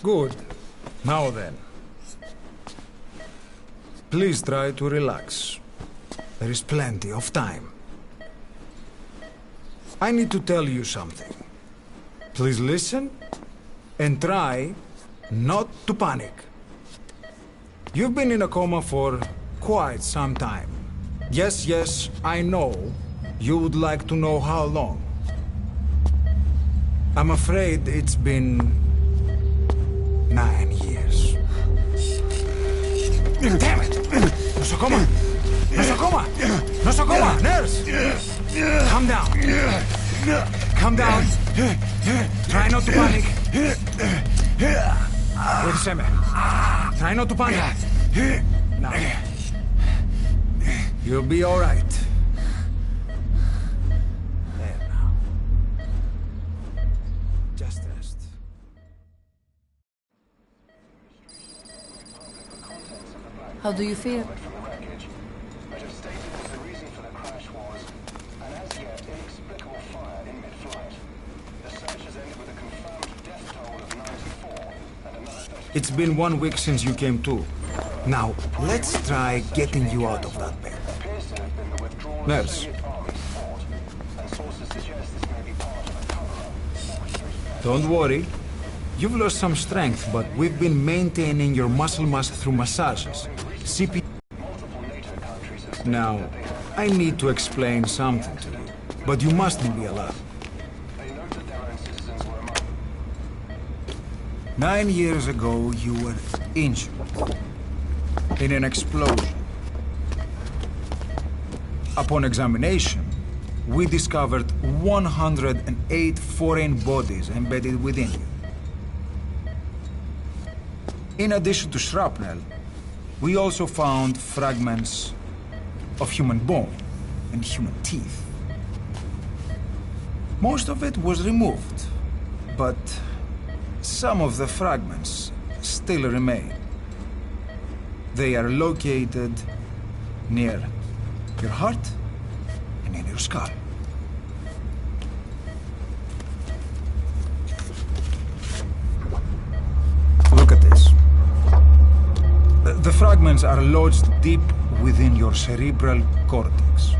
Good. Now then. Please try to relax. There is plenty of time. I need to tell you something. Please listen and try not to panic. You've been in a coma for quite some time. Yes, I know. You would like to know how long. I'm afraid it's been 9 years. Damn it! Nosocoma! Nosocoma! Nosocoma! Nurse! Calm down. Calm down. Try not to panic. Wait a second. Try not to panic. Now. You'll be all right. There now. Just rest. How do you feel? It's been 1 week since you came to. Now, let's try getting you out of that bed. Nurse. Don't worry. You've lost some strength, but we've been maintaining your muscle mass through massages. CP. Now, I need to explain something to you, but you mustn't be alarmed. 9 years ago, you were injured in an explosion. Upon examination, we discovered 108 foreign bodies embedded within you. In addition to shrapnel, we also found fragments of human bone and human teeth. Most of it was removed, but some of the fragments still remain. They are located near your heart and in your skull. Look at this. The fragments are lodged deep within your cerebral cortex.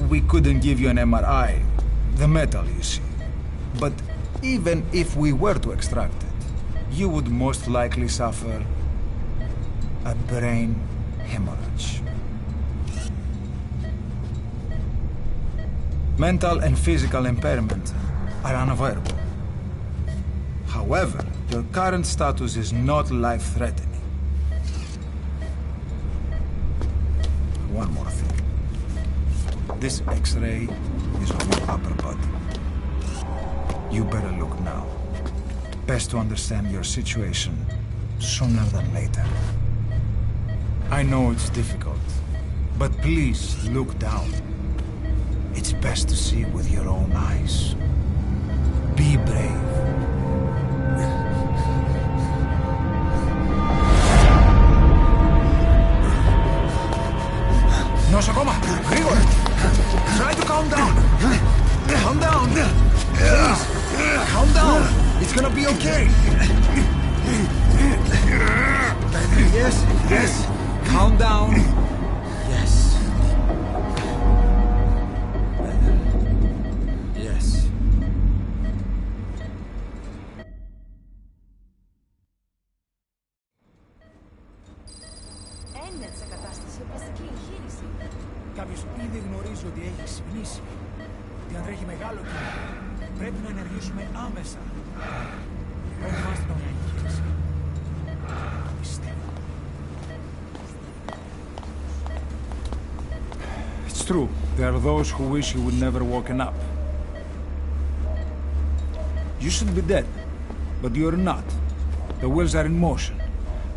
We couldn't give you an MRI, the metal, you see. But even if we were to extract it, you would most likely suffer a brain hemorrhage. Mental and physical impairment are unavoidable. However, your current status is not life-threatening. One more thing. This X-ray is of your upper body. You better look now. Best to understand your situation sooner than later. I know it's difficult, but please look down. It's best to see with your own eyes. Be brave. Nosocoma! Grigor! Try to calm down! Calm down! Please! Calm down! It's gonna be okay! Yes! Calm down! Yes. Yes. Έννοια σε κατάσταση οπλιστική εγχείρηση. Κάποιος ήδη γνωρίζει ότι έχει ξυπνήσει. Ότι αν τρέχει μεγάλο κύμα, πρέπει να ενεργήσουμε άμεσα. Ετοιμάστε τον για εγχείρηση. Πιστεύω. It's true. There are those who wish you would never woken up. You should be dead, but you're not. The wheels are in motion.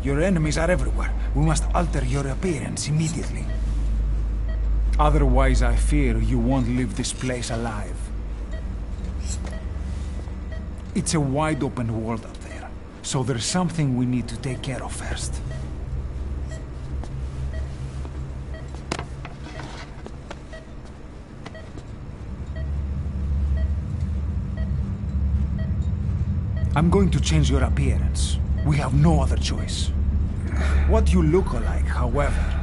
Your enemies are everywhere. We must alter your appearance immediately. Otherwise, I fear you won't leave this place alive. It's a wide-open world out there, so there's something we need to take care of first. I'm going to change your appearance. We have no other choice. What you look like, however...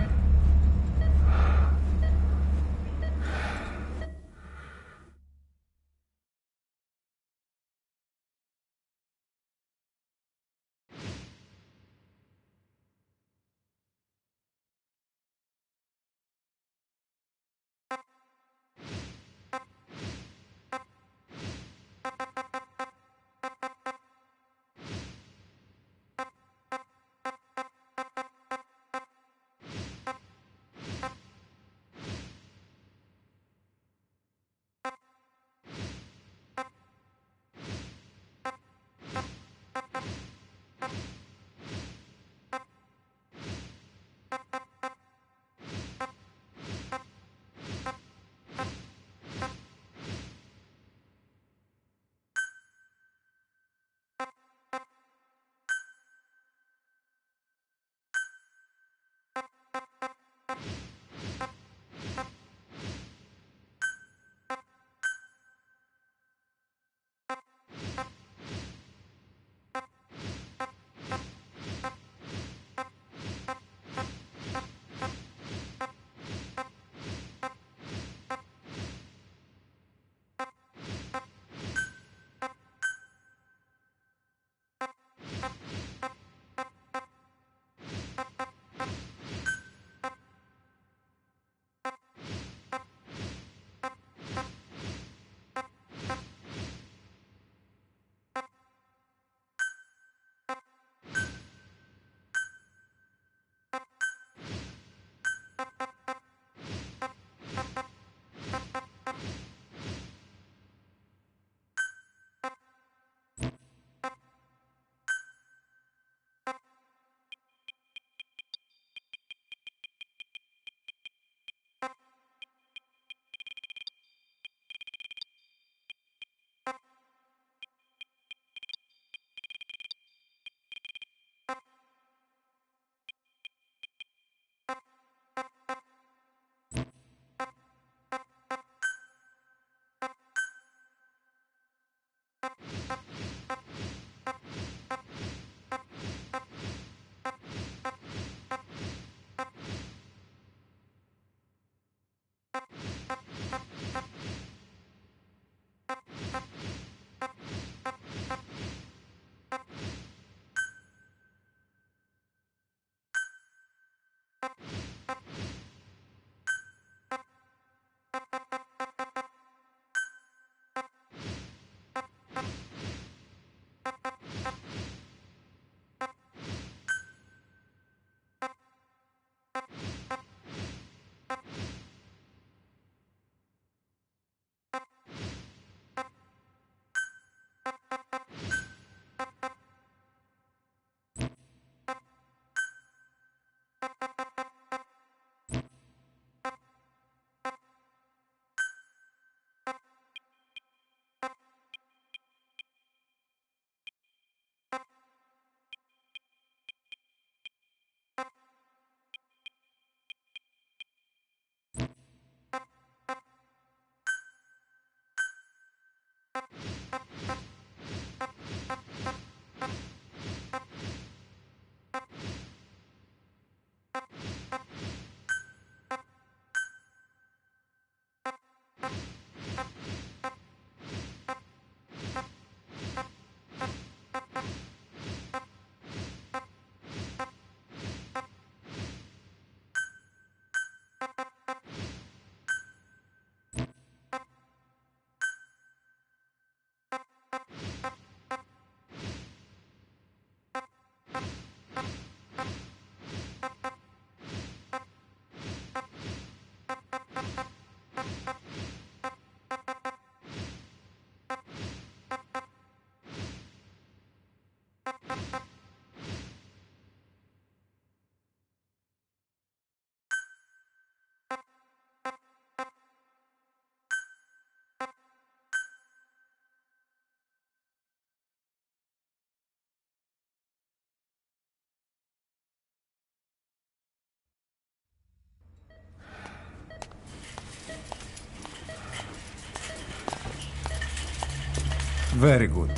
Very good.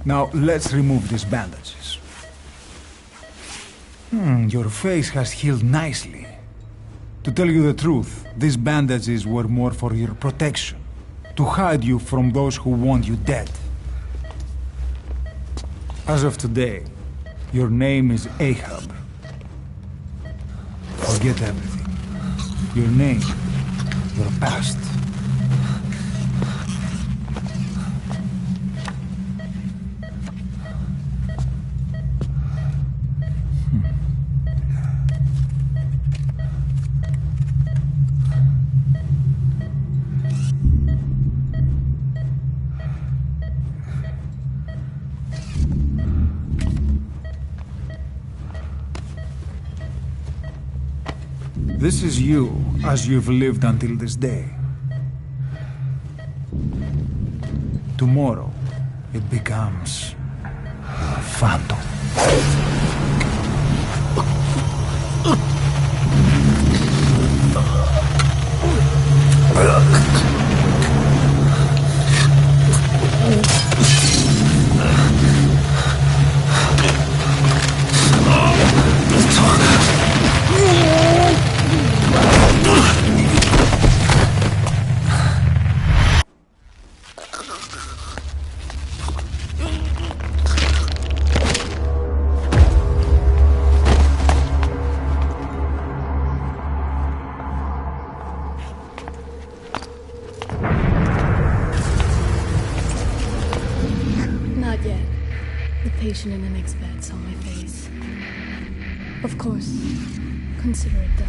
Now, let's remove these bandages. Your face has healed nicely. To tell you the truth, these bandages were more for your protection. To hide you from those who want you dead. As of today, your name is Ahab. Forget everything. Your name, your past. This is you, as you've lived until this day. Tomorrow, it becomes a phantom. Not yet. The patient in the next bed saw my face. Of course, consider it done.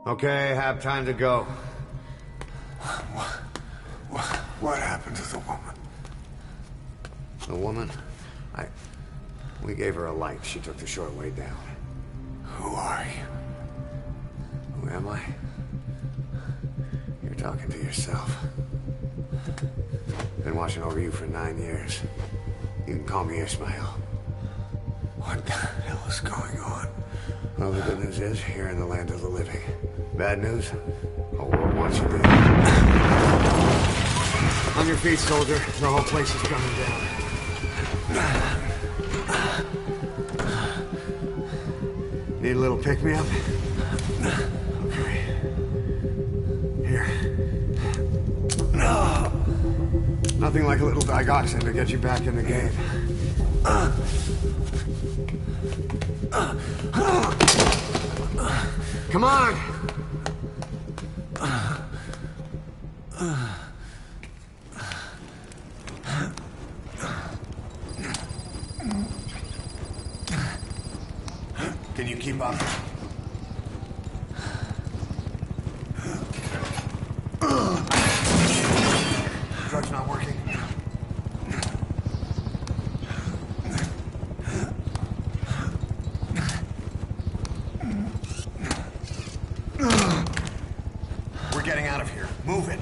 Okay, have time to go. What happened to the woman? The woman? We gave her a light. She took the short way down. Who are you? Who am I? You're talking to yourself. Been watching over you for 9 years. You can call me Ishmael. What the hell is going on? Well, the good news is, you're in the land of the living. Bad news? The whole world wants you dead. On your feet, soldier. The whole place is coming down. Need a little pick-me-up? Okay. Here. Nothing like a little digoxin to get you back in the game. Come on! Can you keep up? Drug's not working. We're getting out of here. Move it.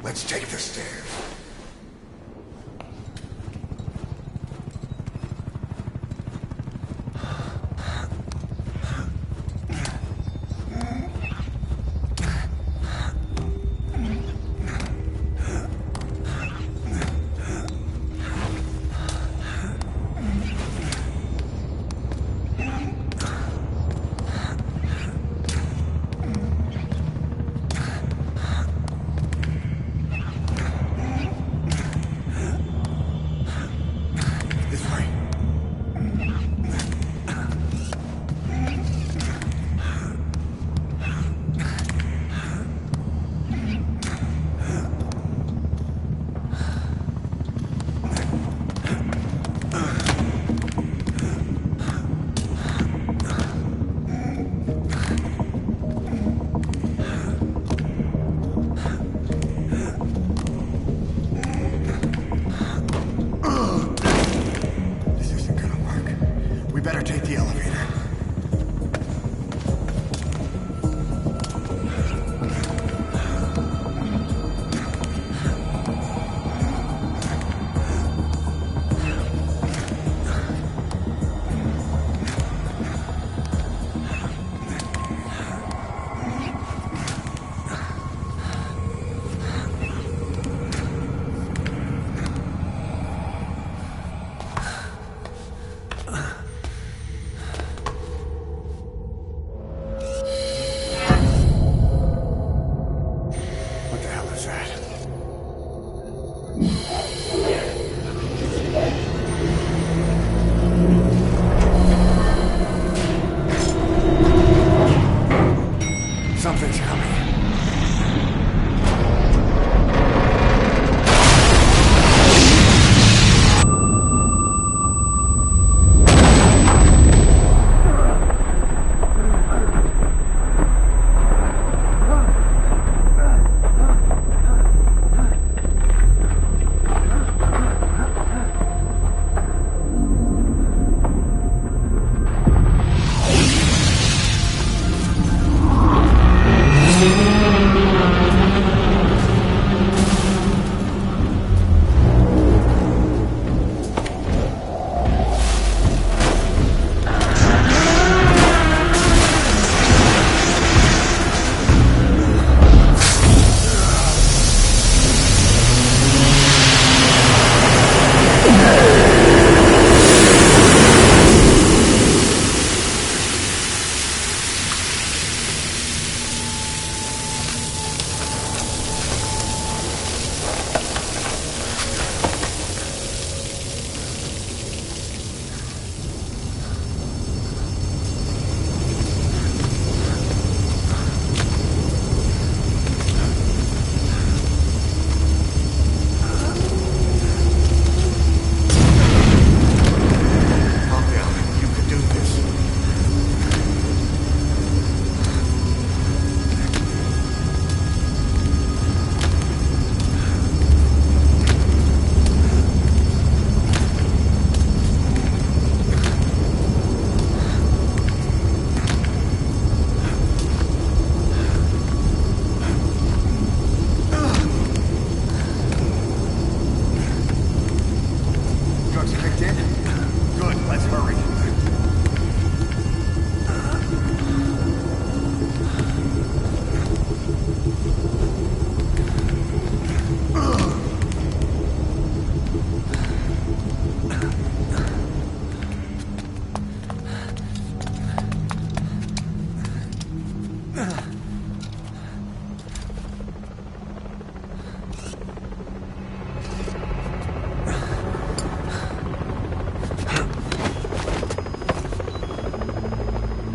Let's take the stairs.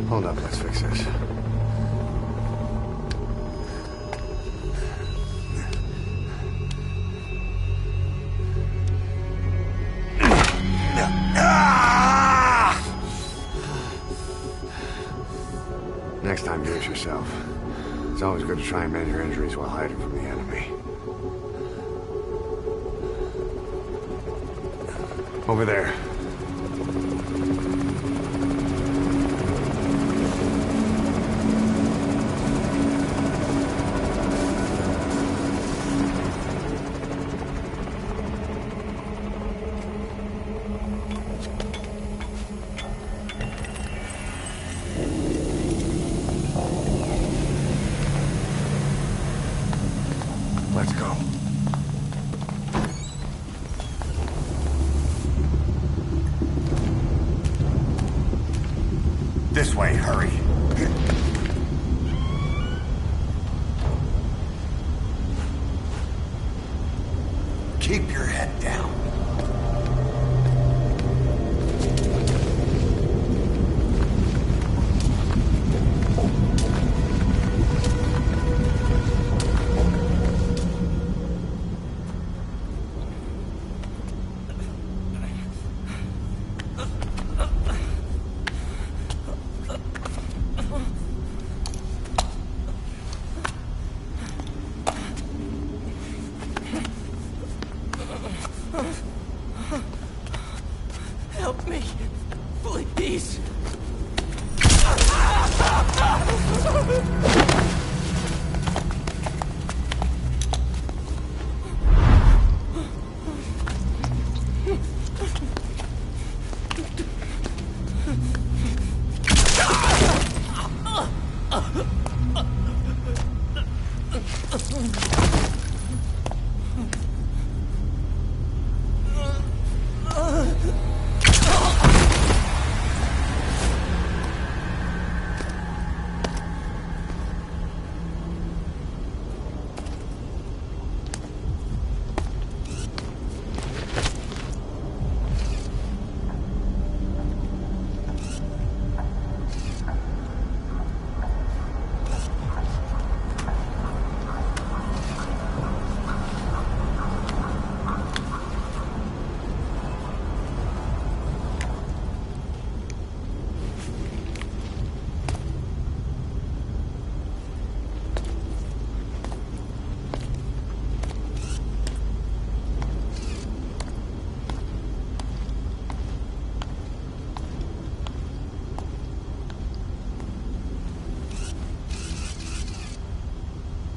Hold up, let's fix this. Next time, do it yourself. It's always good to try and mend your injuries while hiding from the enemy. Over there. Let's go. This way, hurry. Keep your head down. Help me, please.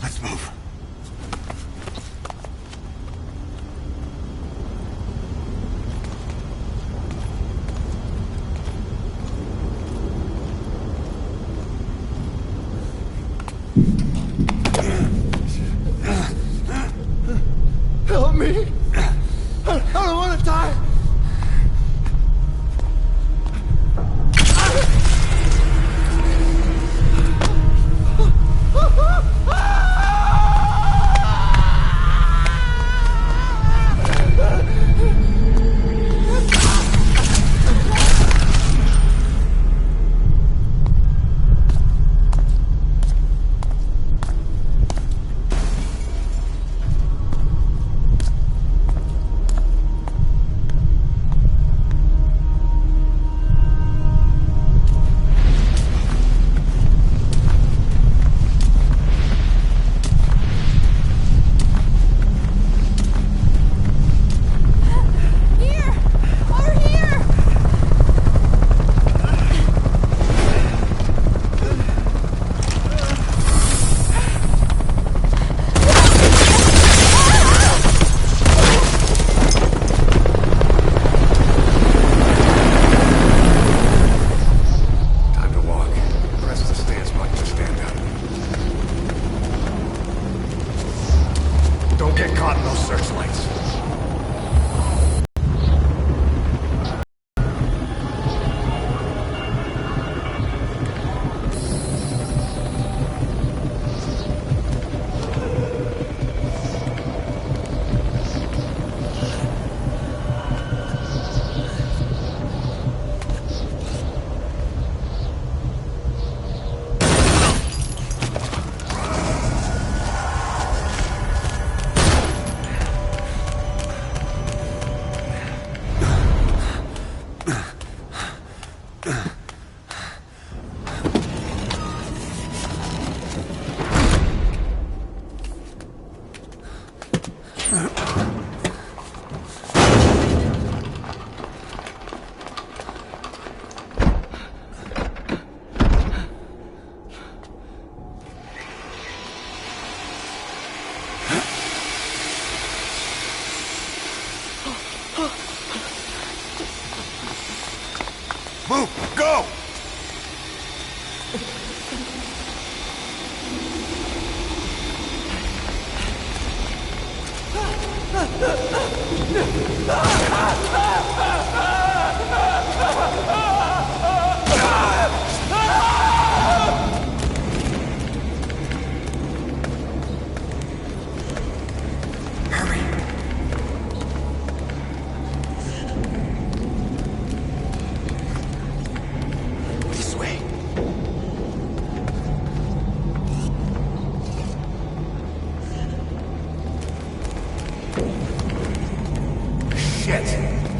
Let's move. Help me! I don't want to die!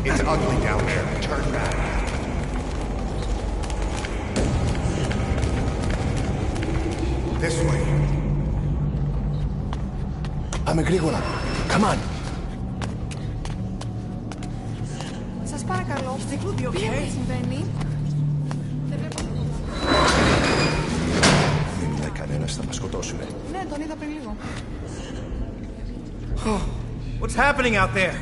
It's ugly down there. Turn back. This way. Πάμε γρήγορα. Come on. Σας παρακαλώ. Τι συμβαίνει? Δεν είναι κανένας, θα μας σκοτώσουνε. Ναι, τον είδα πριν λίγο. What's happening out there?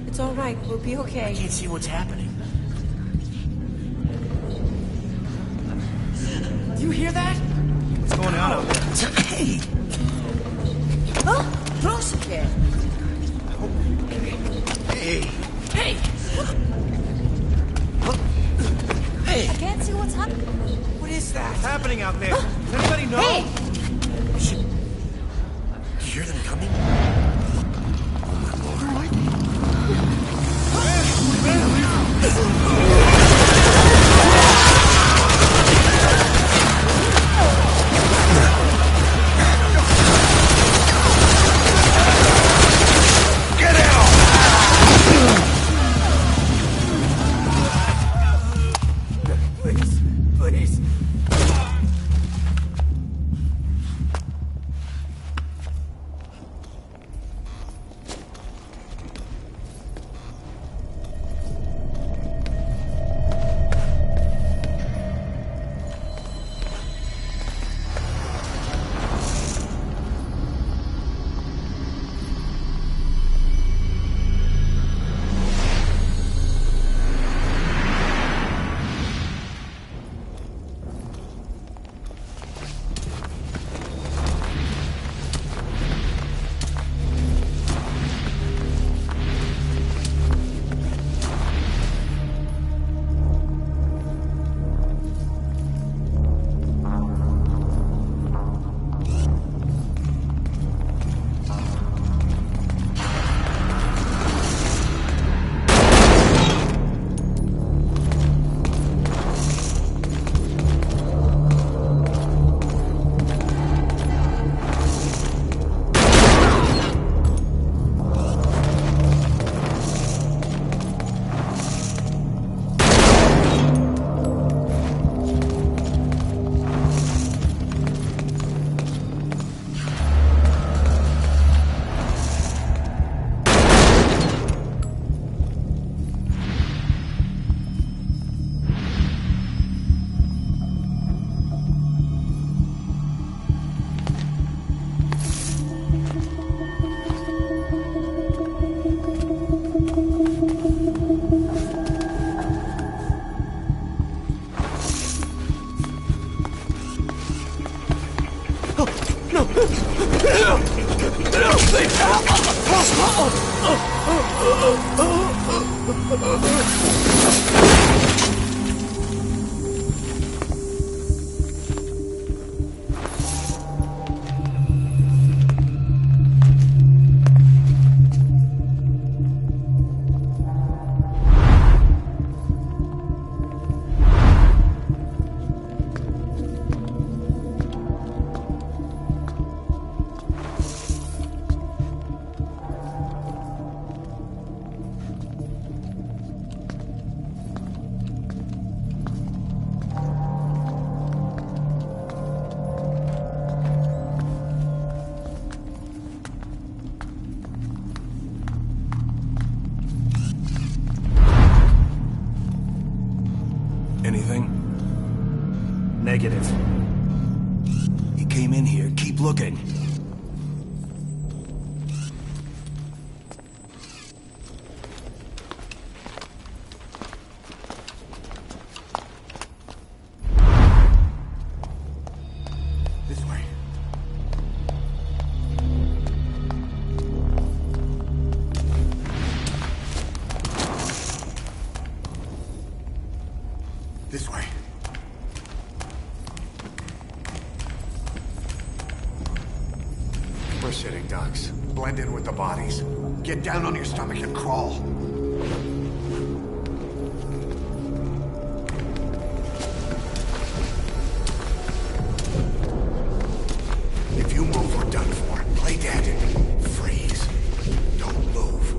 It's all right. We'll be okay. I can't see what's happening. Do you hear that? What's going on out there? Hey! Oh, close again. Hey! Hey! Hey! I can't see what's happening. What is that? What's happening out there? Does anybody know? Hey! You hear them coming? Anything? Negative. He came in here. Keep looking. We're sitting ducks. Blend in with the bodies. Get down on your stomach and crawl. If you move, we're done for. Play dead. Freeze. Don't move.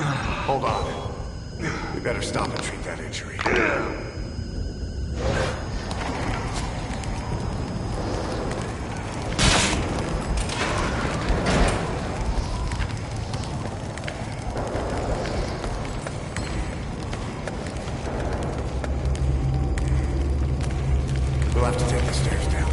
Hold on. We better stop and treat that injury. We'll have to take the stairs down.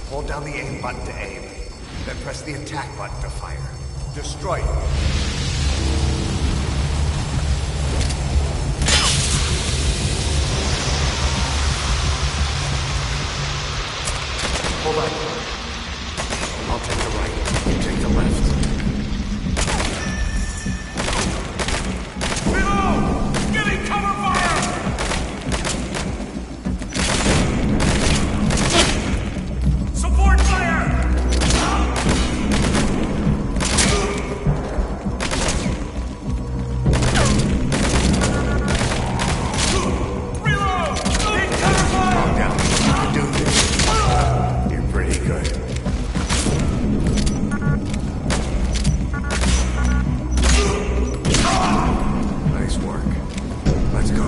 Hold down the aim button to aim, then press the attack button to fire. Destroy it. Hold on. I'll take the right. You take the left. Reload! Giving cover fire! Support fire! Reload! Need cover fire! Calm down. You do this. You're pretty good. Nice work. Let's go.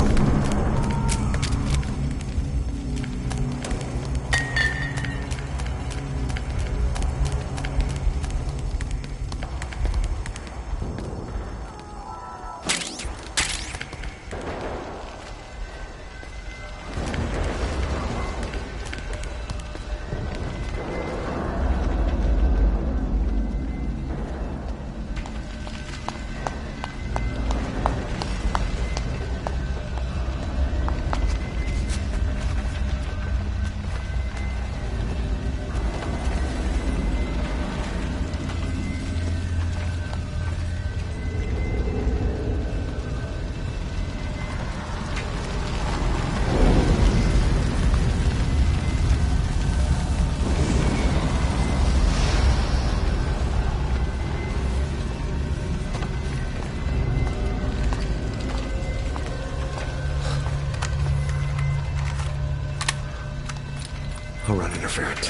I'll run interference.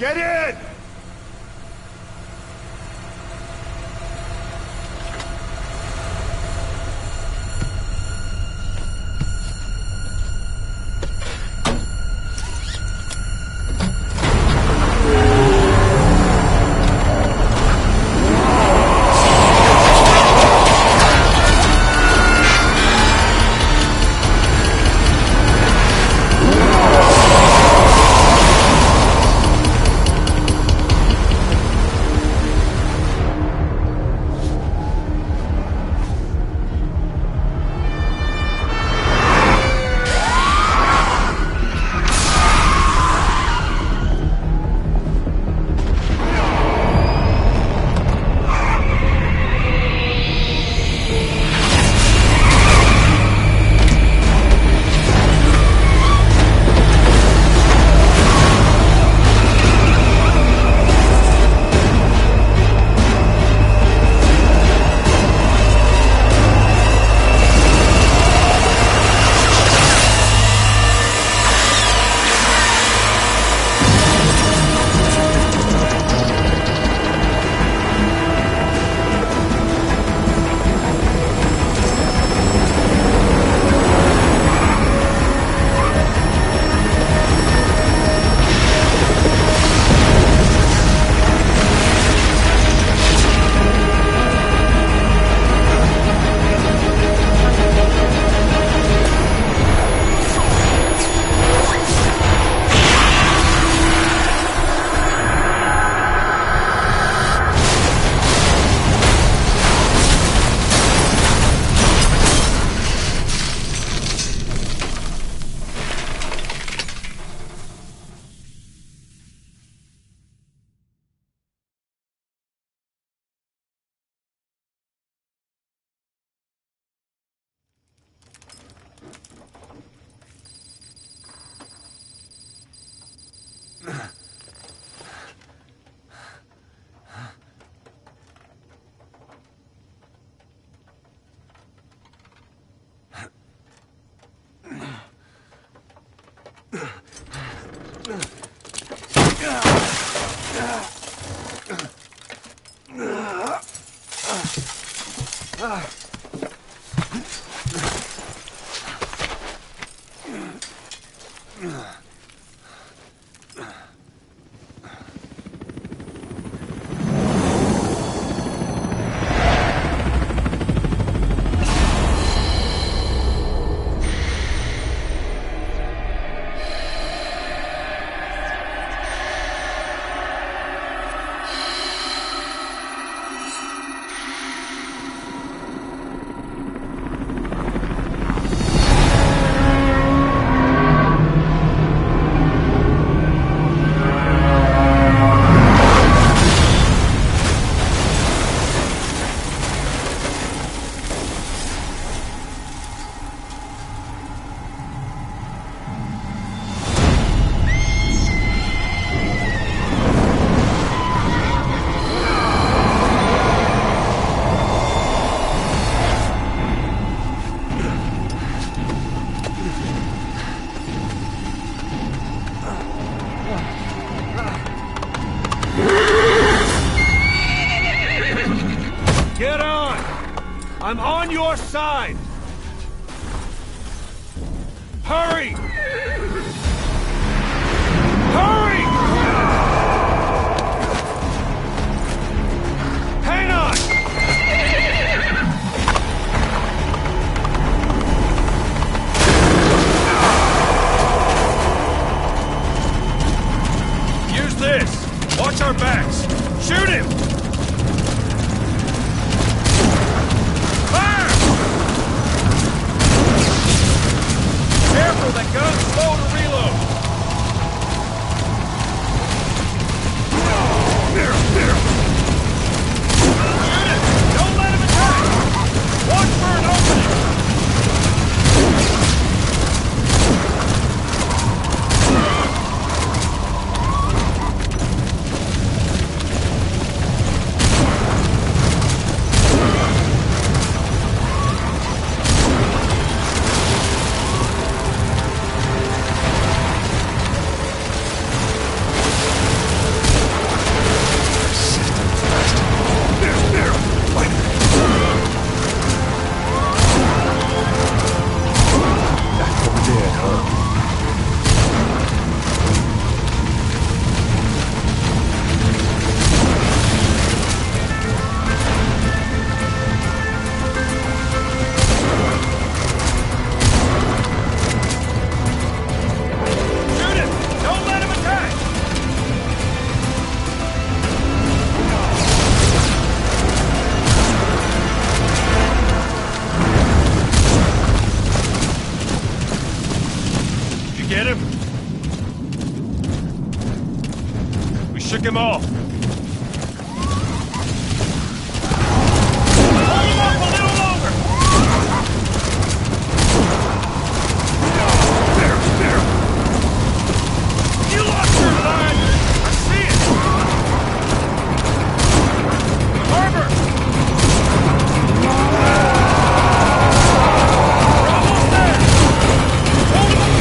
Get in! I'm on your side! Hurry! Hurry! Hang on! Use this! Watch our backs! Shoot him! Fire! Gun slow to reload. Shoot it! Don't let him attack! Watch for an opening! Get him? We shook him off. Hold him up a little longer. There. You lost your line. I see it. Harbor. We're almost there. Hold him up.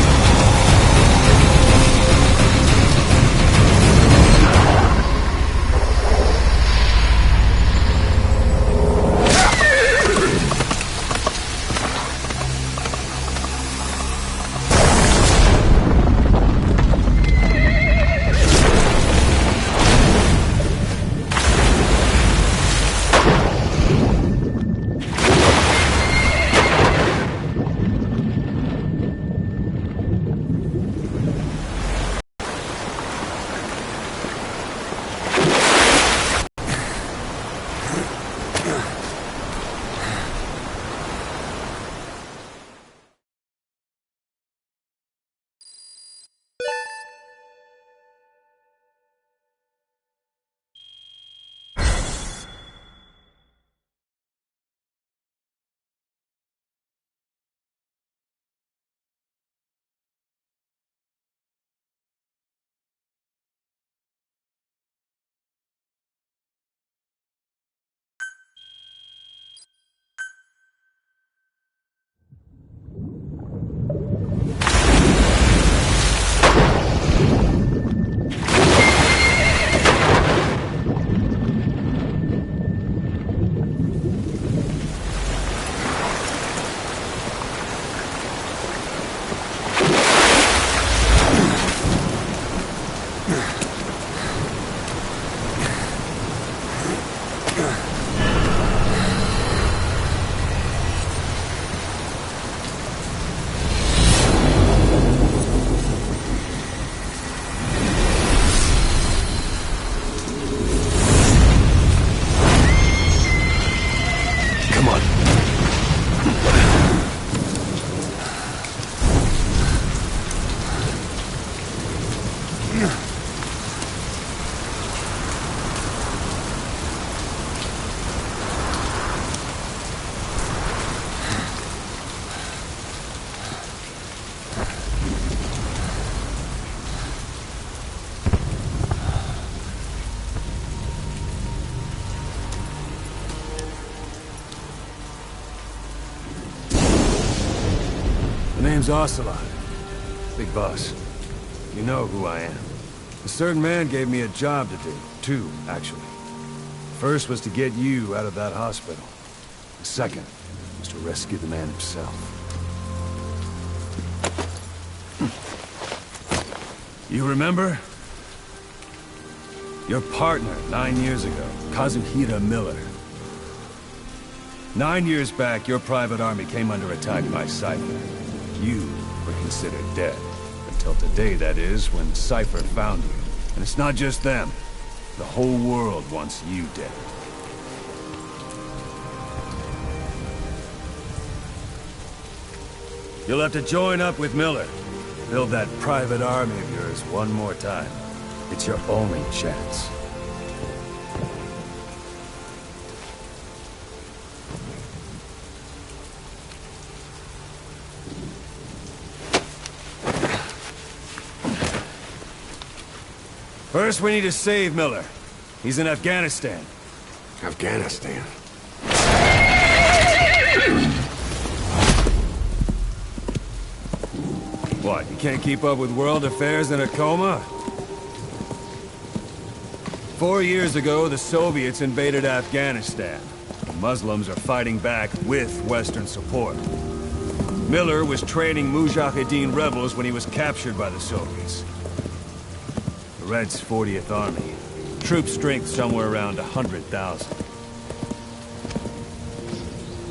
The name's Ocelot. Big boss. You know who I am. A certain man gave me a job to do. Two, actually. First was to get you out of that hospital. The second was to rescue the man himself. You remember? Your partner 9 years ago, Kazuhira Miller. 9 years back, your private army came under attack by Cypher. You were considered dead. Until today, that is, when Cypher found you. And it's not just them. The whole world wants you dead. You'll have to join up with Miller. Build that private army of yours one more time. It's your only chance. First, we need to save Miller. He's in Afghanistan. Afghanistan? What, you can't keep up with world affairs in a coma? 4 years ago, the Soviets invaded Afghanistan. The Muslims are fighting back with Western support. Miller was training Mujahideen rebels when he was captured by the Soviets. The Reds' 40th Army. Troop strength somewhere around 100,000.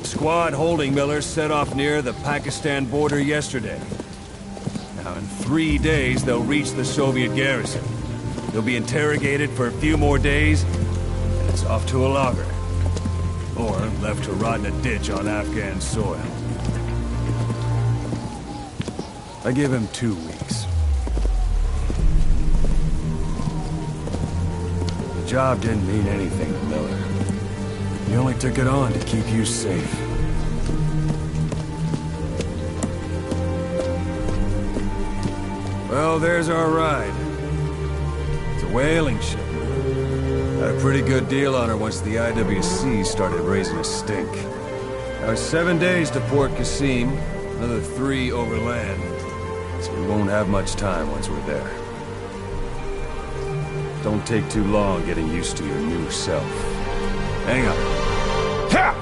The squad holding Miller set off near the Pakistan border yesterday. Now, in 3 days, they'll reach the Soviet garrison. They'll be interrogated for a few more days, and it's off to a lager. Or left to rot in a ditch on Afghan soil. I give him 2 weeks. The job didn't mean anything to Miller. He only took it on to keep you safe. Well, there's our ride. It's a whaling ship. Had a pretty good deal on her once the IWC started raising a stink. Now 7 days to Port Qasim, another 3 overland. So we won't have much time once we're there. Don't take too long getting used to your new self. Hang on. Ha!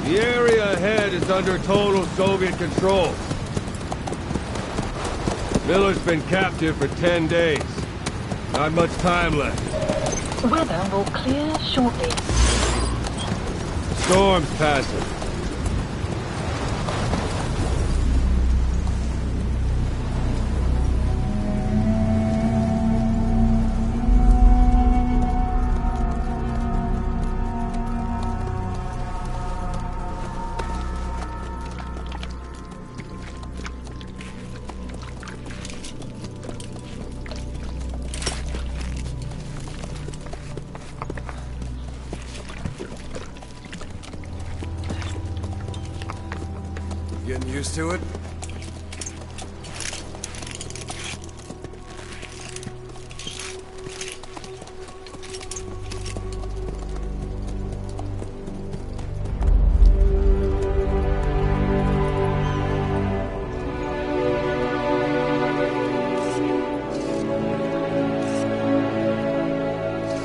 The area ahead is under total Soviet control. Miller's been captive for 10 days. Not much time left. Weather will clear shortly. Storm's passing. Getting used to it?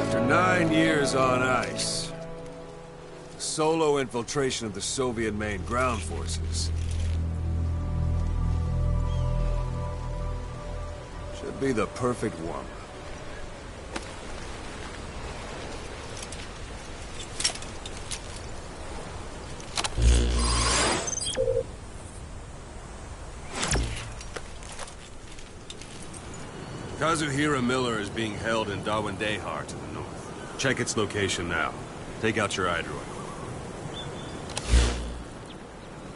After 9 years on ice, solo infiltration of the Soviet main ground forces should be the perfect warm-up. Kazuhira Miller is being held in Dawandehar to the north. Check its location now. Take out your iDroid.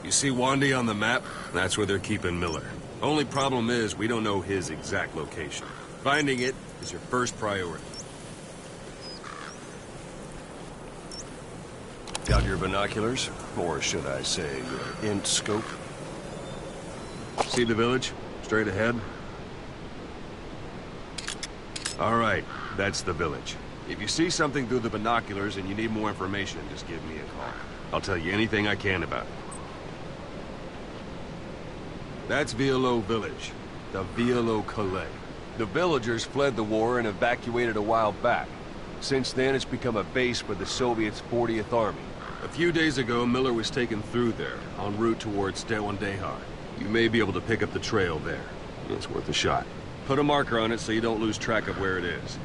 You see Wandy on the map? That's where they're keeping Miller. Only problem is, we don't know his exact location. Finding it is your first priority. Got your binoculars? Or should I say, your int scope? See the village? Straight ahead? Alright, that's the village. If you see something through the binoculars and you need more information, just give me a call. I'll tell you anything I can about it. That's Violo Village, the Violo Calais. The villagers fled the war and evacuated a while back. Since then, it's become a base for the Soviets' 40th Army. A few days ago, Miller was taken through there, en route towards Dawandehar. You may be able to pick up the trail there. It's worth a shot. Put a marker on it so you don't lose track of where it is.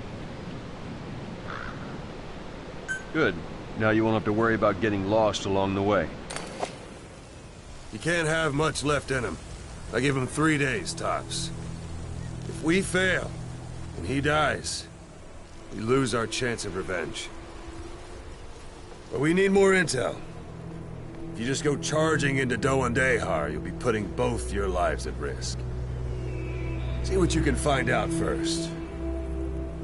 Good. Now you won't have to worry about getting lost along the way. You can't have much left in him. I give him 3 days, tops. If we fail, and he dies, we lose our chance of revenge. But we need more intel. If you just go charging into Dawandehar, you'll be putting both your lives at risk. See what you can find out first.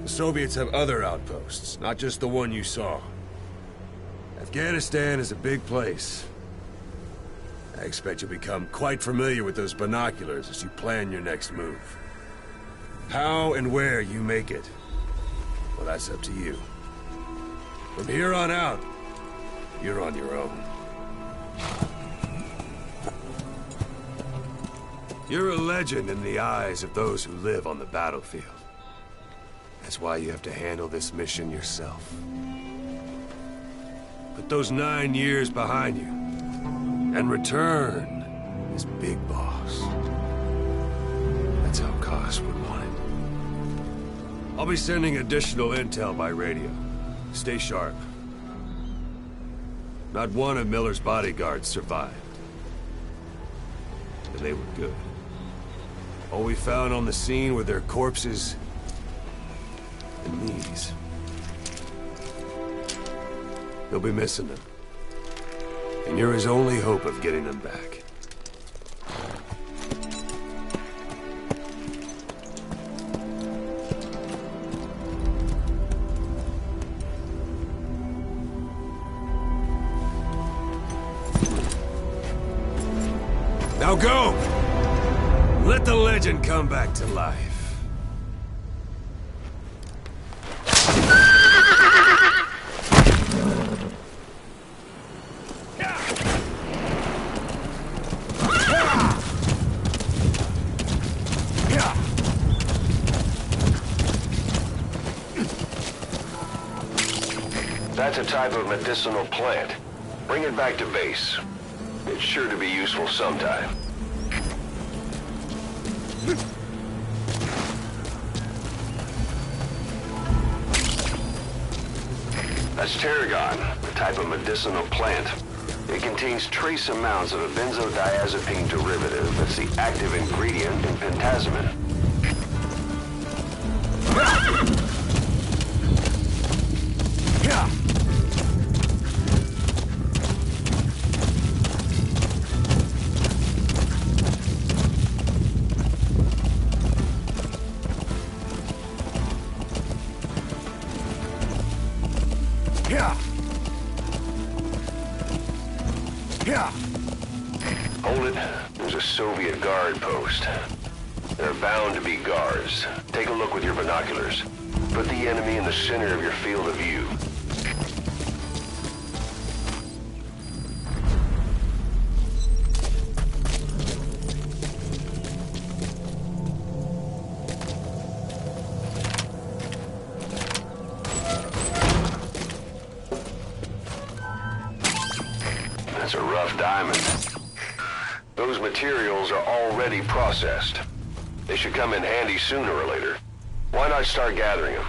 The Soviets have other outposts, not just the one you saw. Afghanistan is a big place. I expect you'll become quite familiar with those binoculars as you plan your next move. How and where you make it, well, that's up to you. From here on out, you're on your own. You're a legend in the eyes of those who live on the battlefield. That's why you have to handle this mission yourself. Put those 9 years behind you, and return as Big Boss. That's how Koss would want it. I'll be sending additional intel by radio. Stay sharp. Not one of Miller's bodyguards survived. And they were good. All we found on the scene were their corpses and these. They'll be missing them. And you're his only hope of getting them back. Now go! Let the legend come back to life. That's a type of medicinal plant. Bring it back to base. It's sure to be useful sometime. That's tarragon, a type of medicinal plant. It contains trace amounts of a benzodiazepine derivative that's the active ingredient in pentazemin. Hold it. There's a Soviet guard post. There are bound to be guards. Take a look with your binoculars. Put the enemy in the center of your field of view. That's a rough diamond. Those materials are already processed. They should come in handy sooner or later. Why not start gathering them?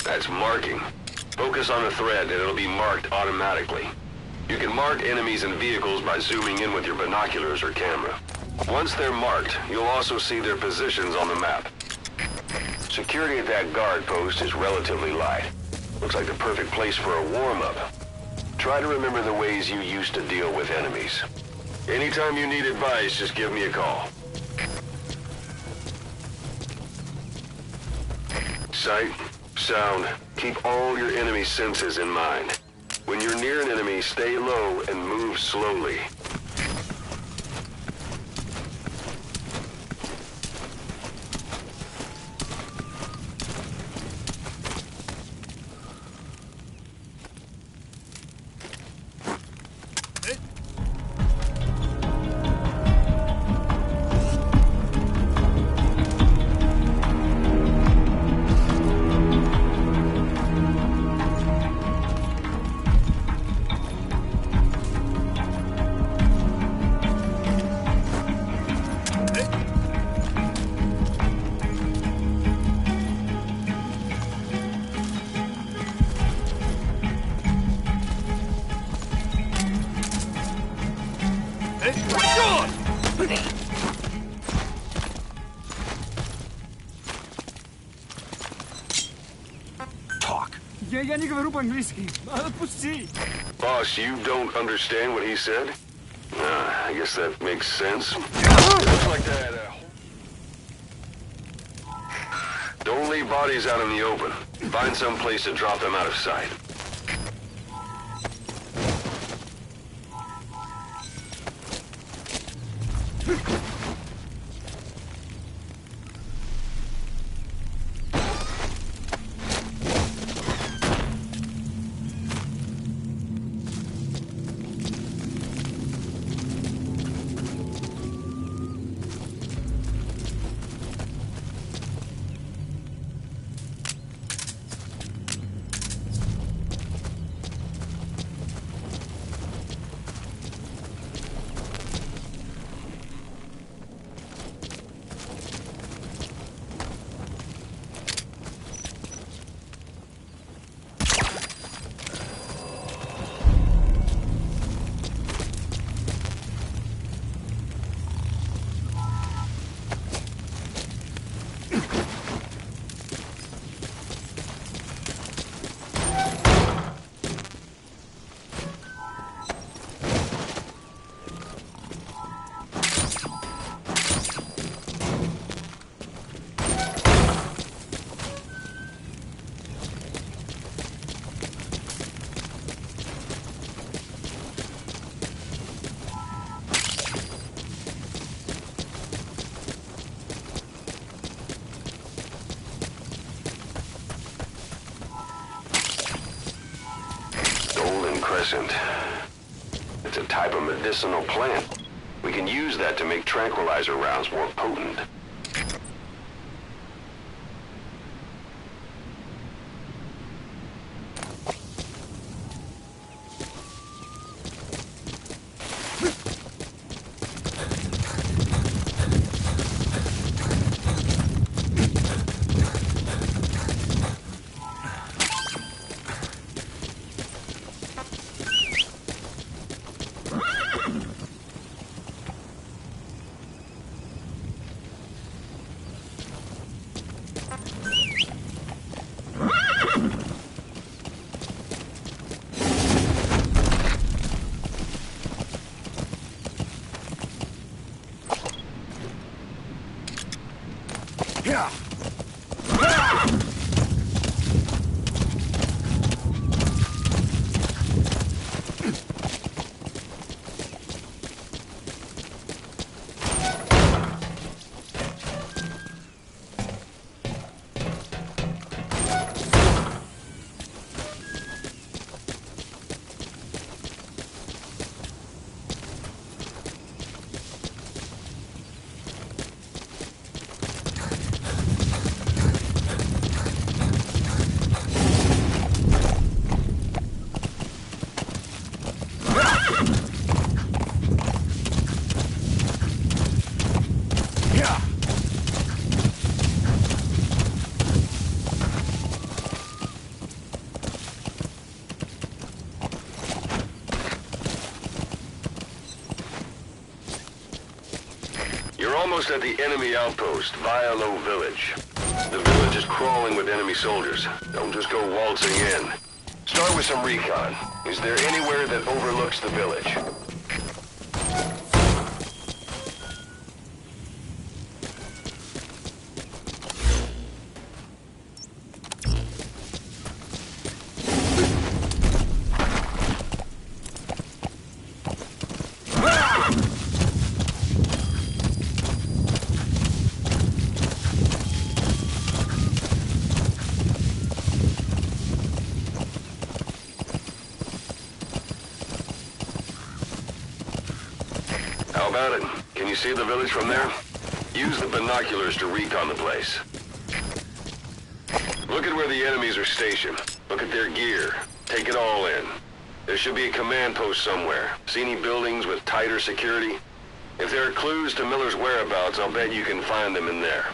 That's marking. Focus on the thread and it'll be marked automatically. You can mark enemies and vehicles by zooming in with your binoculars or camera. Once they're marked, you'll also see their positions on the map. Security at that guard post is relatively light. Looks like the perfect place for a warm-up. Try to remember the ways you used to deal with enemies. Anytime you need advice, just give me a call. Sight, sound, keep all your enemy senses in mind. When you're near an enemy, stay low and move slowly. Я не говорю по-английски. Отпусти. Boss, you don't understand what he said? I guess that makes sense. Looks like that. Don't leave bodies out in the open. Find some place to drop them out of sight. luminescent. It's a type of medicinal plant. We can use that to make tranquilizer rounds more potent. Almost at the enemy outpost, Vialo Village. The village is crawling with enemy soldiers. Don't just go waltzing in. Start with some recon. Is there anywhere that overlooks the village? How about it? Can you see the village from there? Use the binoculars to recon the place. Look at where the enemies are stationed. Look at their gear. Take it all in. There should be a command post somewhere. See any buildings with tighter security? If there are clues to Miller's whereabouts, I'll bet you can find them in there.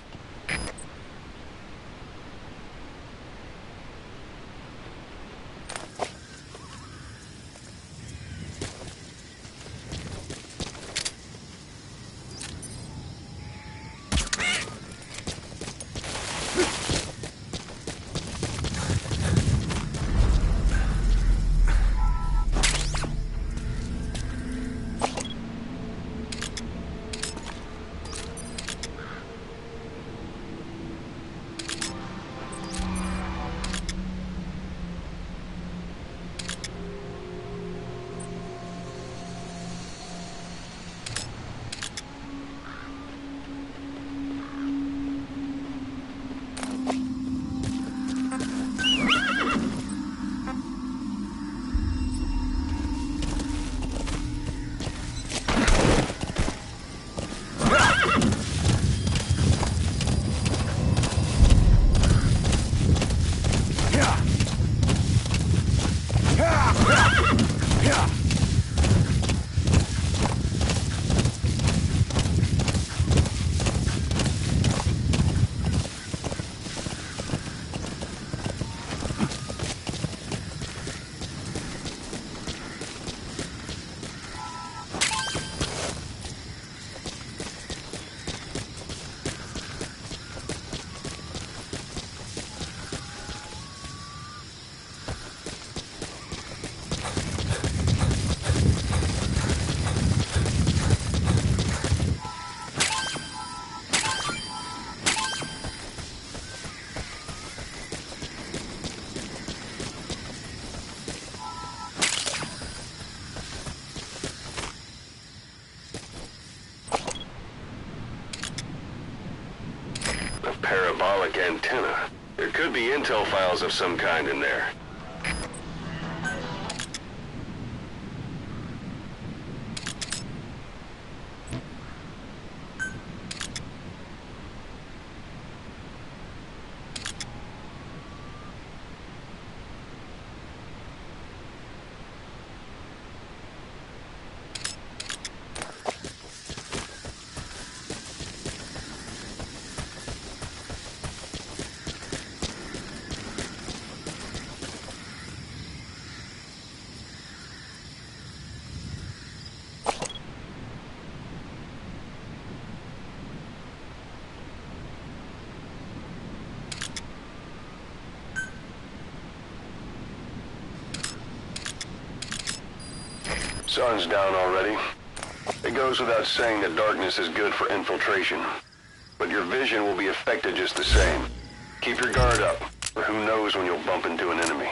Parabolic antenna. There could be intel files of some kind in there. Sun's down already. It goes without saying that darkness is good for infiltration. But your vision will be affected just the same. Keep your guard up, or who knows when you'll bump into an enemy.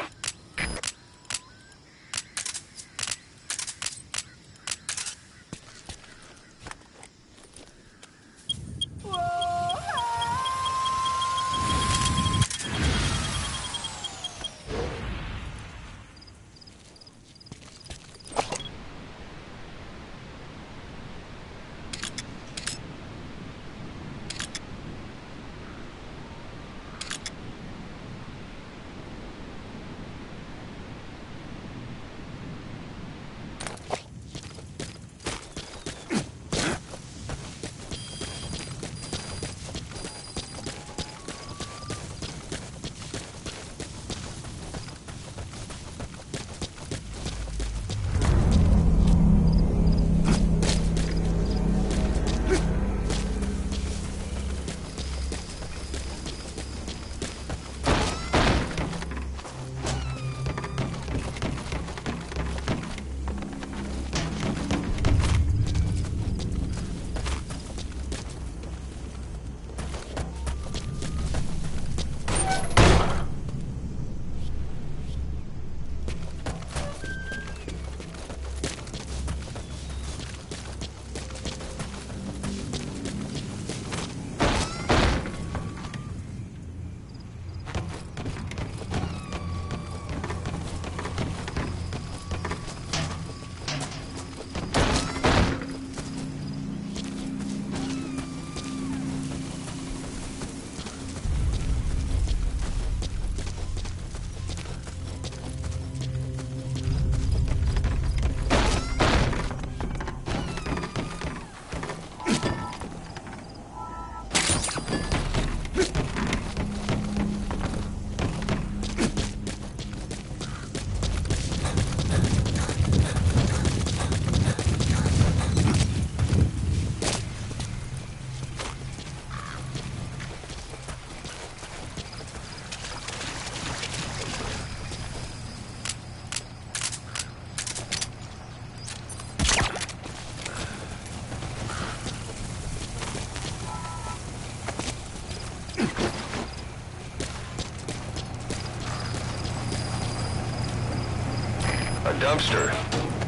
A dumpster.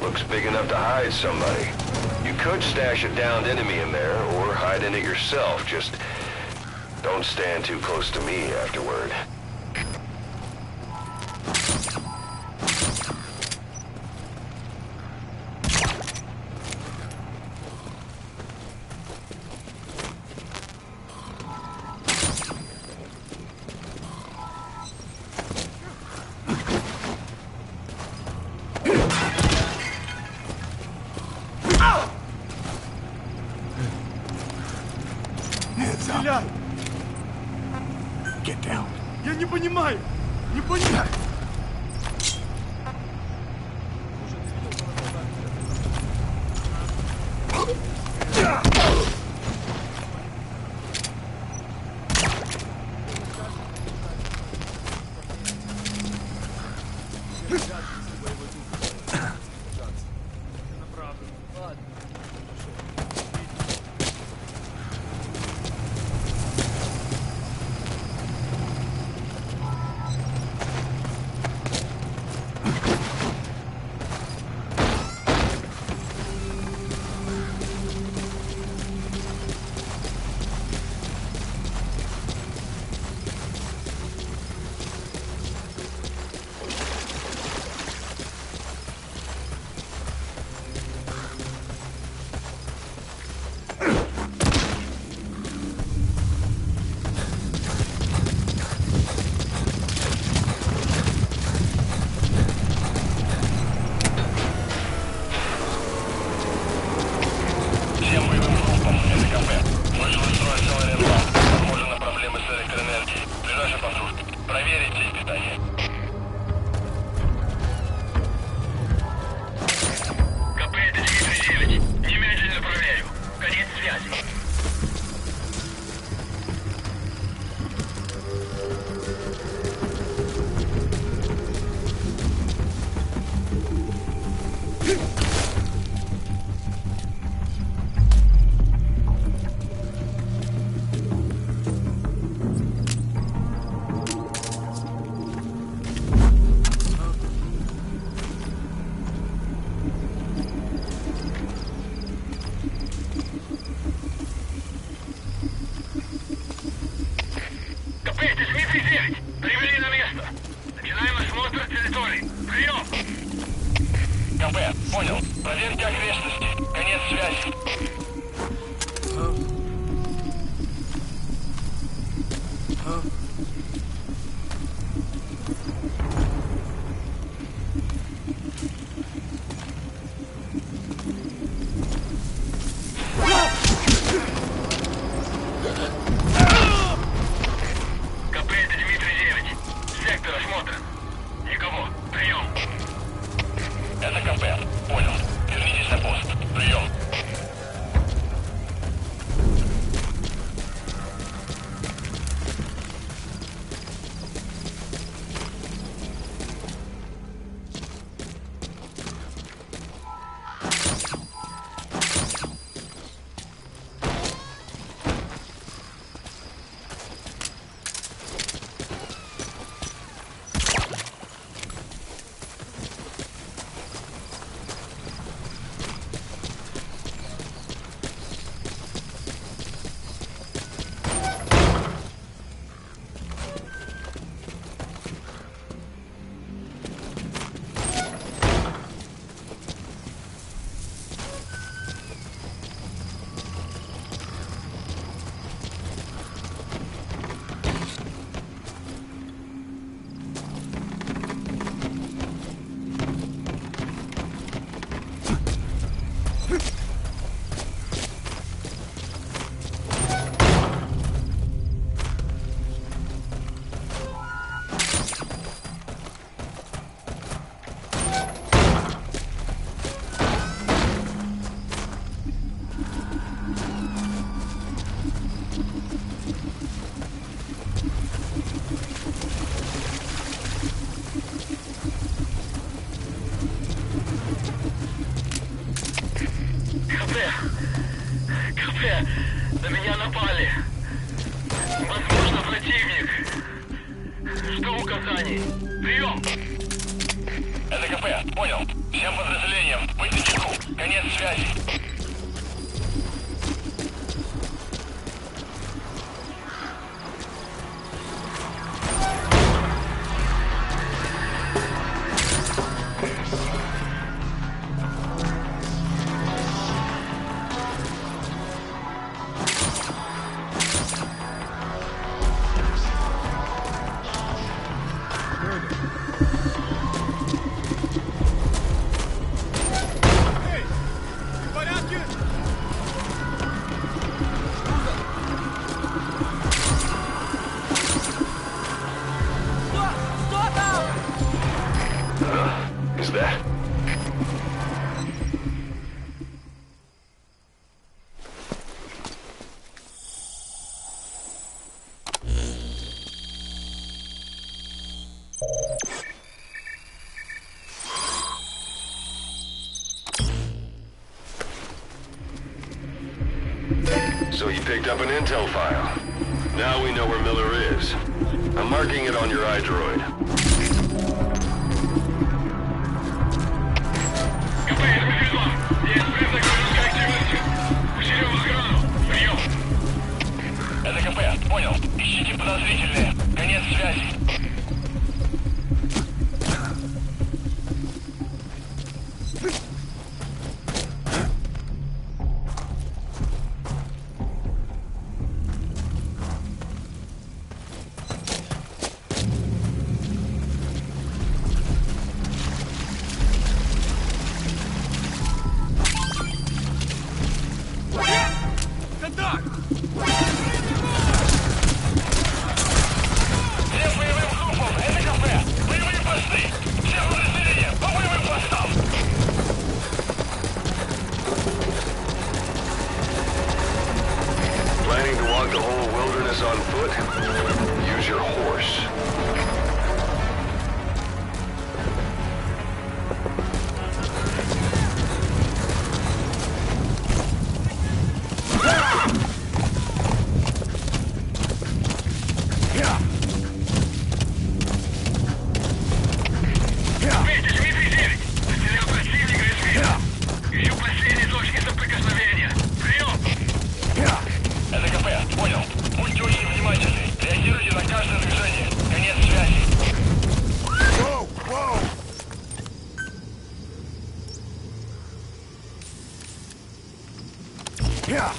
Looks big enough to hide somebody. You could stash a downed enemy in there, or hide in it yourself. Just don't stand too close to me afterward. Get down. Я не понимаю! Не понимаю! На меня напали. Возможно, противник. Жду указаний. Прием! Это КП, понял. Всем подразделениям, быть на чеку. Конец связи. So you picked up an intel file. Now we know where Miller is. I'm marking it on your iDroid. Это КП, понял. Ищите подозрительные. Конец связи. Это КП, понял. Будьте очень внимательны. Реагируйте на каждое движение. Yeah.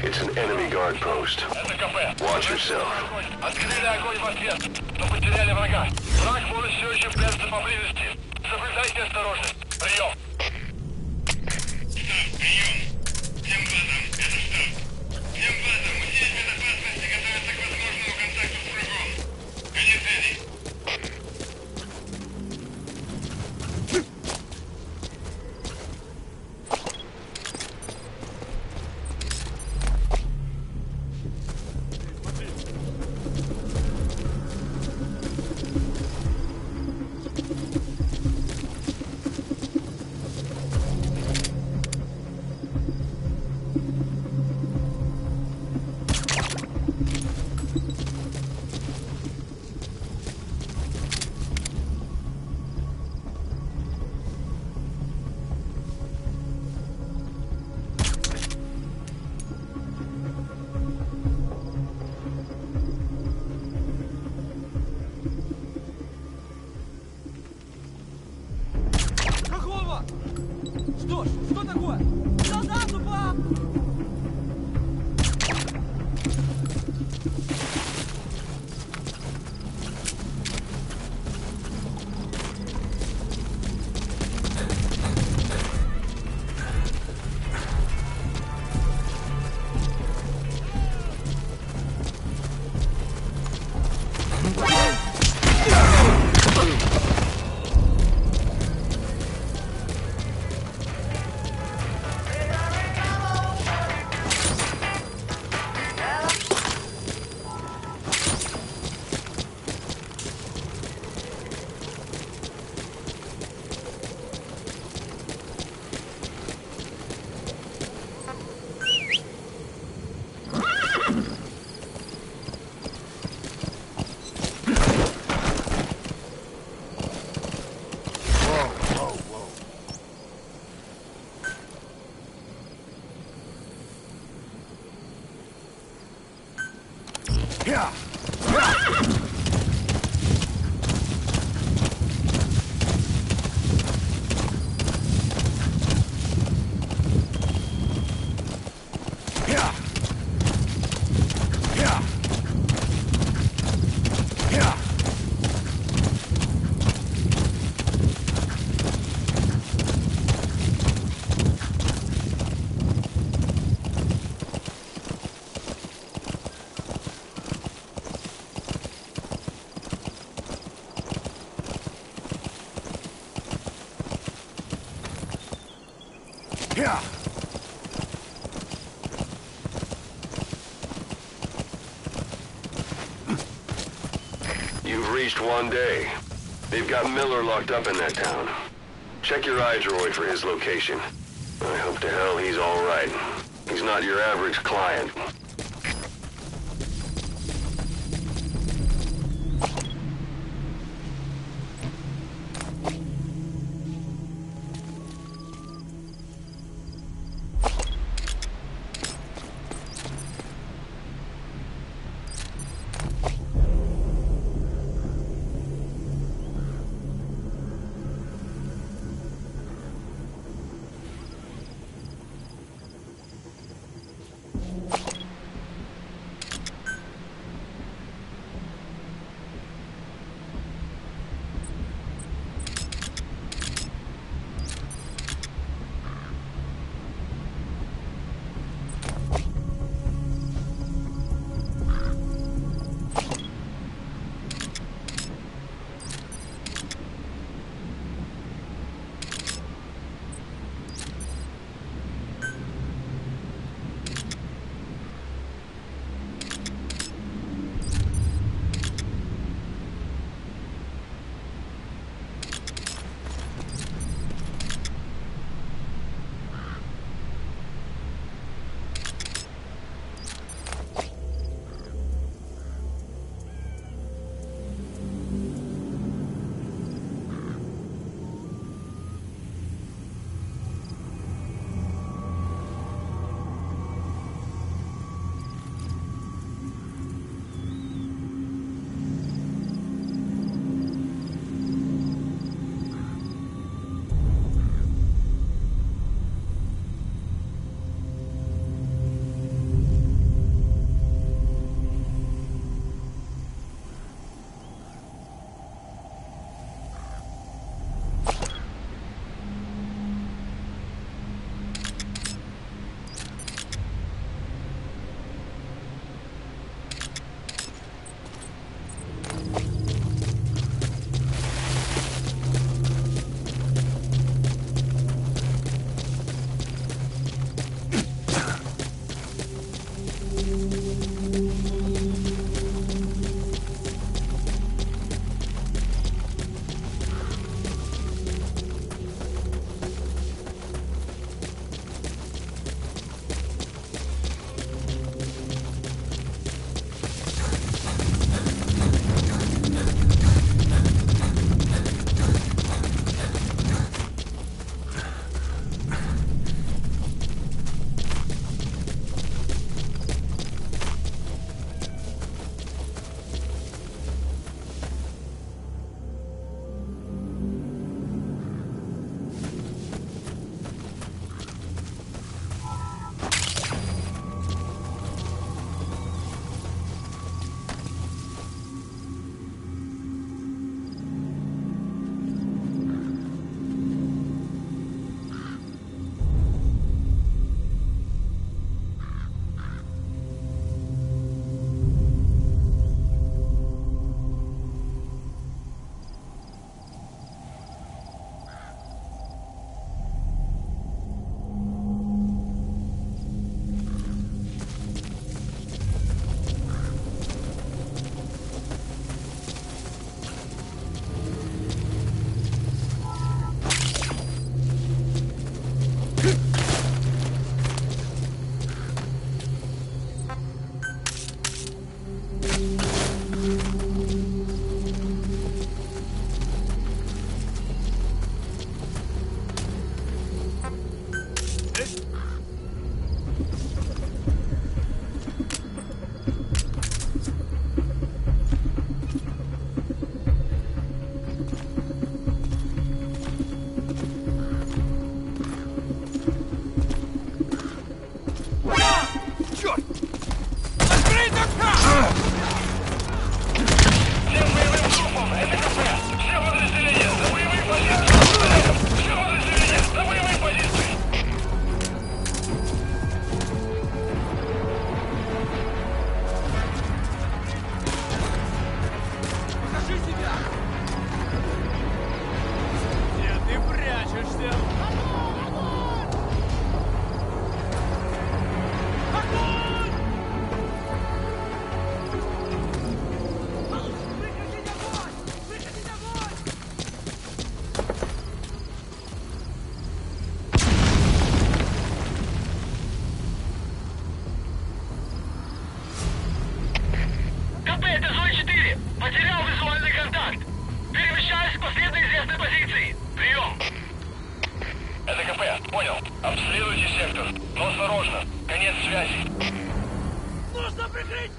It's an enemy guard post. Watch yourself. Открыли огонь в ответ, но потеряли врага. Враг может все еще прятаться поблизости. Соблюдайте осторожность. Прием. Всем базам, это штаб. Всем базам, усилить безопасность и готовиться к возможному контакту с врагом. Конец связи. Что ж, что такое? Солдат упал! Yeah. Yeah. You've reached one day. They've got Miller locked up in that town. Check your iDroid for his location. I hope to hell he's all right. He's not your average client. понял. Обследуйте сектор. Но осторожно. Конец связи. Нужно прикрыть!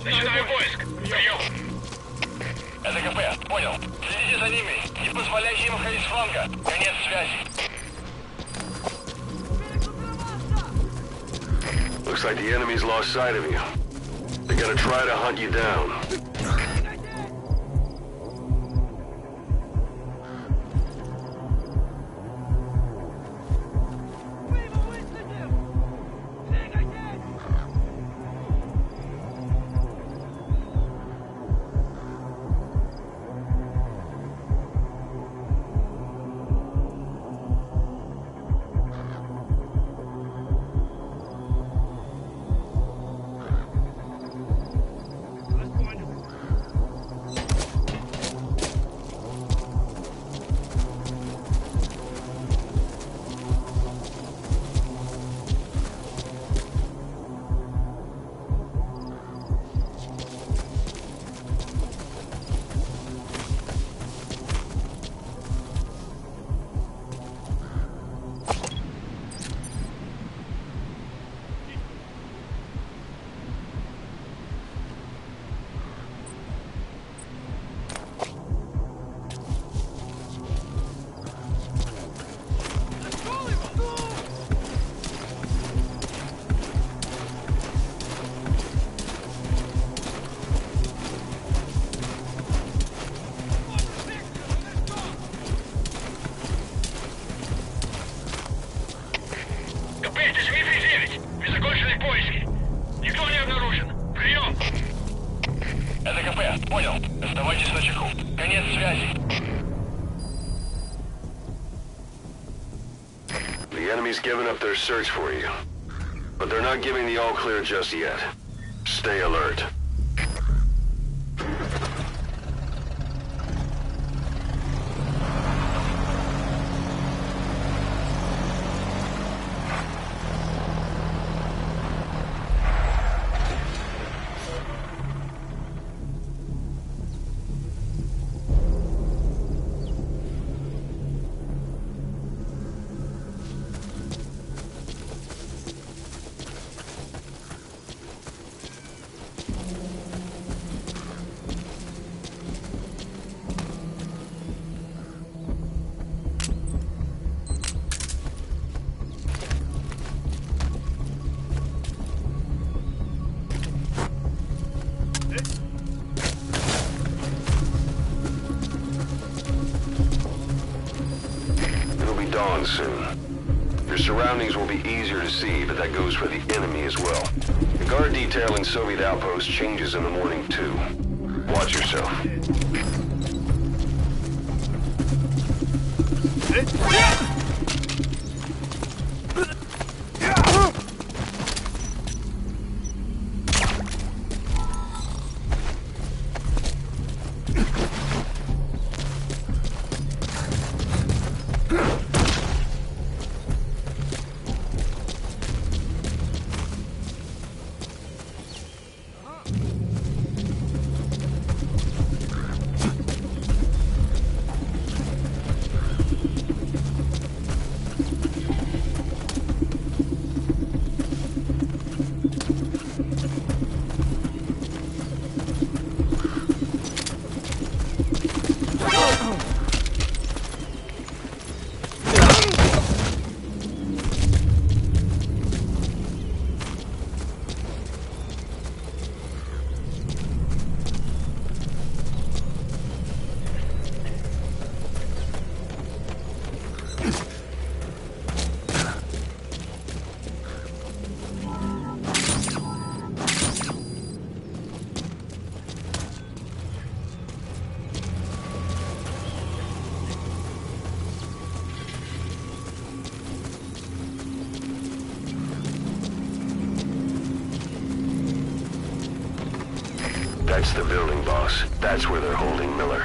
Начинаю поиск. Прием. Это КП. Понял. Следите за ними. Не позволяйте им выходить с фланга. Конец связи. Looks like the enemy's lost sight of you. They're gonna try to hunt you down. Given up their search for you, but they're not giving the all-clear just yet. Stay alert. Soon. Your surroundings will be easier to see, but that goes for the enemy as well. The guard detail in Soviet outposts changes in the morning, too. Watch yourself. That's the building, boss. That's where they're holding Miller.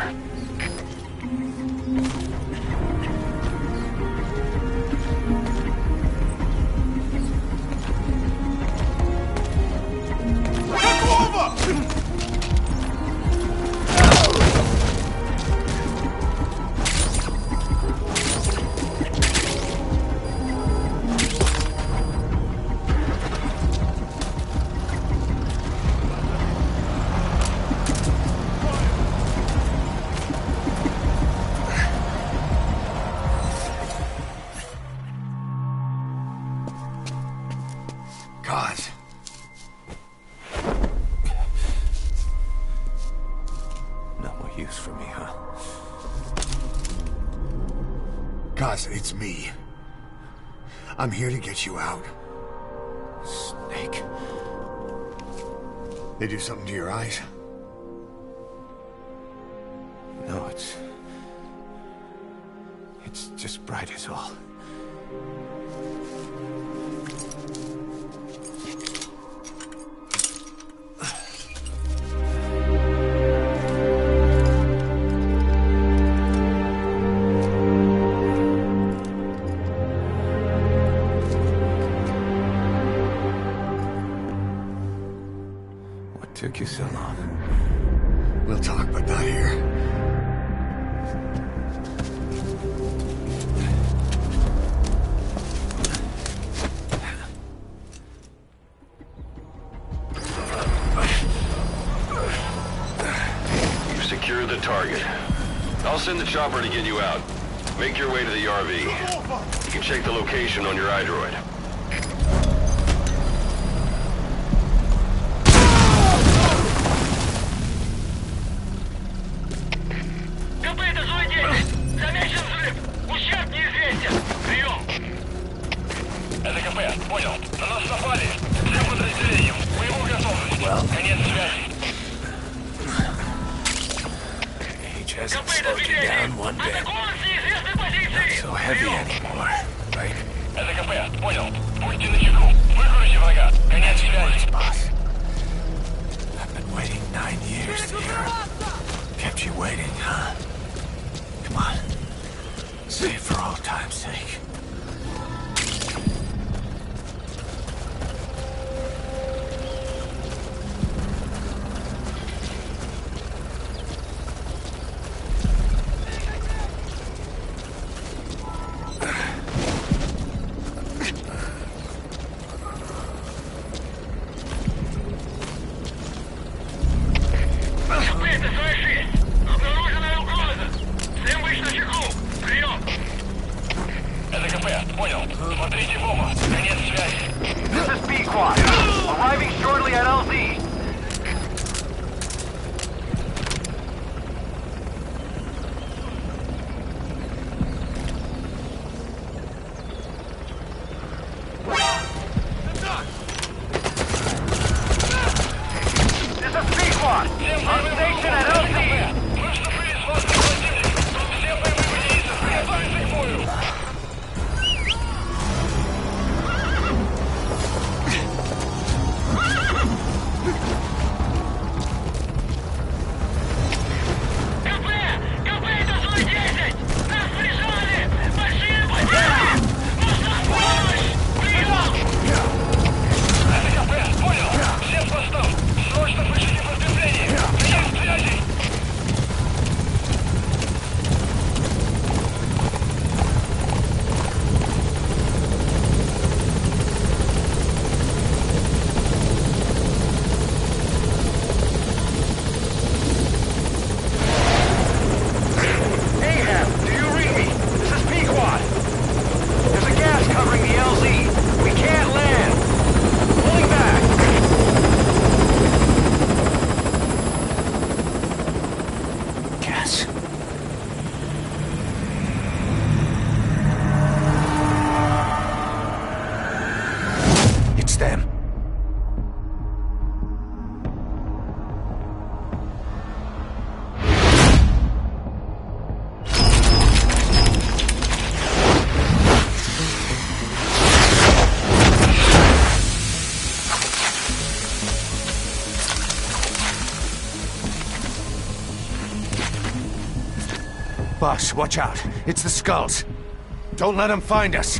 It's me. I'm here to get you out. Snake. They do something to your eyes? No, it's just bright as all. Took you so long. We'll talk, but not here. You've secured the target. I'll send the chopper to get you out. Make your way to the RV. You can check the location on your iDroid. Boss, watch out. It's the skulls. Don't let them find us.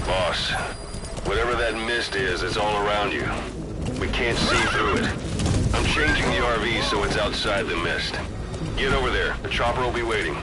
Boss, whatever that mist is, it's all around you. We can't see through it. I'm changing the RV so it's outside the mist. Get over there. The chopper will be waiting.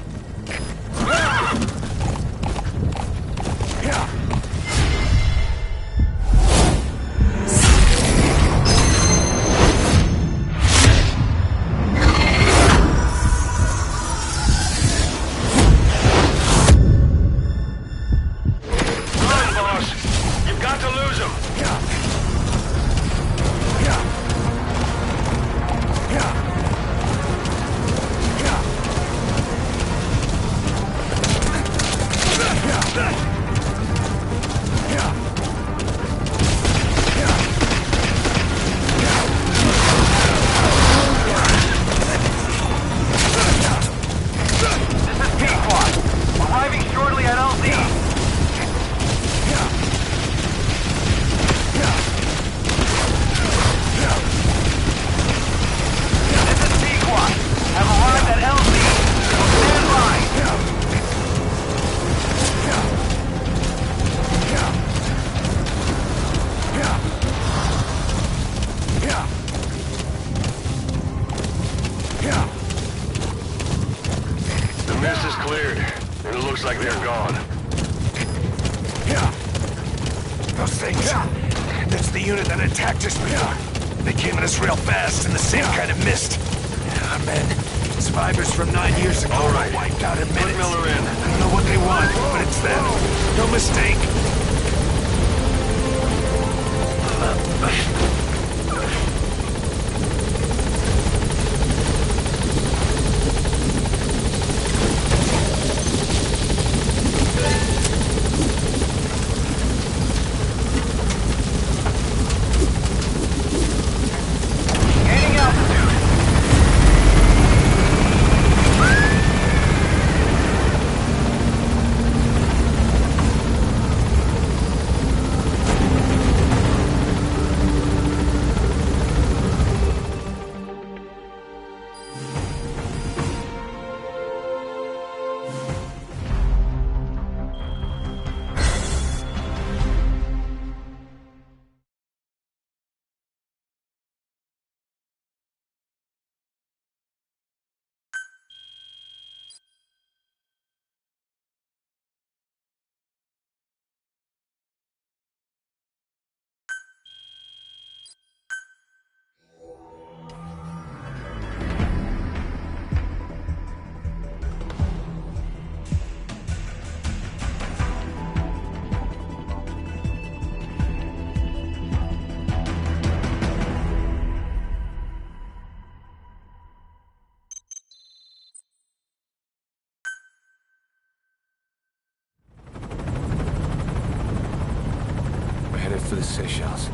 For the Seychelles.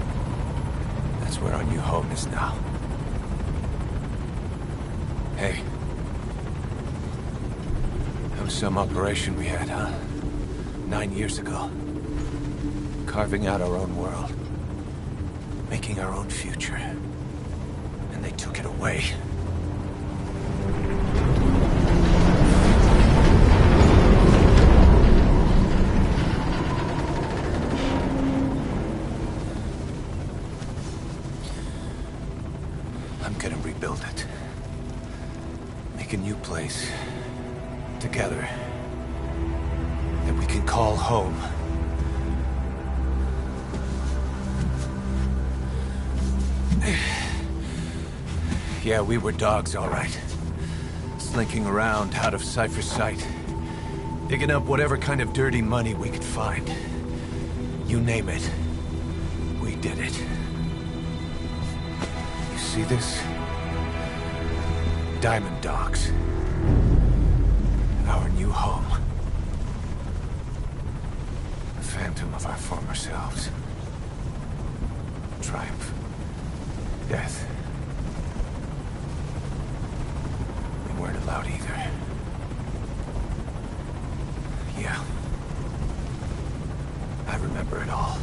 That's where our new home is now. Hey. That was some operation we had, huh? 9 years ago. Carving out our own world. Making our own future. And they took it away. Build it. Make a new place. Together. That we can call home. Yeah, we were dogs, all right. Slinking around out of Cypher's sight. Digging up whatever kind of dirty money we could find. You name it. We did it. You see this? Diamond Dogs. Our new home. A phantom of our former selves. Triumph. Death. We weren't allowed either. Yeah. I remember it all.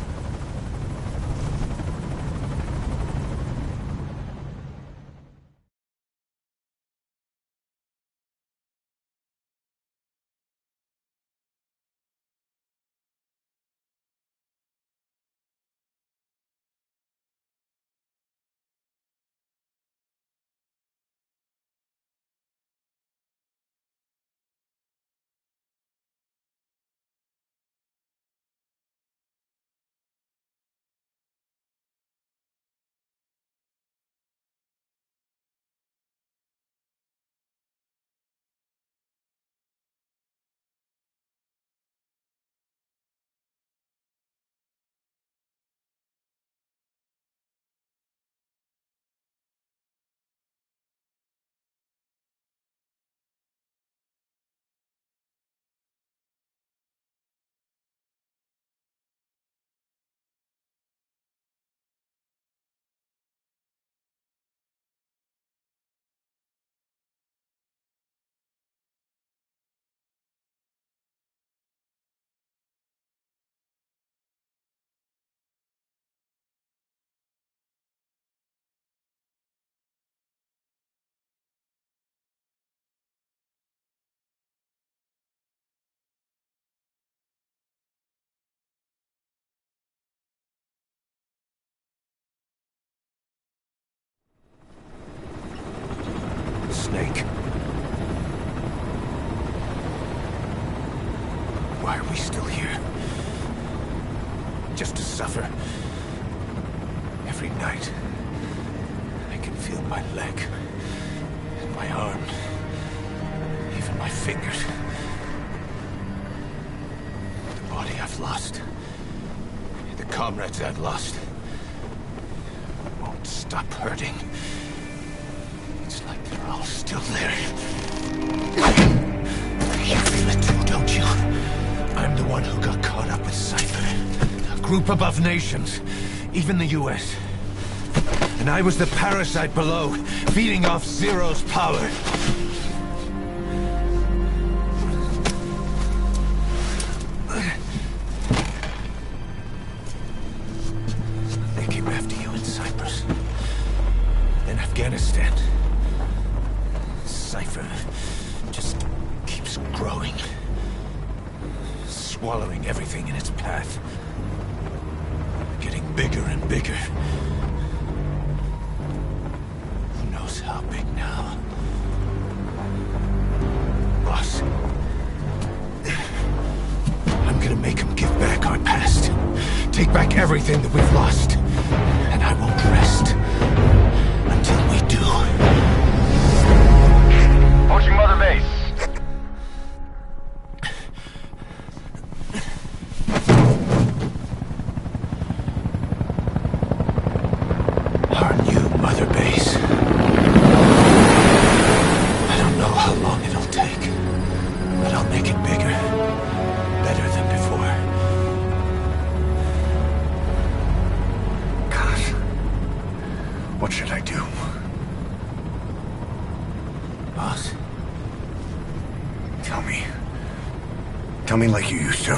snake. Why are we still here? Just to suffer? Every night, I can feel my leg, and my arm, even my fingers. The body I've lost, the comrades I've lost, won't stop hurting. It's like they're all still there. You feel it too, don't you? I'm the one who got caught up with Cypher. A group above nations, even the US. And I was the parasite below, feeding off Zero's power. They came after you in Cyprus. Then Afghanistan. Cypher just keeps growing. Swallowing everything in its path. Getting bigger and bigger. Who knows how big now? Boss. I'm gonna make him give back our past. Take back everything that we've lost. And I won't rest until we do. Approaching Mother Base. Our new Mother Base. I don't know how long it'll take, but I'll make it bigger. Better than before. Gosh. What should I do? Boss? Tell me. Tell me like you used to.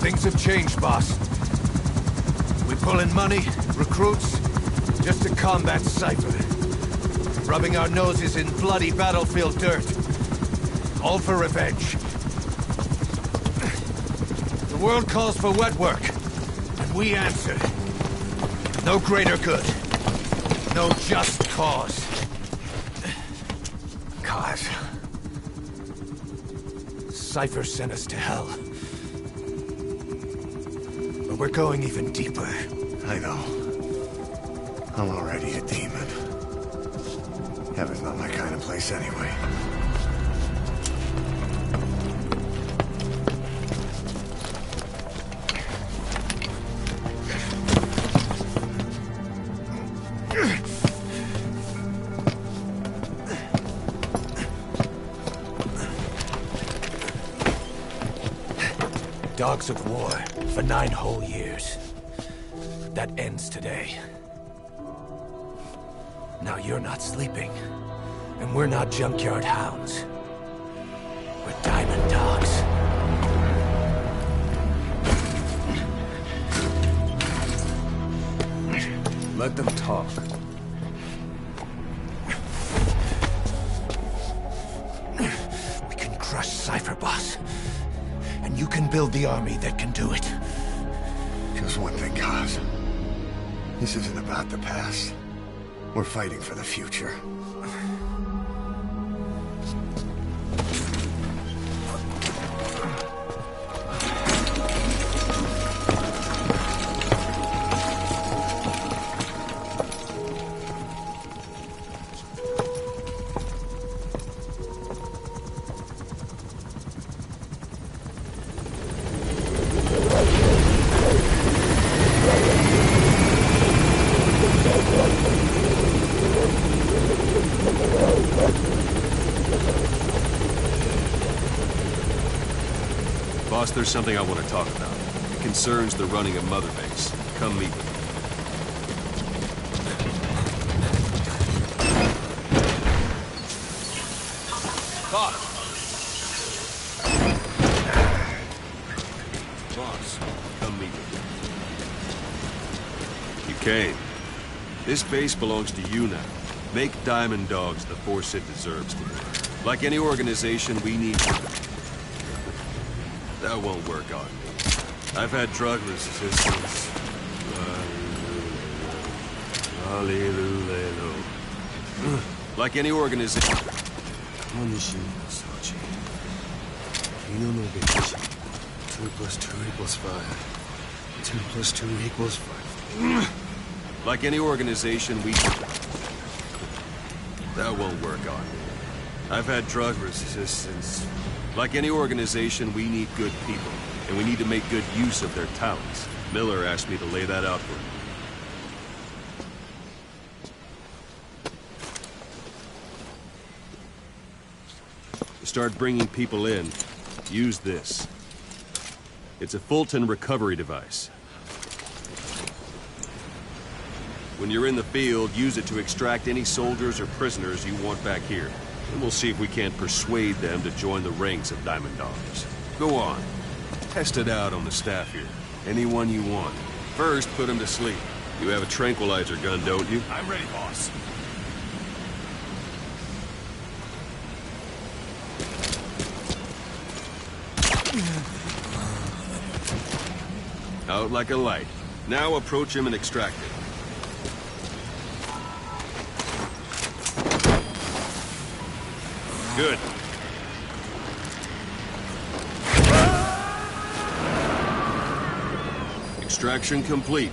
Things have changed, boss. We pull in money, recruits, just to combat Cypher. Rubbing our noses in bloody battlefield dirt. All for revenge. The world calls for wet work, and we answer. No greater good. No just cause. Cause? Cypher sent us to hell. But we're going even deeper. I know. I'm already a demon. Heaven's not my kind of place anyway. Dogs of war for 9 whole years. That ends today. Now you're not sleeping, and we're not junkyard hounds. We're diamond dogs. Let them talk. We can crush Cypher, boss. And you can build the army that can do it. Just one thing, Kaz. This isn't about the past. We're fighting for the future. Boss, there's something I want to talk about. concerns the running of Mother Base. Come meet me. Boss, come meet me. You came. This base belongs to you now. Make Diamond Dogs the force it deserves to be. Like any organization, we need... That won't work on me. I've had drug resistance. Like any organization... 2 plus 2 equals 5. 2 plus 2 equals 5. Like any organization, we... That won't work on me. I've had drug resistance. Like any organization, we need good people, and we need to make good use of their talents. Miller asked me to lay that out for him. To start bringing people in, use this. It's a Fulton recovery device. When you're in the field, use it to extract any soldiers or prisoners you want back here. And we'll see if we can't persuade them to join the ranks of Diamond Dogs. Go on. Test it out on the staff here. Anyone you want. First, put them to sleep. You have a tranquilizer gun, don't you? I'm ready, boss. Out like a light. Now approach him and extract it. Good. Extraction complete.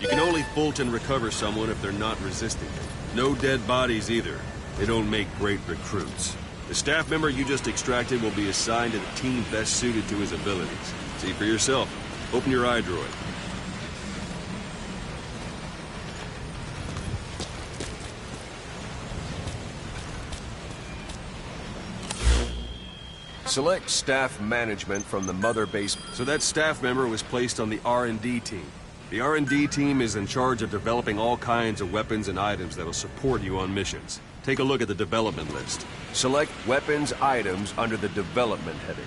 You can only Fulton recover someone if they're not resisting. No dead bodies either. They don't make great recruits. The staff member you just extracted will be assigned to the team best suited to his abilities. See for yourself. Open your eye droid. Select staff management from the Mother Base. So that staff member was placed on the R&D team. The R&D team is in charge of developing all kinds of weapons and items that will support you on missions. Take a look at the development list. Select weapons items under the development heading.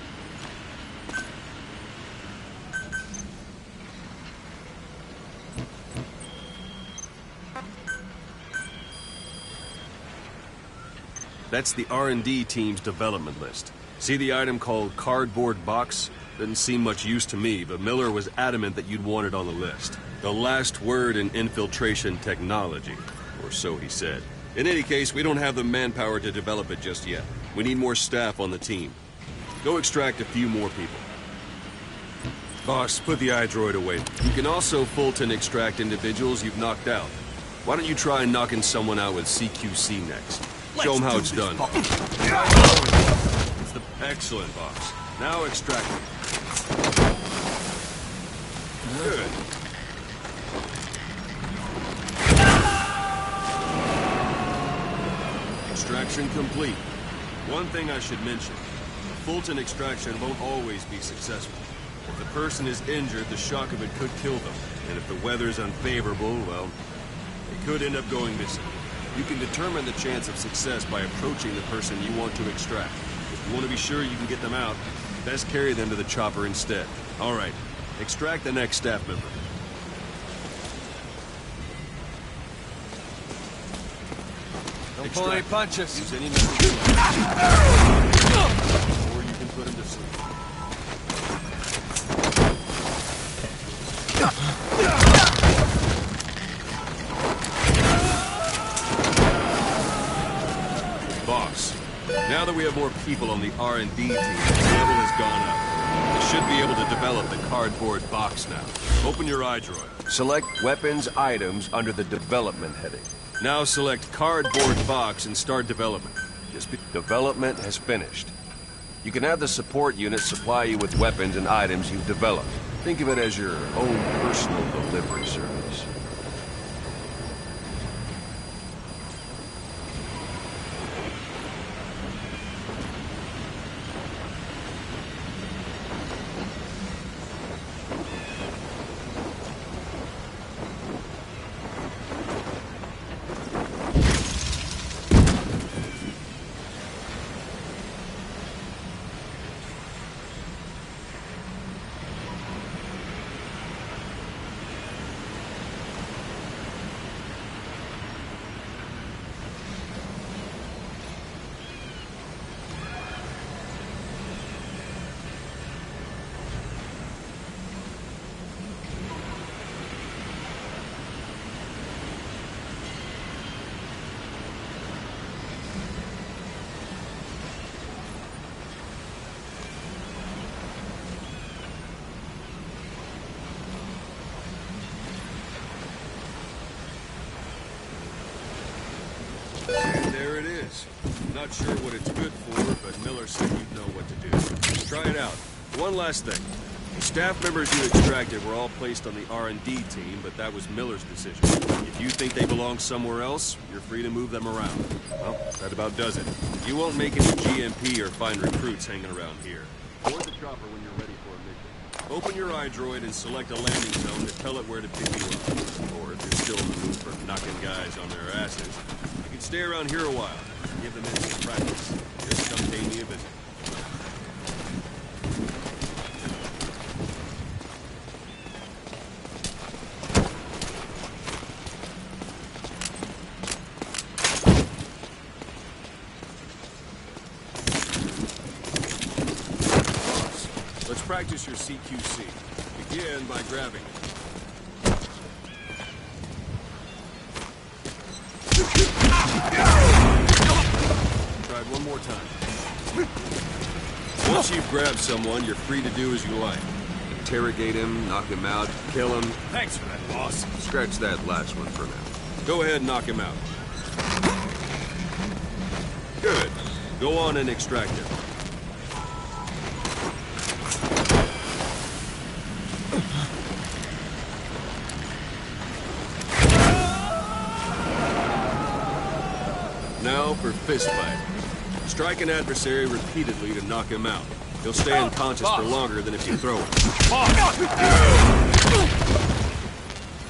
That's the R&D team's development list. See the item called cardboard box? Didn't seem much use to me, but Miller was adamant that you'd want it on the list. The last word in infiltration technology, or so he said. In any case, we don't have the manpower to develop it just yet. We need more staff on the team. Go extract a few more people. Boss, put the iDroid away. You can also Fulton extract individuals you've knocked out. Why don't you try knocking someone out with CQC next? Show them how it's done. Excellent, boss. Now extract it. Good. Extraction complete. One thing I should mention. A Fulton extraction won't always be successful. If the person is injured, the shock of it could kill them. And if the weather's unfavorable, well, they could end up going missing. You can determine the chance of success by approaching the person you want to extract. If you want to be sure you can get them out, best carry them to the chopper instead. All right, extract the next staff member. Don't pull any punches. Use any method you like. Or you can put him to sleep. Boss, now that we have more people on the R&D team, the level has gone up. We should be able to develop the cardboard box now. Open your iDroid. Select weapons items under the development heading. Now select cardboard box and start development. Development has finished. You can have the support unit supply you with weapons and items you've developed. Think of it as your own personal delivery service. Not sure what it's good for, but Miller said you'd know what to do. Try it out. One last thing. The staff members you extracted were all placed on the R&D team, but that was Miller's decision. If you think they belong somewhere else, you're free to move them around. Well, that about does it. You won't make any GMP or find recruits hanging around here. Board the chopper when you're ready for a mission. Open your iDroid and select a landing zone to tell it where to pick you up. Or if you're still in the mood for knocking guys on their asses, you can stay around here a while. Give them in some practice. Just come pay me a visit. Let's practice your CQC. Begin by grabbing it. Try it one more time. Once you've grabbed someone, you're free to do as you like. Interrogate him, knock him out, kill him. Thanks for that, boss. Scratch that last one for now. Go ahead and knock him out. Good. Go on and extract him. Now for fist fight. Strike an adversary repeatedly to knock him out. He'll stay unconscious for longer than if you throw him.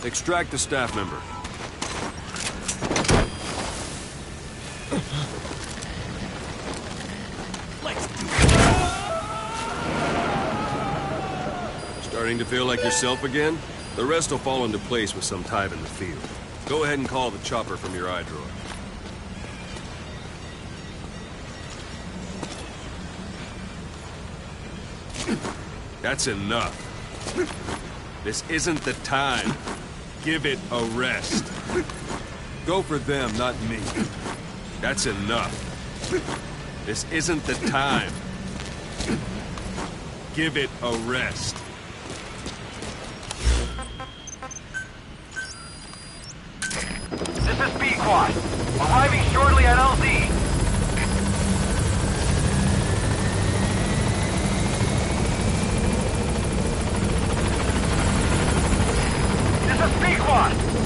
Extract the staff member. Starting to feel like yourself again? The rest will fall into place with some time in the field. Go ahead and call the chopper from your iDroid. That's enough. This isn't the time. Give it a rest. Go for them, not me. That's enough. This isn't the time. Give it a rest. This is B-Quad. Arriving shortly at LZ.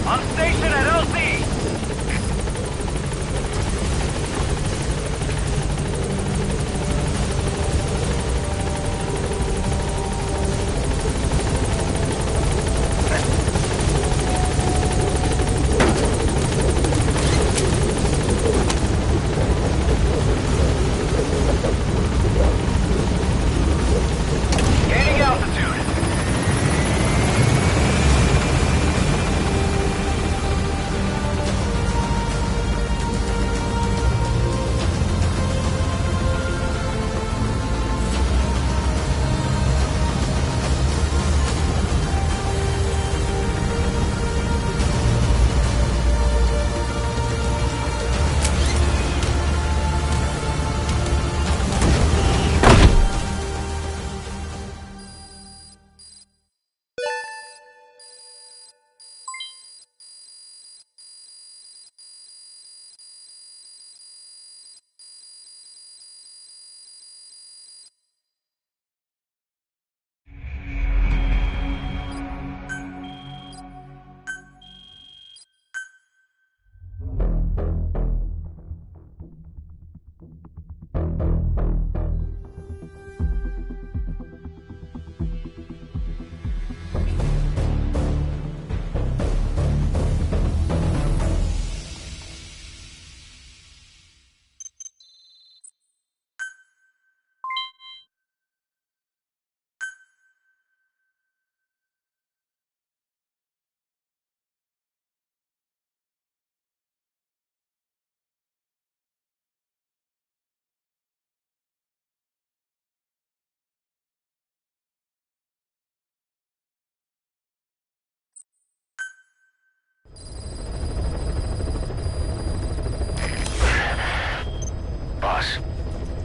On station at LZ! Gaining altitude.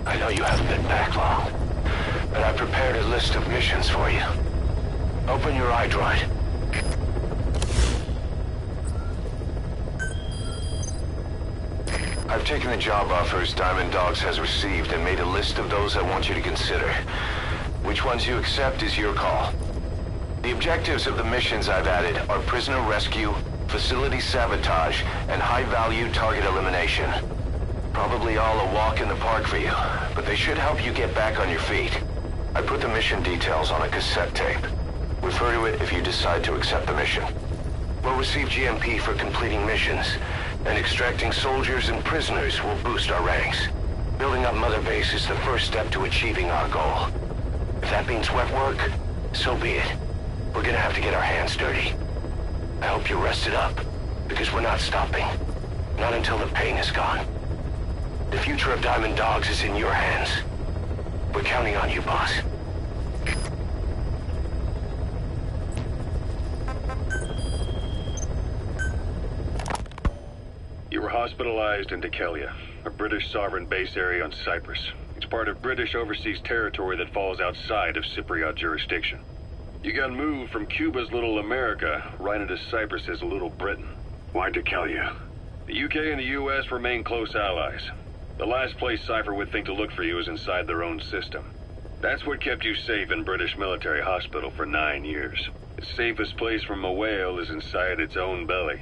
I know you haven't been back long, but I prepared a list of missions for you. Open your iDroid. I've taken the job offers Diamond Dogs has received and made a list of those I want you to consider. Which ones you accept is your call. The objectives of the missions I've added are prisoner rescue, facility sabotage, and high-value target elimination. Probably all a walk in the park for you, but they should help you get back on your feet. I put the mission details on a cassette tape. Refer to it if you decide to accept the mission. We'll receive GMP for completing missions, and extracting soldiers and prisoners will boost our ranks. Building up Mother Base is the first step to achieving our goal. If that means wet work, so be it. We're gonna have to get our hands dirty. I hope you're rested up, because we're not stopping. Not until the pain is gone. The future of Diamond Dogs is in your hands. We're counting on you, boss. You were hospitalized in Dekelia, a British sovereign base area on Cyprus. It's part of British overseas territory that falls outside of Cypriot jurisdiction. You got moved from Cuba's Little America right into Cyprus's Little Britain. Why Dekelia? The UK and the US remain close allies. The last place Cypher would think to look for you is inside their own system. That's what kept you safe in British military hospital for 9 years. The safest place from a whale is inside its own belly.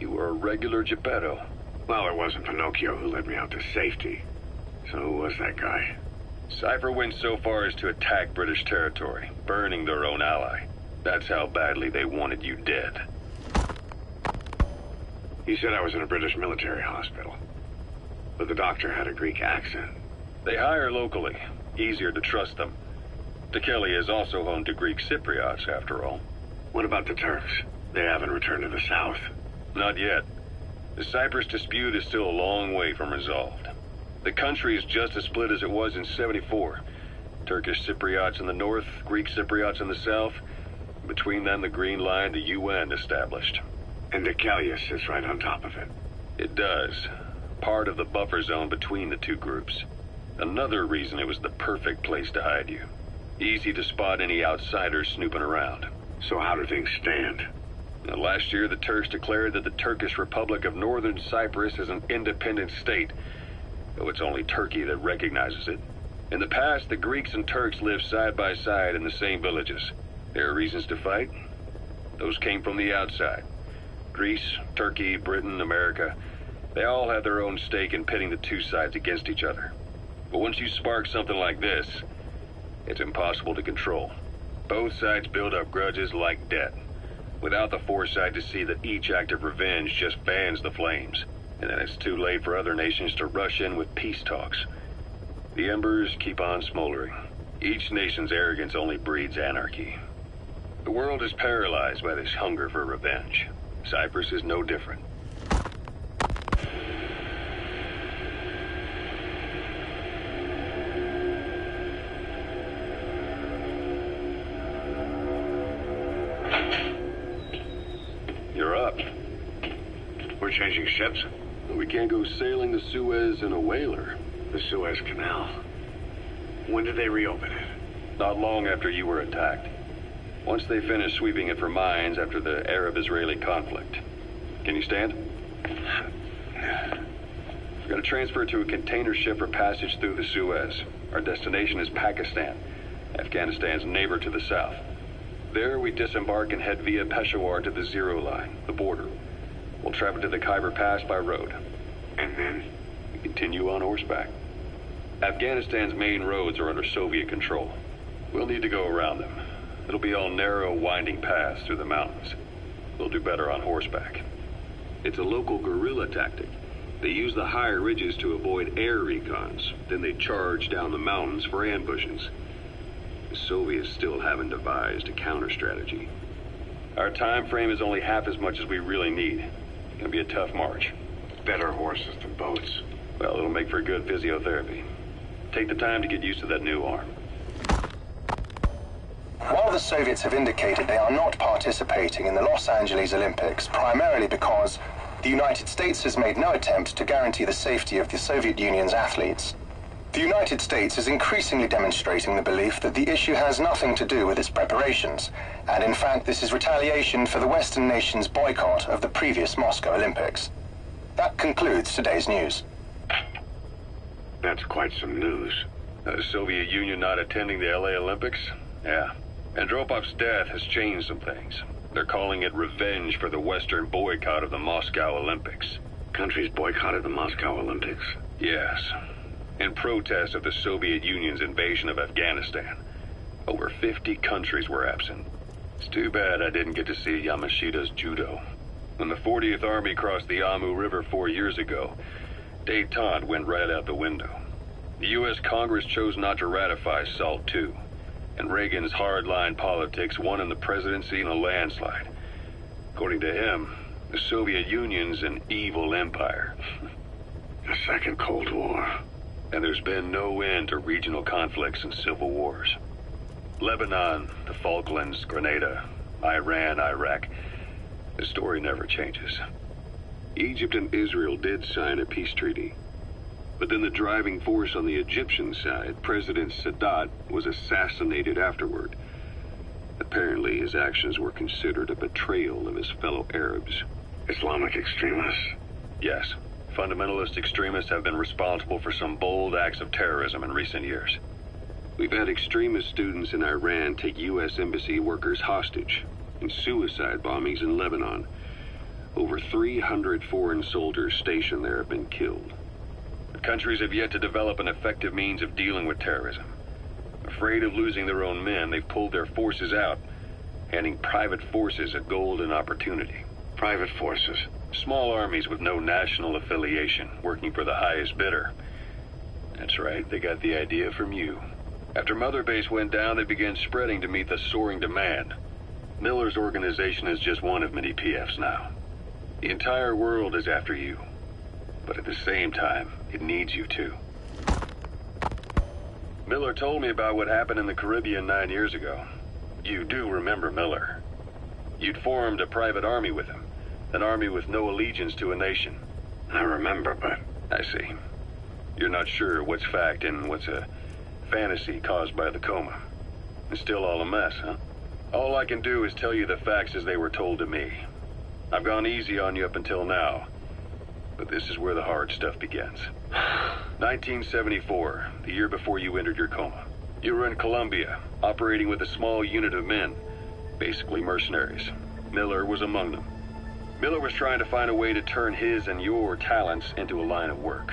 You were a regular Geppetto. Well, it wasn't Pinocchio who led me out to safety. So who was that guy? Cypher went so far as to attack British territory, burning their own ally. That's how badly they wanted you dead. He said I was in a British military hospital. But the doctor had a Greek accent. They hire locally. Easier to trust them. Dekelia is also home to Greek Cypriots, after all. What about the Turks? They haven't returned to the south. Not yet. The Cyprus dispute is still a long way from resolved. The country is just as split as it was in '74. Turkish Cypriots in the north, Greek Cypriots in the south. Between them, the Green Line, the UN established. And Dekelia sits right on top of it. It does. Part of the buffer zone between the two groups. Another reason it was the perfect place to hide you. Easy to spot any outsiders snooping around. So how do things stand? Now, last year, the Turks declared that the Turkish Republic of Northern Cyprus is an independent state, though it's only Turkey that recognizes it. In the past, the Greeks and Turks lived side by side in the same villages. There are reasons to fight. Those came from the outside. Greece, Turkey, Britain, America, they all had their own stake in pitting the two sides against each other. But once you spark something like this, it's impossible to control. Both sides build up grudges like debt, without the foresight to see that each act of revenge just fans the flames, and then it's too late for other nations to rush in with peace talks. The embers keep on smoldering. Each nation's arrogance only breeds anarchy. The world is paralyzed by this hunger for revenge. Cyprus is no different. You're up. We're changing ships? We can't go sailing the Suez in a whaler. The Suez Canal. When did they reopen it? Not long after you were attacked. Once they finished sweeping it for mines after the Arab-Israeli conflict. Can you stand? We're going to transfer to a container ship for passage through the Suez. Our destination is Pakistan, Afghanistan's neighbor to the south. There, we disembark and head via Peshawar to the Zero Line, the border. We'll travel to the Khyber Pass by road. And then? We continue on horseback. Afghanistan's main roads are under Soviet control. We'll need to go around them. It'll be all narrow, winding paths through the mountains. We'll do better on horseback. It's a local guerrilla tactic. They use the higher ridges to avoid air recons. Then they charge down the mountains for ambushes. The Soviets still haven't devised a counter-strategy. Our time frame is only half as much as we really need. It's gonna be a tough march. Better horses than boats. Well, it'll make for good physiotherapy. Take the time to get used to that new arm. While the Soviets have indicated they are not participating in the Los Angeles Olympics, primarily because the United States has made no attempt to guarantee the safety of the Soviet Union's athletes, the United States is increasingly demonstrating the belief that the issue has nothing to do with its preparations, and in fact this is retaliation for the Western nations' boycott of the previous Moscow Olympics. That concludes today's news. That's quite some news. The Soviet Union not attending the LA Olympics? Yeah. Andropov's death has changed some things. They're calling it revenge for the Western boycott of the Moscow Olympics. Countries boycotted the Moscow Olympics? Yes. In protest of the Soviet Union's invasion of Afghanistan. Over 50 countries were absent. It's too bad I didn't get to see Yamashita's judo. When the 40th Army crossed the Amu River 4 years ago, détente went right out the window. The U.S. Congress chose not to ratify SALT II, and Reagan's hardline politics won him the presidency in a landslide. According to him, the Soviet Union's an evil empire. A second Cold War. And there's been no end to regional conflicts and civil wars. Lebanon, the Falklands, Grenada, Iran, Iraq. The story never changes. Egypt and Israel did sign a peace treaty. But then the driving force on the Egyptian side, President Sadat, was assassinated afterward. Apparently his actions were considered a betrayal of his fellow Arabs. Islamic extremists? Yes. Fundamentalist extremists have been responsible for some bold acts of terrorism in recent years. We've had extremist students in Iran take U.S. embassy workers hostage, and suicide bombings in Lebanon. Over 300 foreign soldiers stationed there have been killed. But countries have yet to develop an effective means of dealing with terrorism. Afraid of losing their own men, they've pulled their forces out, handing private forces a golden opportunity. Private forces? Small armies with no national affiliation, working for the highest bidder. That's right, they got the idea from you. After Mother Base went down, they began spreading to meet the soaring demand. Miller's organization is just one of many PFs now. The entire world is after you. But at the same time, it needs you too. Miller told me about what happened in the Caribbean 9 years ago. You do remember Miller. You'd formed a private army with him. An army with no allegiance to a nation. I remember, but... I see. You're not sure what's fact and what's a fantasy caused by the coma. It's still all a mess, huh? All I can do is tell you the facts as they were told to me. I've gone easy on you up until now. But this is where the hard stuff begins. 1974, the year before you entered your coma. You were in Colombia, operating with a small unit of men, basically mercenaries. Miller was among them. Miller was trying to find a way to turn his and your talents into a line of work.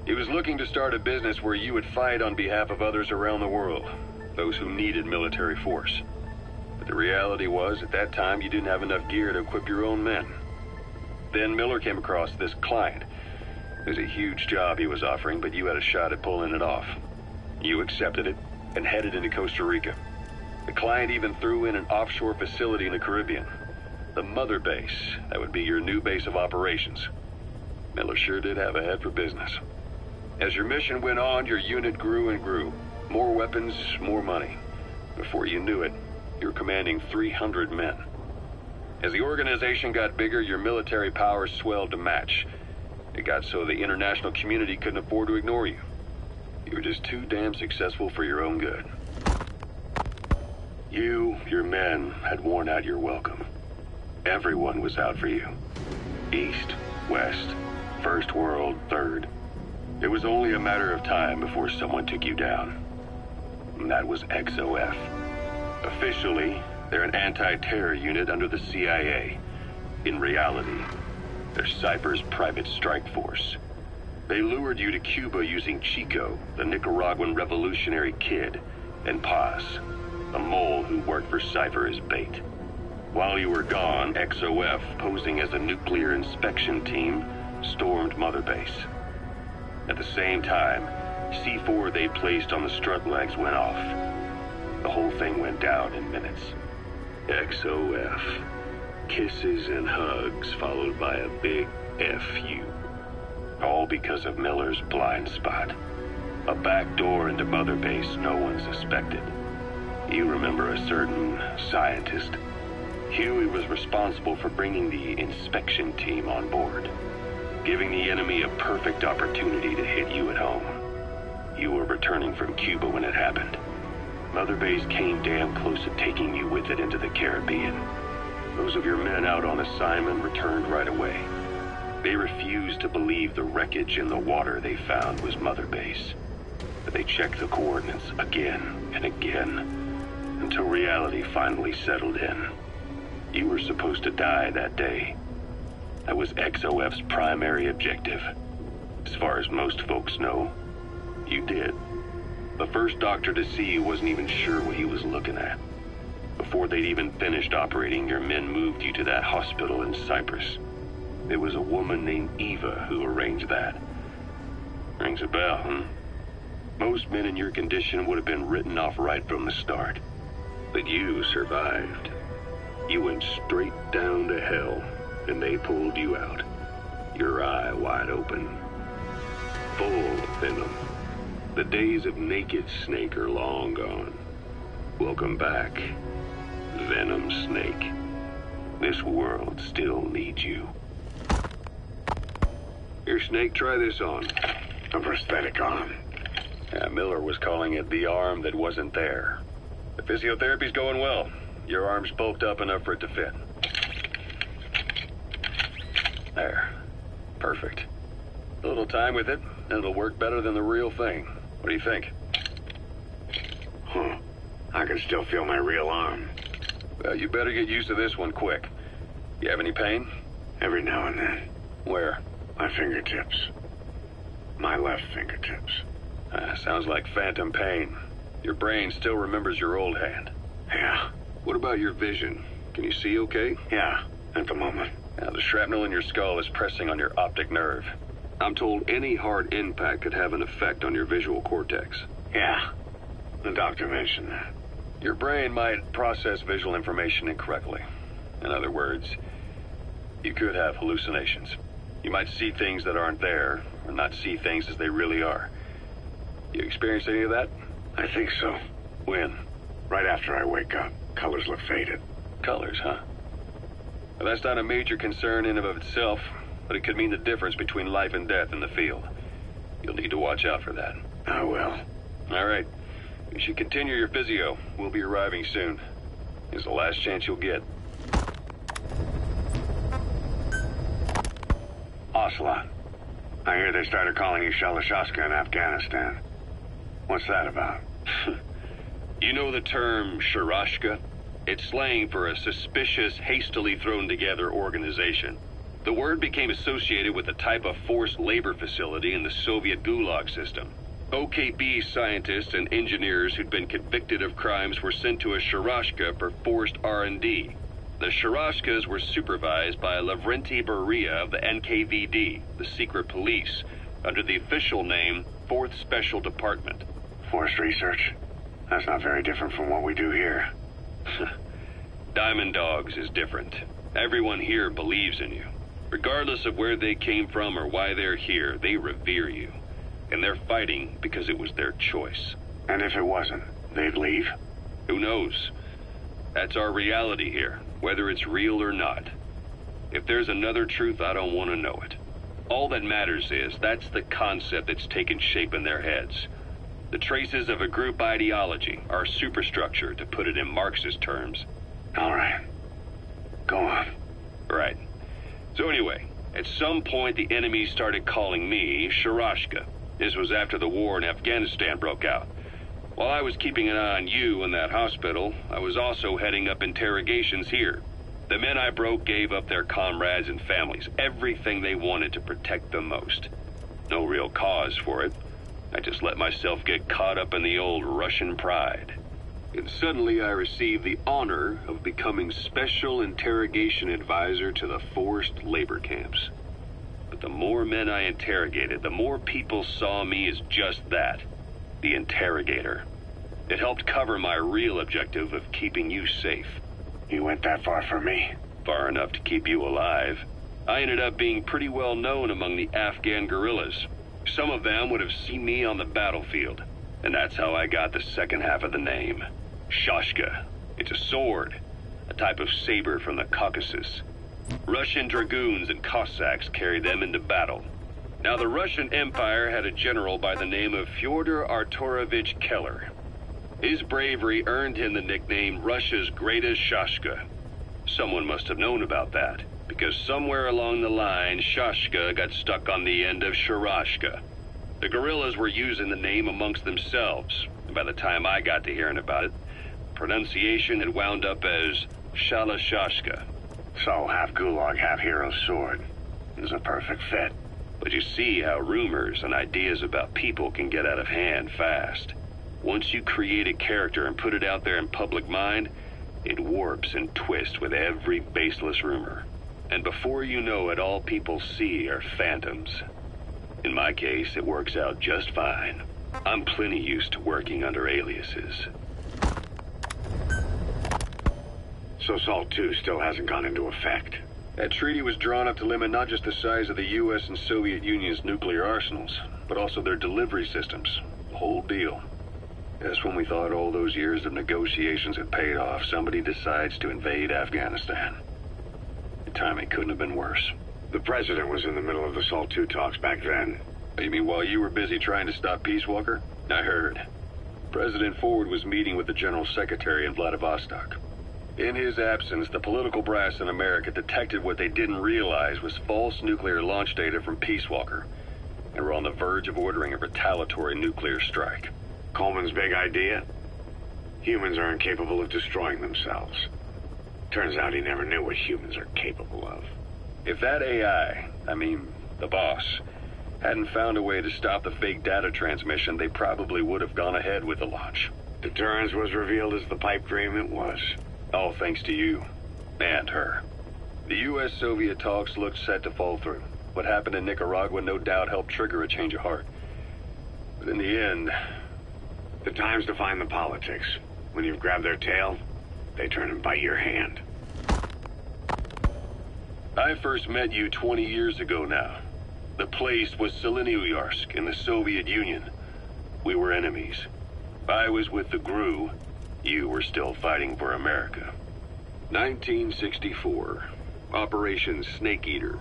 He was looking to start a business where you would fight on behalf of others around the world, those who needed military force. But the reality was, at that time, you didn't have enough gear to equip your own men. Then Miller came across this client. It was a huge job he was offering, but you had a shot at pulling it off. You accepted it and headed into Costa Rica. The client even threw in an offshore facility in the Caribbean. The Mother Base, that would be your new base of operations. Miller sure did have a head for business. As your mission went on, your unit grew and grew. More weapons, more money. Before you knew it, you were commanding 300 men. As the organization got bigger, your military powers swelled to match. It got so the international community couldn't afford to ignore you. You were just too damn successful for your own good. You, your men, had worn out your welcome. Everyone was out for you. East, West, First World, Third. It was only a matter of time before someone took you down. And that was XOF. Officially, they're an anti-terror unit under the CIA. In reality, they're Cypher's private strike force. They lured you to Cuba using Chico, the Nicaraguan revolutionary kid, and Paz, a mole who worked for Cypher as bait. While you were gone, XOF, posing as a nuclear inspection team, stormed Mother Base. At the same time, C4 they placed on the strut legs went off. The whole thing went down in minutes. XOF. Kisses and hugs followed by a big FU. All because of Miller's blind spot. A back door into Mother Base no one suspected. You remember a certain scientist. Huey was responsible for bringing the inspection team on board, giving the enemy a perfect opportunity to hit you at home. You were returning from Cuba when it happened. Mother Base came damn close to taking you with it into the Caribbean. Those of your men out on assignment returned right away. They refused to believe the wreckage in the water they found was Mother Base. But they checked the coordinates again and again, until reality finally settled in. You were supposed to die that day. That was XOF's primary objective. As far as most folks know, you did. The first doctor to see you wasn't even sure what he was looking at. Before they'd even finished operating, your men moved you to that hospital in Cyprus. It was a woman named Eva who arranged that. Rings a bell, huh? Most men in your condition would have been written off right from the start. But you survived. You went straight down to hell, and they pulled you out. Your eye wide open. Full of venom. The days of naked Snake are long gone. Welcome back, Venom Snake. This world still needs you. Here, Snake, try this on. A prosthetic arm. Yeah, Miller was calling it the arm that wasn't there. The physiotherapy's going well. Your arm's bulked up enough for it to fit. There. Perfect. A little time with it, and it'll work better than the real thing. What do you think? Huh. I can still feel my real arm. Well, you better get used to this one quick. You have any pain? Every now and then. Where? My fingertips. My left fingertips. Sounds like phantom pain. Your brain still remembers your old hand. Yeah. What about your vision? Can you see okay? Yeah, at the moment. Now, the shrapnel in your skull is pressing on your optic nerve. I'm told any hard impact could have an effect on your visual cortex. Yeah, the doctor mentioned that. Your brain might process visual information incorrectly. In other words, you could have hallucinations. You might see things that aren't there, or not see things as they really are. You experienced any of that? I think so. When? Right after I wake up. Colors look faded. Colors, huh? Well, that's not a major concern in and of itself, but it could mean the difference between life and death in the field. You'll need to watch out for that. I will. All right. You should continue your physio. We'll be arriving soon. It's the last chance you'll get. Ocelot. I hear they started calling you Shalashaska in Afghanistan. What's that about? You know the term Sharashka? It's slang for a suspicious, hastily thrown together organization. The word became associated with a type of forced labor facility in the Soviet Gulag system. OKB scientists and engineers who'd been convicted of crimes were sent to a Sharashka for forced R&D. The Sharashkas were supervised by Lavrenti Beria of the NKVD, the secret police, under the official name 4th Special Department. Forced research? That's not very different from what we do here. Diamond Dogs is different. Everyone here believes in you. Regardless of where they came from or why they're here, they revere you. And they're fighting because it was their choice. And if it wasn't, they'd leave? Who knows? That's our reality here, whether it's real or not. If there's another truth, I don't want to know it. All that matters is that's the concept that's taken shape in their heads. The traces of a group ideology, our superstructure, to put it in Marxist terms. All right. Go on. Right. So anyway, at some point the enemy started calling me Sharashka. This was after the war in Afghanistan broke out. While I was keeping an eye on you in that hospital, I was also heading up interrogations here. The men I broke gave up their comrades and families, everything they wanted to protect them most. No real cause for it. I just let myself get caught up in the old Russian pride. And suddenly I received the honor of becoming Special Interrogation Advisor to the forced labor camps. But the more men I interrogated, the more people saw me as just that, the interrogator. It helped cover my real objective of keeping you safe. You went that far for me? Far enough to keep you alive. I ended up being pretty well known among the Afghan guerrillas. Some of them would have seen me on the battlefield, and that's how I got the second half of the name. Shashka. It's a sword, a type of saber from the Caucasus. Russian dragoons and Cossacks carried them into battle. Now, the Russian Empire had a general by the name of Fyodor Arturovich Keller. His bravery earned him the nickname Russia's Greatest Shashka. Someone must have known about that. Because somewhere along the line, Shashka got stuck on the end of Sharashka. The guerrillas were using the name amongst themselves, and by the time I got to hearing about it, pronunciation had wound up as Shalashashka. So half Gulag, half Hero Sword. It was a perfect fit. But you see how rumors and ideas about people can get out of hand fast. Once you create a character and put it out there in public mind, it warps and twists with every baseless rumor. And before you know it, all people see are phantoms. In my case, it works out just fine. I'm plenty used to working under aliases. So SALT II still hasn't gone into effect. That treaty was drawn up to limit not just the size of the U.S. and Soviet Union's nuclear arsenals, but also their delivery systems. The whole deal. Just when we thought all those years of negotiations had paid off, somebody decides to invade Afghanistan. The timing couldn't have been worse. The president was in the middle of the SALT II talks back then. You mean while you were busy trying to stop Peace Walker? I heard. President Ford was meeting with the General Secretary in Vladivostok. In his absence, the political brass in America detected what they didn't realize was false nuclear launch data from Peace Walker, and were on the verge of ordering a retaliatory nuclear strike. Coleman's big idea? Humans are incapable of destroying themselves. Turns out he never knew what humans are capable of. If that AI, the boss, hadn't found a way to stop the fake data transmission, they probably would have gone ahead with the launch. Deterrence was revealed as the pipe dream it was. All thanks to you. And her. The U.S.-Soviet talks looked set to fall through. What happened in Nicaragua no doubt helped trigger a change of heart. But in the end... The time's to find the politics. When you've grabbed their tail, they turn and bite your hand. I first met you 20 years ago now. The place was Selenouyarsk in the Soviet Union. We were enemies. I was with the GRU. You were still fighting for America. 1964. Operation Snake Eater.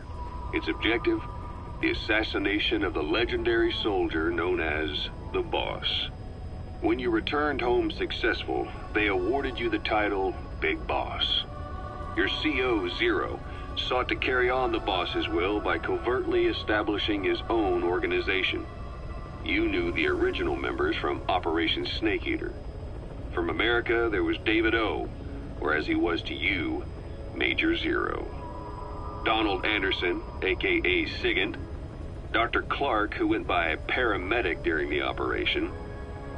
Its objective? The assassination of the legendary soldier known as the Boss. When you returned home successful, they awarded you the title Big Boss. Your CO, Zero, sought to carry on the boss's will by covertly establishing his own organization. You knew the original members from Operation Snake Eater. From America, there was David O., or as he was to you, Major Zero. Donald Anderson, a.k.a. Sigint. Dr. Clark, who went by paramedic during the operation.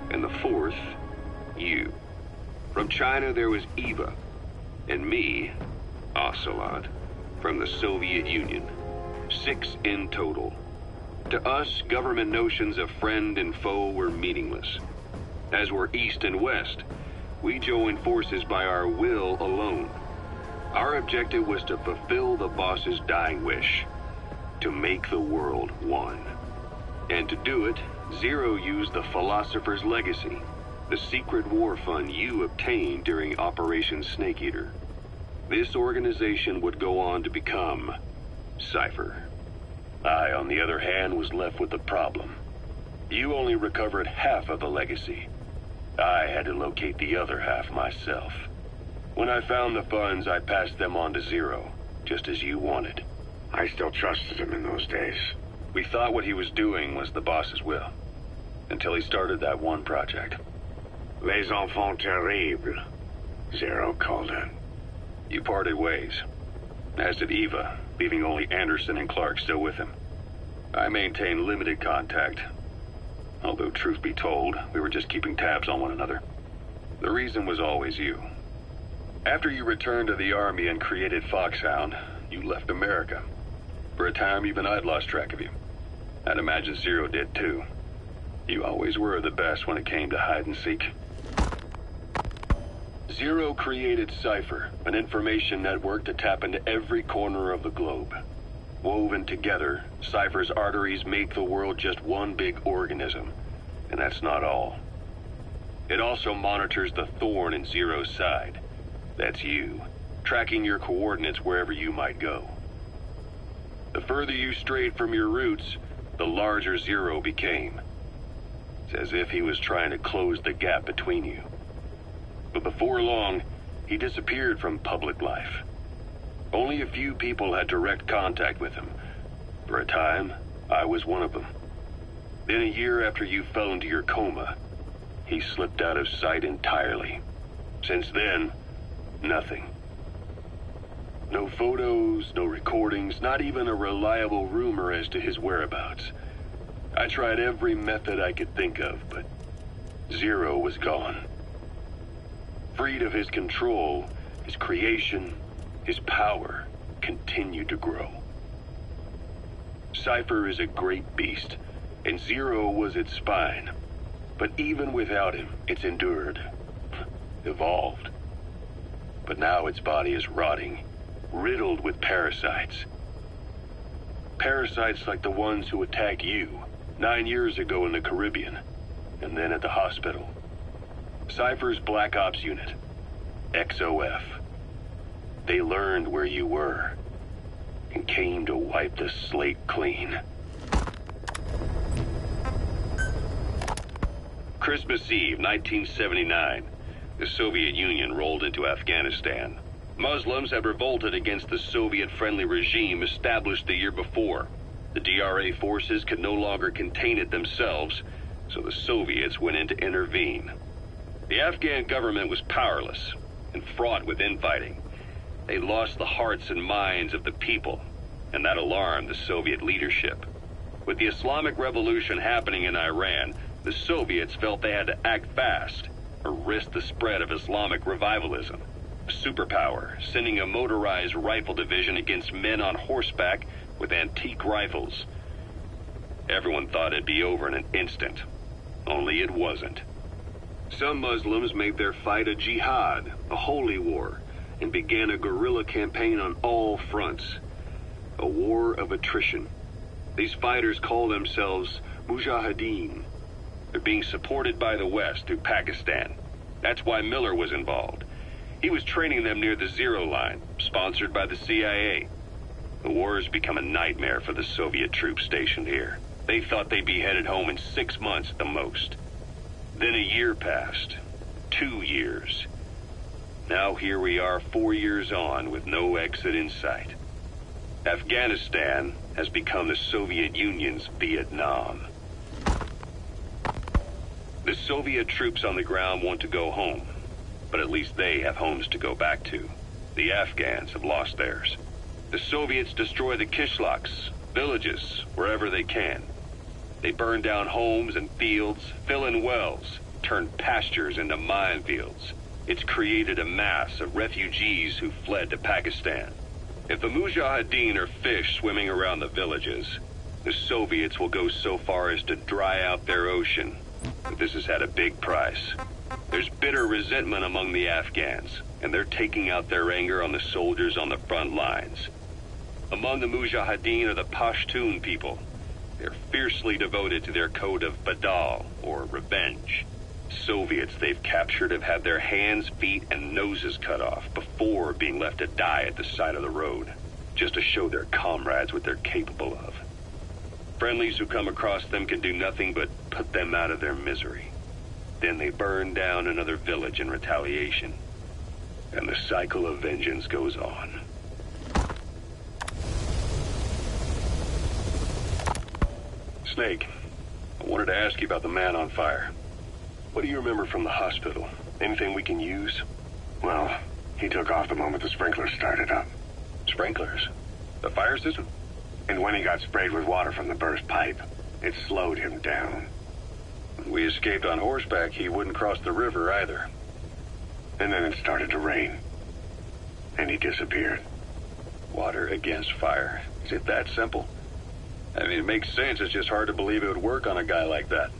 And the fourth, you. From China, there was Eva. And me, Ocelot, from the Soviet Union. 6 in total. To us, government notions of friend and foe were meaningless. As were East and West, we joined forces by our will alone. Our objective was to fulfill the boss's dying wish, to make the world one. And to do it, Zero used the Philosopher's Legacy, the secret war fund you obtained during Operation Snake Eater. This organization would go on to become Cypher. I, on the other hand, was left with the problem. You only recovered half of the legacy. I had to locate the other half myself. When I found the funds, I passed them on to Zero, just as you wanted. I still trusted him in those days. We thought what he was doing was the boss's will, until he started that one project. Les enfants terribles, Zero called it. You parted ways, as did Eva, leaving only Anderson and Clark still with him. I maintained limited contact, although truth be told, we were just keeping tabs on one another. The reason was always you. After you returned to the Army and created Foxhound, you left America. For a time, even I'd lost track of you. I'd imagine Zero did too. You always were the best when it came to hide and seek. Zero created Cypher, an information network to tap into every corner of the globe. Woven together, Cypher's arteries make the world just one big organism. And that's not all. It also monitors the thorn in Zero's side. That's you, tracking your coordinates wherever you might go. The further you strayed from your roots, the larger Zero became. It's as if he was trying to close the gap between you. But before long, he disappeared from public life. Only a few people had direct contact with him. For a time, I was one of them. Then a year after you fell into your coma, he slipped out of sight entirely. Since then, nothing. No photos, no recordings, not even a reliable rumor as to his whereabouts. I tried every method I could think of, but Zero was gone. Freed of his control, his creation, his power continued to grow. Cypher is a great beast, and Zero was its spine. But even without him, it's endured, evolved. But now its body is rotting, riddled with parasites. Parasites like the ones who attacked you 9 years ago in the Caribbean, and then at the hospital. Cypher's Black Ops Unit, XOF. They learned where you were, and came to wipe the slate clean. Christmas Eve, 1979. The Soviet Union rolled into Afghanistan. Muslims had revolted against the Soviet-friendly regime established the year before. The DRA forces could no longer contain it themselves, so the Soviets went in to intervene. The Afghan government was powerless and fraught with infighting. They lost the hearts and minds of the people, and that alarmed the Soviet leadership. With the Islamic Revolution happening in Iran, the Soviets felt they had to act fast or risk the spread of Islamic revivalism. A superpower, sending a motorized rifle division against men on horseback with antique rifles. Everyone thought it'd be over in an instant, only it wasn't. Some Muslims made their fight a jihad, a holy war, and began a guerrilla campaign on all fronts. A war of attrition. These fighters call themselves Mujahideen. They're being supported by the West through Pakistan. That's why Miller was involved. He was training them near the Zero Line, sponsored by the CIA. The war has become a nightmare for the Soviet troops stationed here. They thought they'd be headed home in 6 months at the most. Then a year passed. 2 years. Now here we are 4 years on with no exit in sight. Afghanistan has become the Soviet Union's Vietnam. The Soviet troops on the ground want to go home, but at least they have homes to go back to. The Afghans have lost theirs. The Soviets destroy the kishlaks, villages, wherever they can. They burn down homes and fields, fill in wells, turn pastures into minefields. It's created a mass of refugees who fled to Pakistan. If the Mujahideen are fish swimming around the villages, the Soviets will go so far as to dry out their ocean. But this has had a big price. There's bitter resentment among the Afghans, and they're taking out their anger on the soldiers on the front lines. Among the Mujahideen are the Pashtun people. They're fiercely devoted to their code of Badal, or revenge. Soviets they've captured have had their hands, feet, and noses cut off before being left to die at the side of the road, just to show their comrades what they're capable of. Friendlies who come across them can do nothing but put them out of their misery. Then they burn down another village in retaliation. And the cycle of vengeance goes on. Snake, I wanted to ask you about the man on fire. What do you remember from the hospital? Anything we can use? Well, he took off the moment the sprinklers started up. Sprinklers? The fire system? And when he got sprayed with water from the burst pipe, it slowed him down. When we escaped on horseback, he wouldn't cross the river either. And then it started to rain. And he disappeared. Water against fire. Is it that simple? I mean, it makes sense. It's just hard to believe it would work on a guy like that.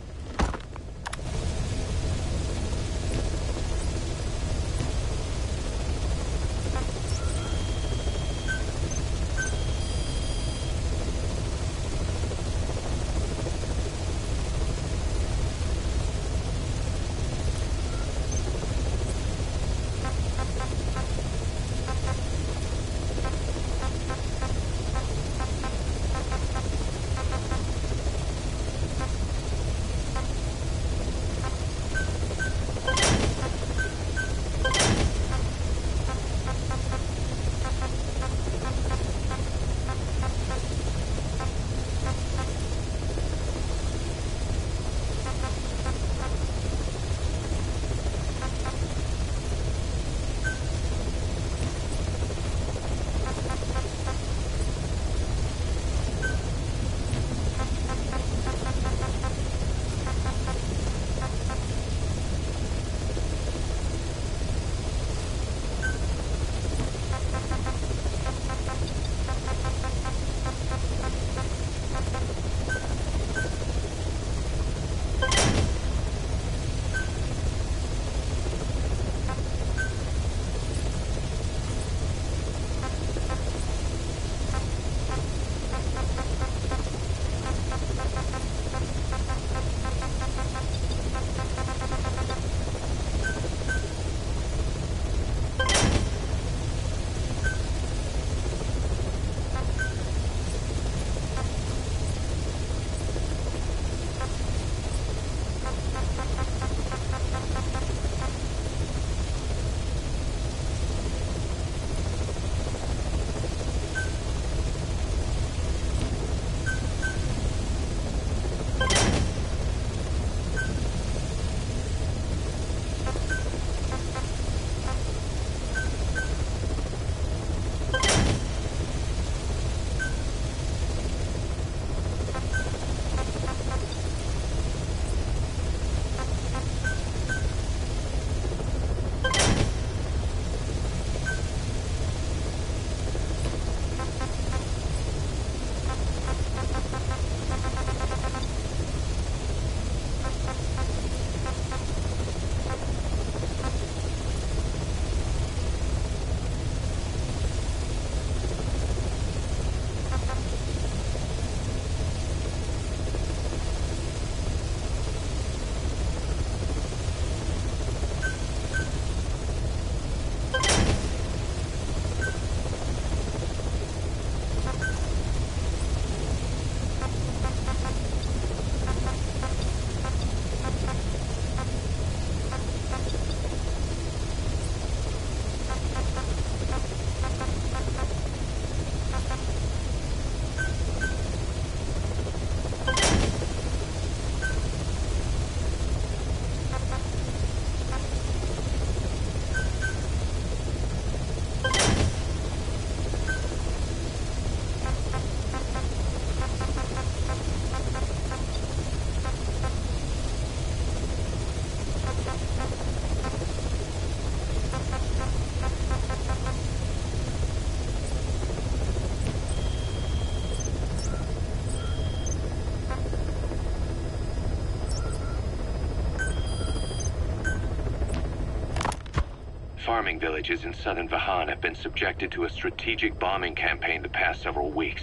farming villages in southern Vahan have been subjected to a strategic bombing campaign the past several weeks.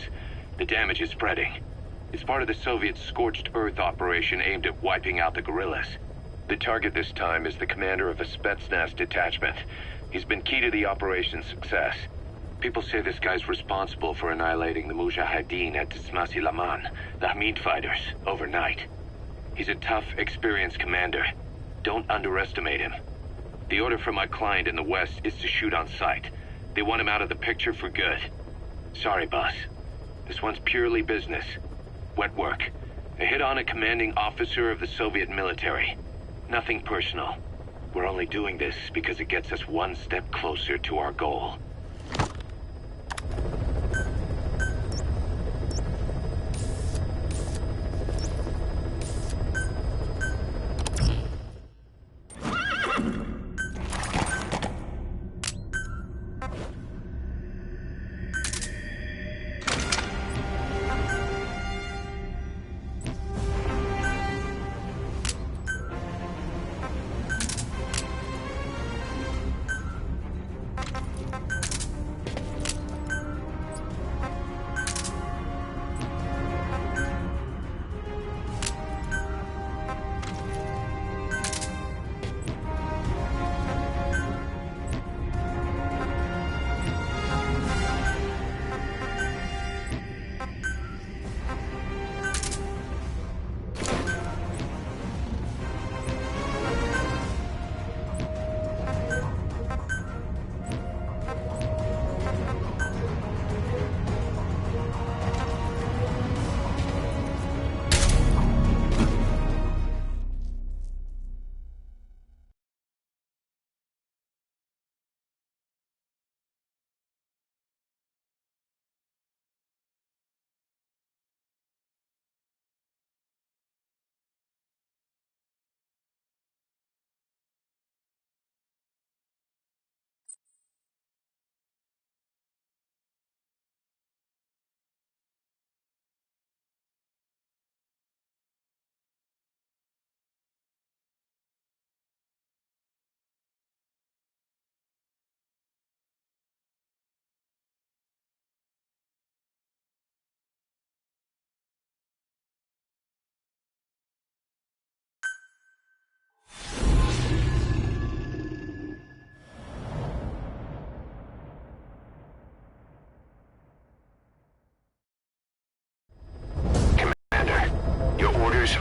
The damage is spreading. It's part of the Soviet Scorched Earth operation aimed at wiping out the guerrillas. The target this time is the commander of a Spetsnaz detachment. He's been key to the operation's success. People say this guy's responsible for annihilating the Mujahideen at Tismasi Laman, the Hamid fighters, overnight. He's a tough, experienced commander. Don't underestimate him. The order from my client in the west is to shoot on sight. They want him out of the picture for good. Sorry, boss. This one's purely business. Wet work. A hit on a commanding officer of the Soviet military. Nothing personal. We're only doing this because it gets us one step closer to our goal.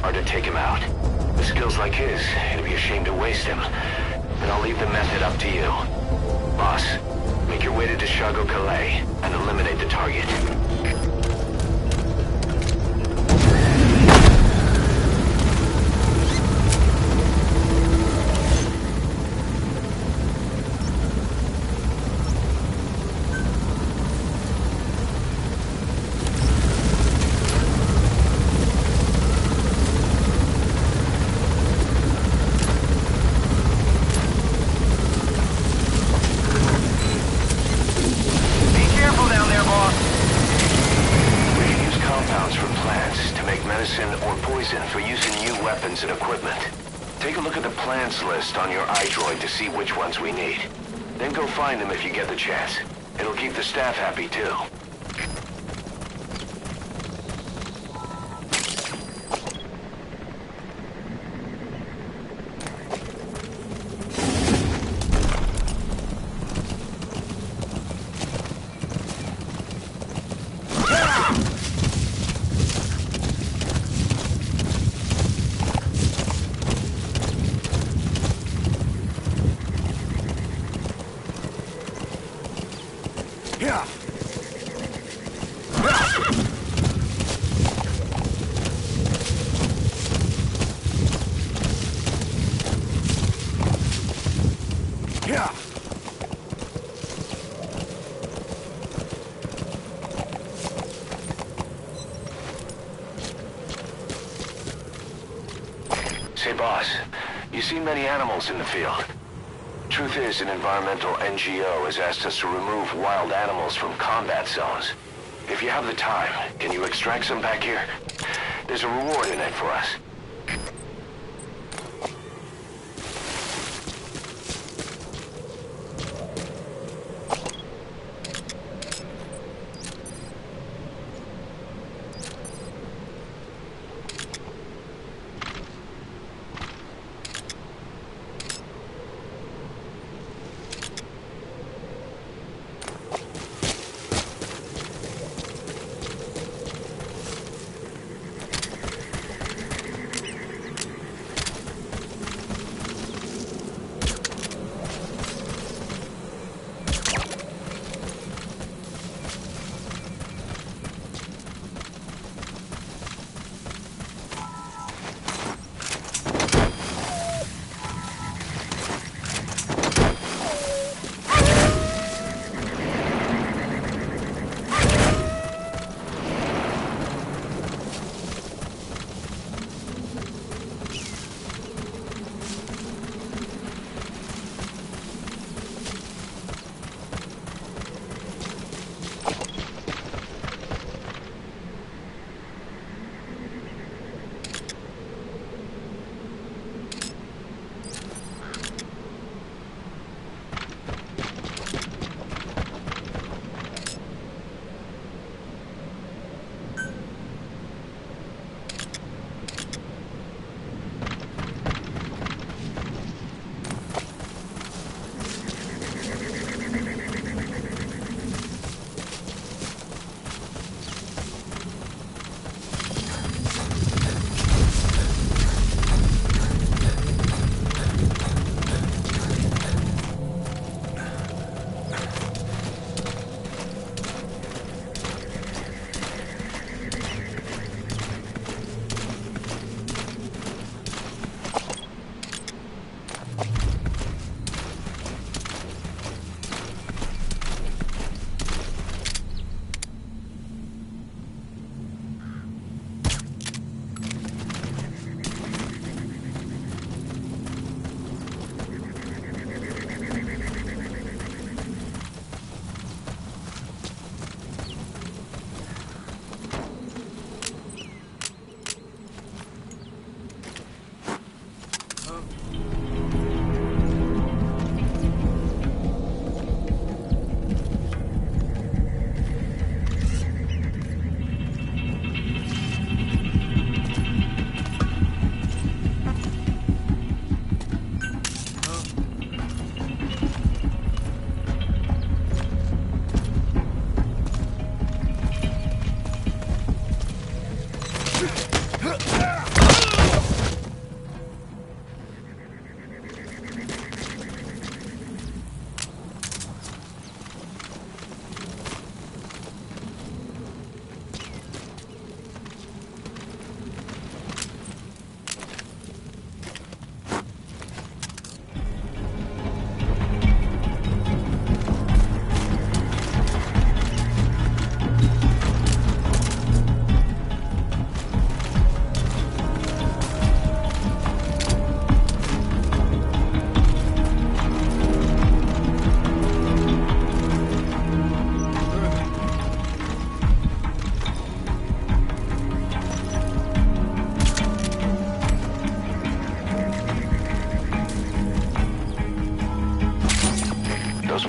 Are to take him out. With skills like his, it'd be a shame to waste him. And I'll leave the method up to you. Boss, make your way to Dishago Calais and eliminate the target. List on your iDroid to see which ones we need. Then go find them if you get the chance. It'll keep the staff happy too. Say, boss, you see many animals in the field. Truth is, an environmental NGO has asked us to remove wild animals from combat zones. If you have the time, can you extract some back here? There's a reward in it for us.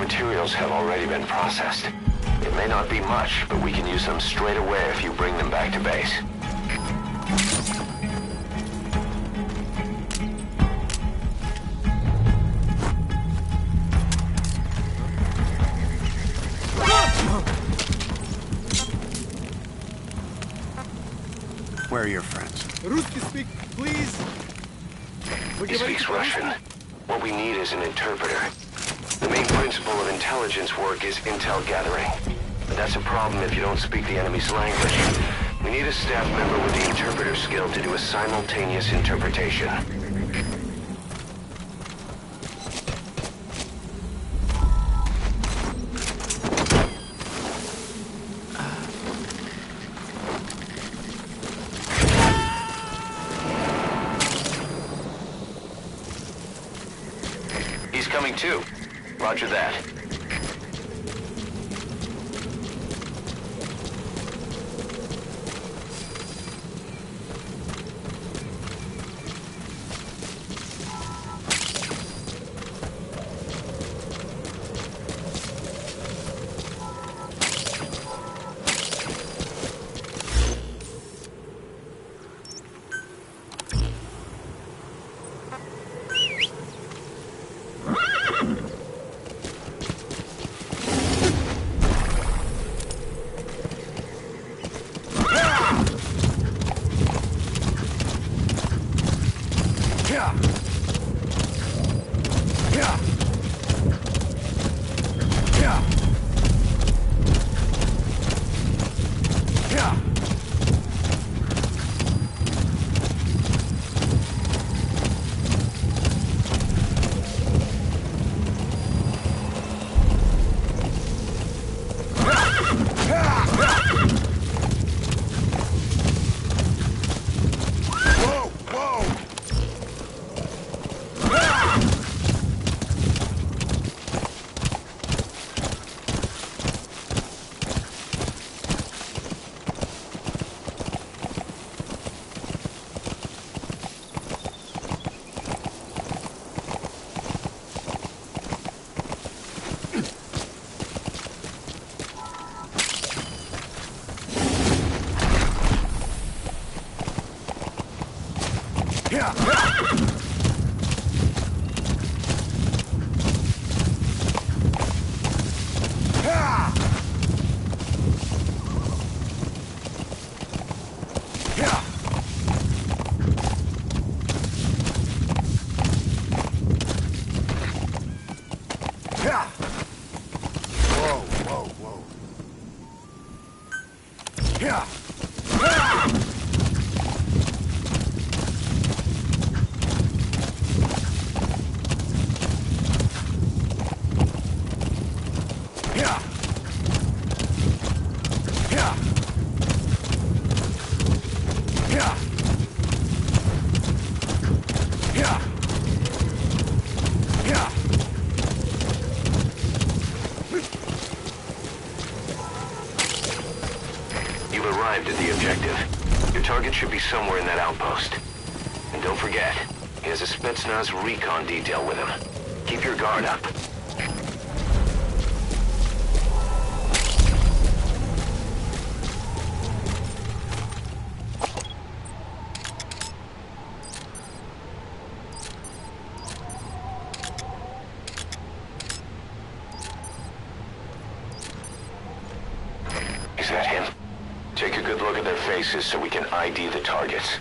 materials have already been processed. It may not be much, but we can use them straight away if you bring them back to base. Where are your friends? Русский speak, please. He speaks Russian. What we need is an interpreter. The main principle of intelligence work is intel gathering. But that's a problem if you don't speak the enemy's language. We need a staff member with the interpreter skill to do a simultaneous interpretation. He's coming too. Roger that. Should be somewhere in that outpost. And don't forget, he has a Spetsnaz recon detail with him. Keep your guard up. Is that him? Take a good look at their faces so we can ID the targets.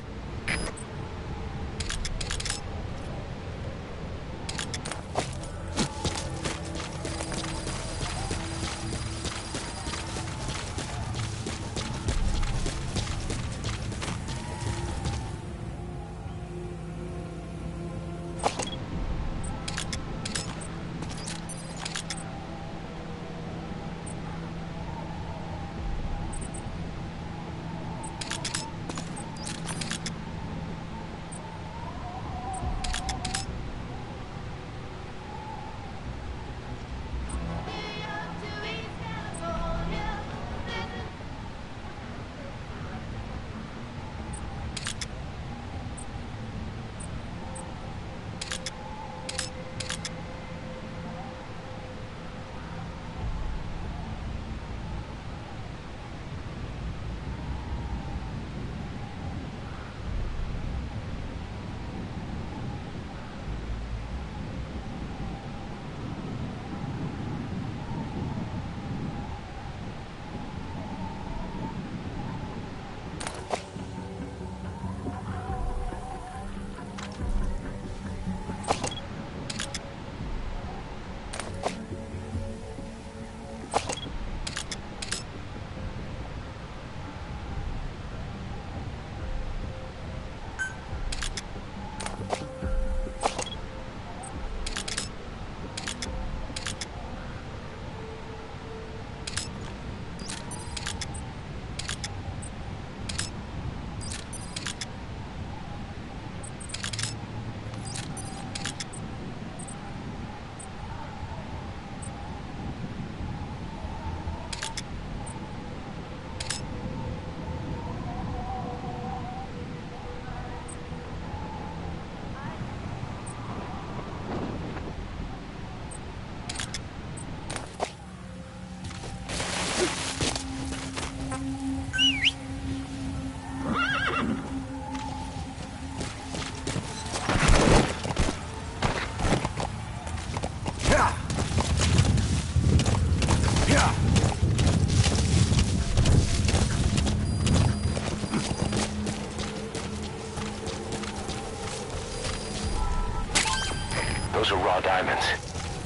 Those are raw diamonds.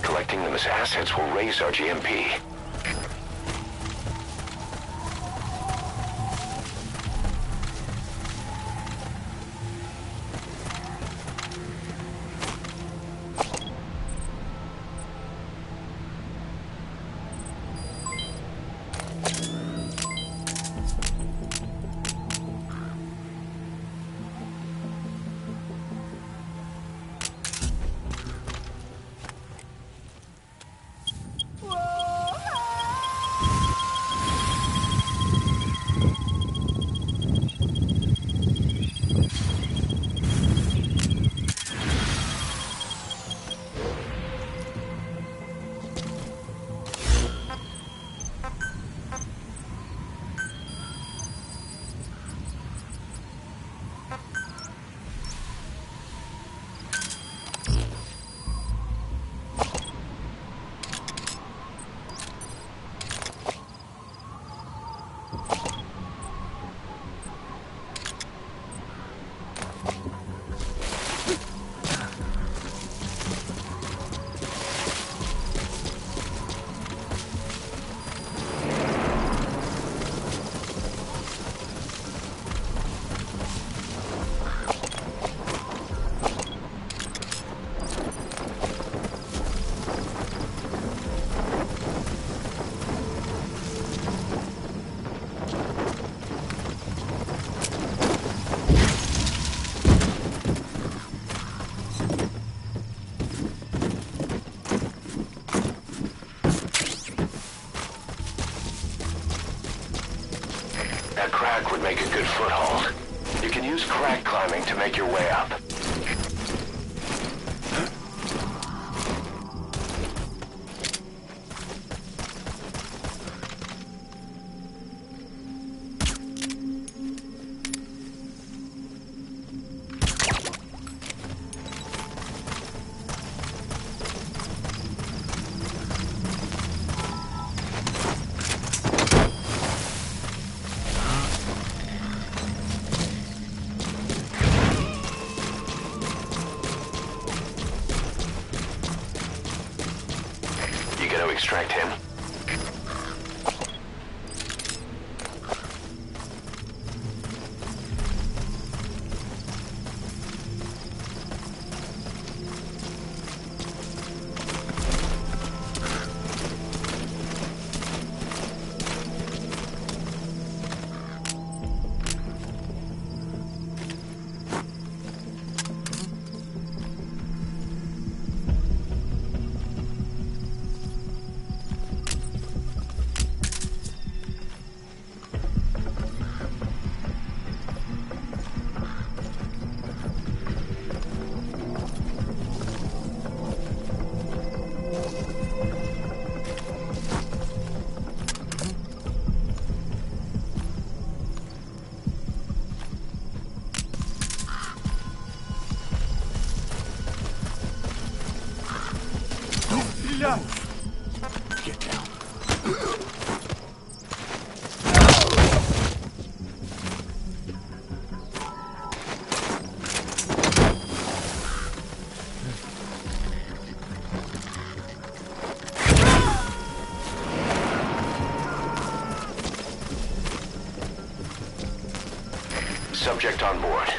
Collecting them as assets will raise our GMP. That crack would make a good foothold. You can use crack climbing to make your way up. Extract him. Get down. Subject on board.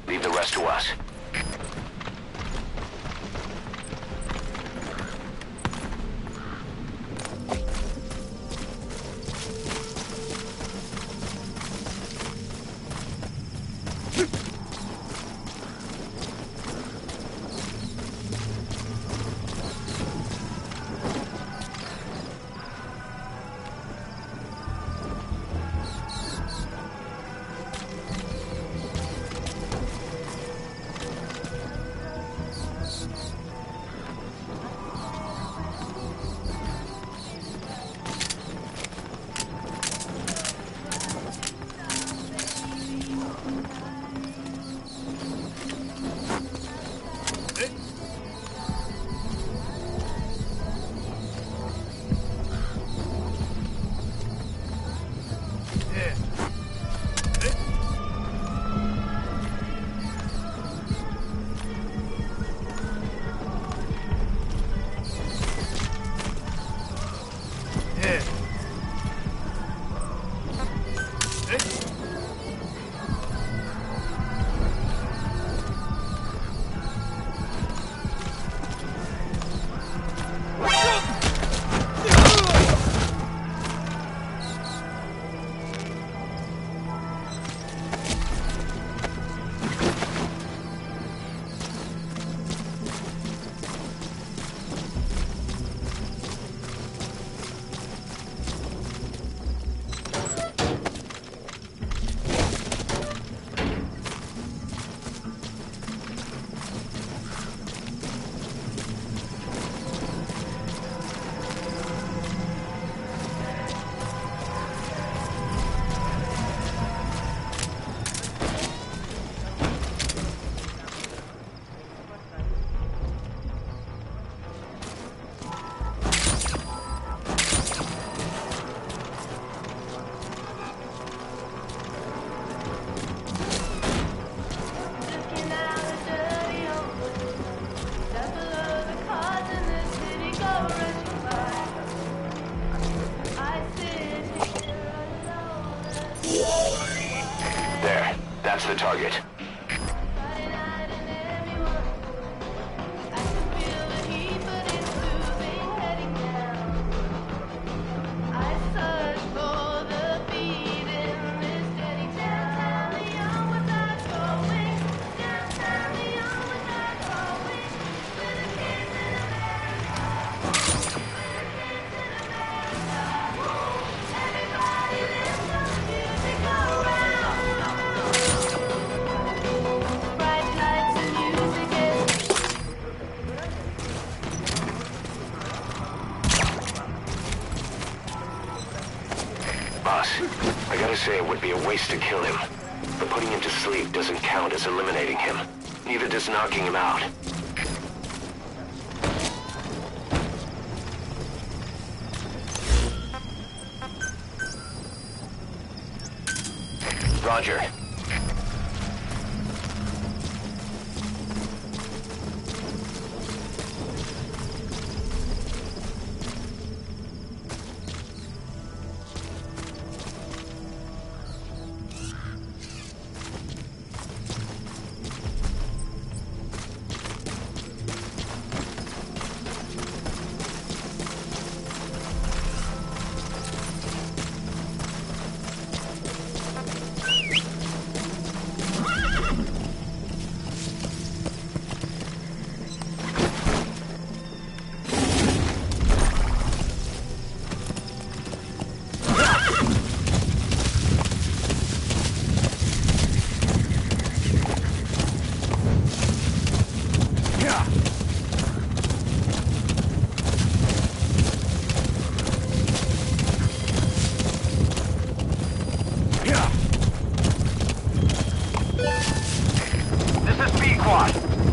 Leave the rest to us. say it would be a waste to kill him. But putting him to sleep doesn't count as eliminating him. Neither does knocking him out. Roger.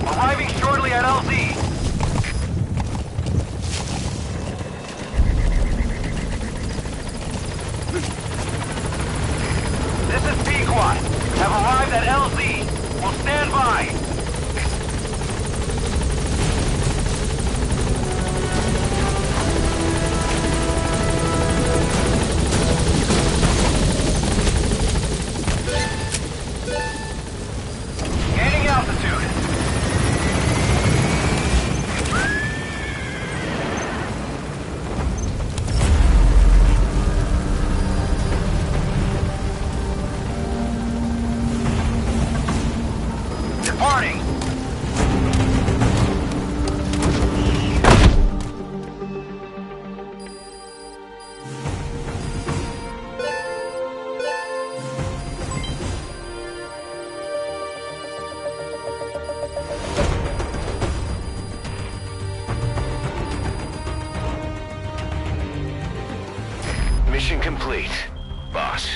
Arriving shortly at LZ. This is P-Quad. Have arrived at LZ. Will stand by. Gaining altitude. Departing. Mission complete, boss.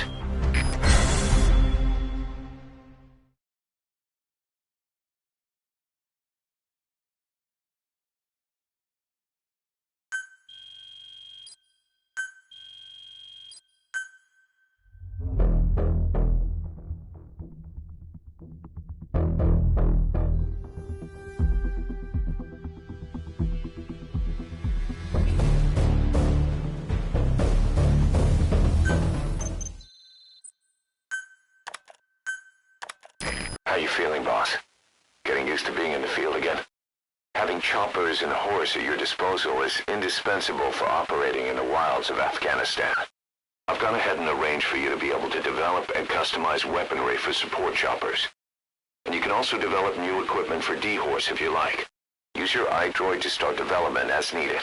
How you feeling, boss? Getting used to being in the field again? Having choppers and horse at your disposal is indispensable for operating in the wilds of Afghanistan. I've gone ahead and arranged for you to be able to develop and customize weaponry for support choppers. And you can also develop new equipment for D-Horse if you like. Use your iDroid to start development as needed.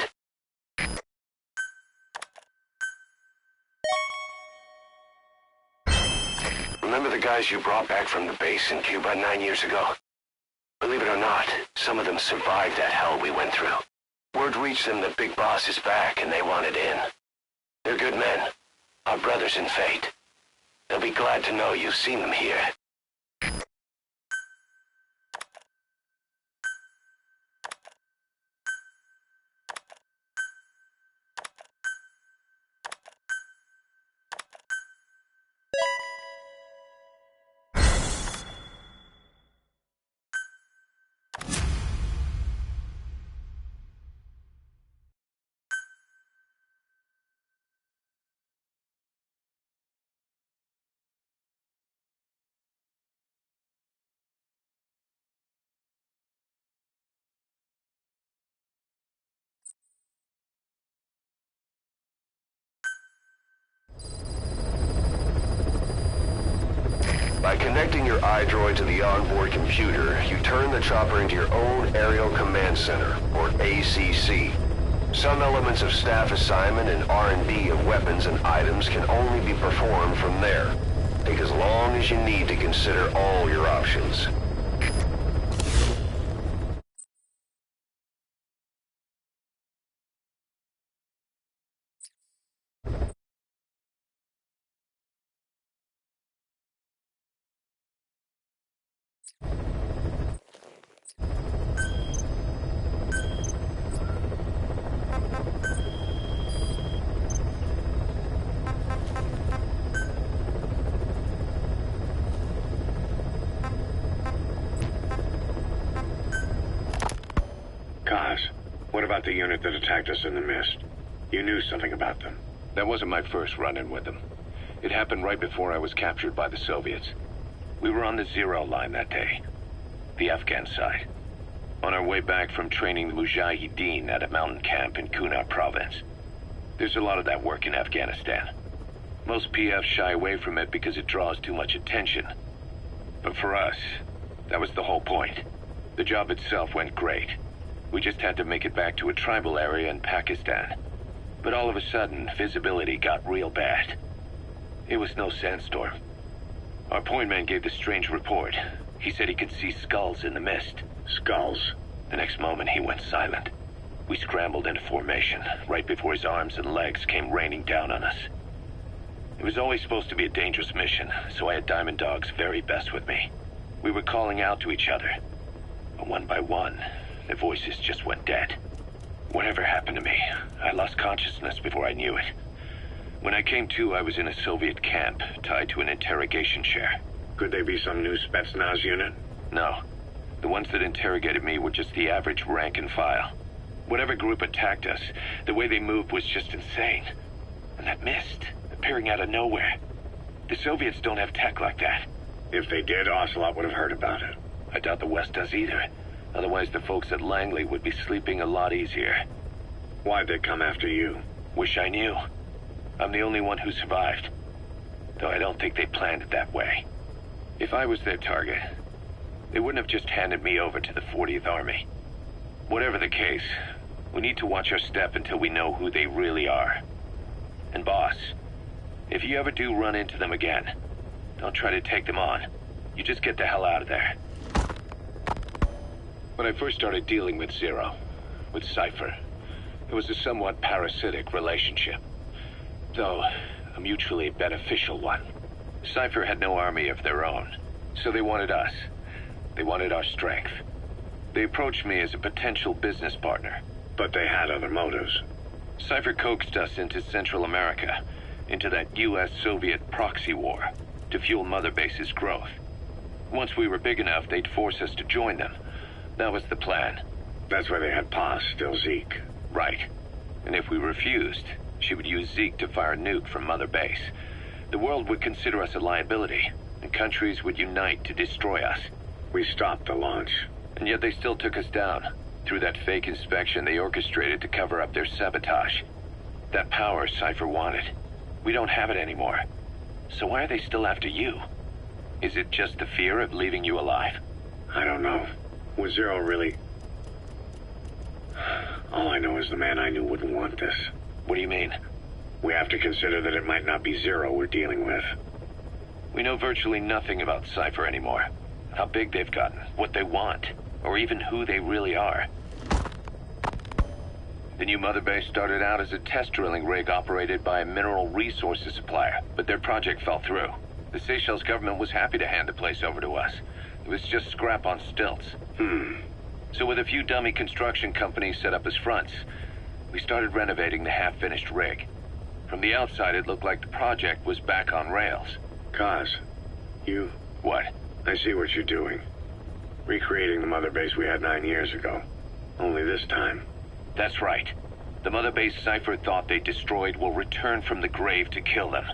Remember the guys you brought back from the base in Cuba 9 years ago? Believe it or not, some of them survived that hell we went through. Word reached them that Big Boss is back and they wanted in. They're good men, our brothers in fate. They'll be glad to know you've seen them here. By connecting your iDroid to the onboard computer, you turn the chopper into your own Aerial Command Center, or ACC. Some elements of staff assignment and R&D of weapons and items can only be performed from there. Take as long as you need to consider all your options. What about the unit that attacked us in the mist? You knew something about them. That wasn't my first run-in with them. It happened right before I was captured by the Soviets. We were on the Zero line that day, the Afghan side, on our way back from training the Mujahideen at a mountain camp in Kunar province. There's a lot of that work in Afghanistan. Most PFs shy away from it because it draws too much attention. But for us, that was the whole point. The job itself went great. We just had to make it back to a tribal area in Pakistan. But all of a sudden, visibility got real bad. It was no sandstorm. Our point man gave this strange report. He said he could see skulls in the mist. Skulls? The next moment, he went silent. We scrambled into formation, right before his arms and legs came raining down on us. It was always supposed to be a dangerous mission, so I had Diamond Dog's very best with me. We were calling out to each other. But one by one, the voices just went dead. Whatever happened to me, I lost consciousness before I knew it. When I came to, I was in a Soviet camp, tied to an interrogation chair. Could they be some new Spetsnaz unit? No. The ones that interrogated me were just the average rank and file. Whatever group attacked us, the way they moved was just insane. And that mist, appearing out of nowhere. The Soviets don't have tech like that. If they did, Ocelot would have heard about it. I doubt the West does either. Otherwise, the folks at Langley would be sleeping a lot easier. Why'd they come after you? Wish I knew. I'm the only one who survived. Though I don't think they planned it that way. If I was their target, they wouldn't have just handed me over to the 40th Army. Whatever the case, we need to watch our step until we know who they really are. And boss, if you ever do run into them again, don't try to take them on. You just get the hell out of there. When I first started dealing with Zero, with Cypher, it was a somewhat parasitic relationship. Though, a mutually beneficial one. Cypher had no army of their own, so they wanted us. They wanted our strength. They approached me as a potential business partner. But they had other motives. Cypher coaxed us into Central America, into that US-Soviet proxy war, to fuel Mother Base's growth. Once we were big enough, they'd force us to join them. That was the plan. That's why they had Pa still Zeke. Right. And if we refused, she would use Zeke to fire a nuke from Mother Base. The world would consider us a liability, and countries would unite to destroy us. We stopped the launch. And yet they still took us down, through that fake inspection they orchestrated to cover up their sabotage. That power Cypher wanted. We don't have it anymore. So why are they still after you? Is it just the fear of leaving you alive? I don't know. Was Zero really... All I know is the man I knew wouldn't want this. What do you mean? We have to consider that it might not be Zero we're dealing with. We know virtually nothing about Cypher anymore. How big they've gotten, what they want, or even who they really are. The new Mother Base started out as a test drilling rig operated by a mineral resources supplier, but their project fell through. The Seychelles government was happy to hand the place over to us. It was just scrap on stilts. So with a few dummy construction companies set up as fronts, we started renovating the half-finished rig. From the outside, it looked like the project was back on rails. Kaz, you... What? I see what you're doing. Recreating the Mother Base we had 9 years ago. Only this time. That's right. The Mother Base Cypher thought they destroyed will return from the grave to kill them.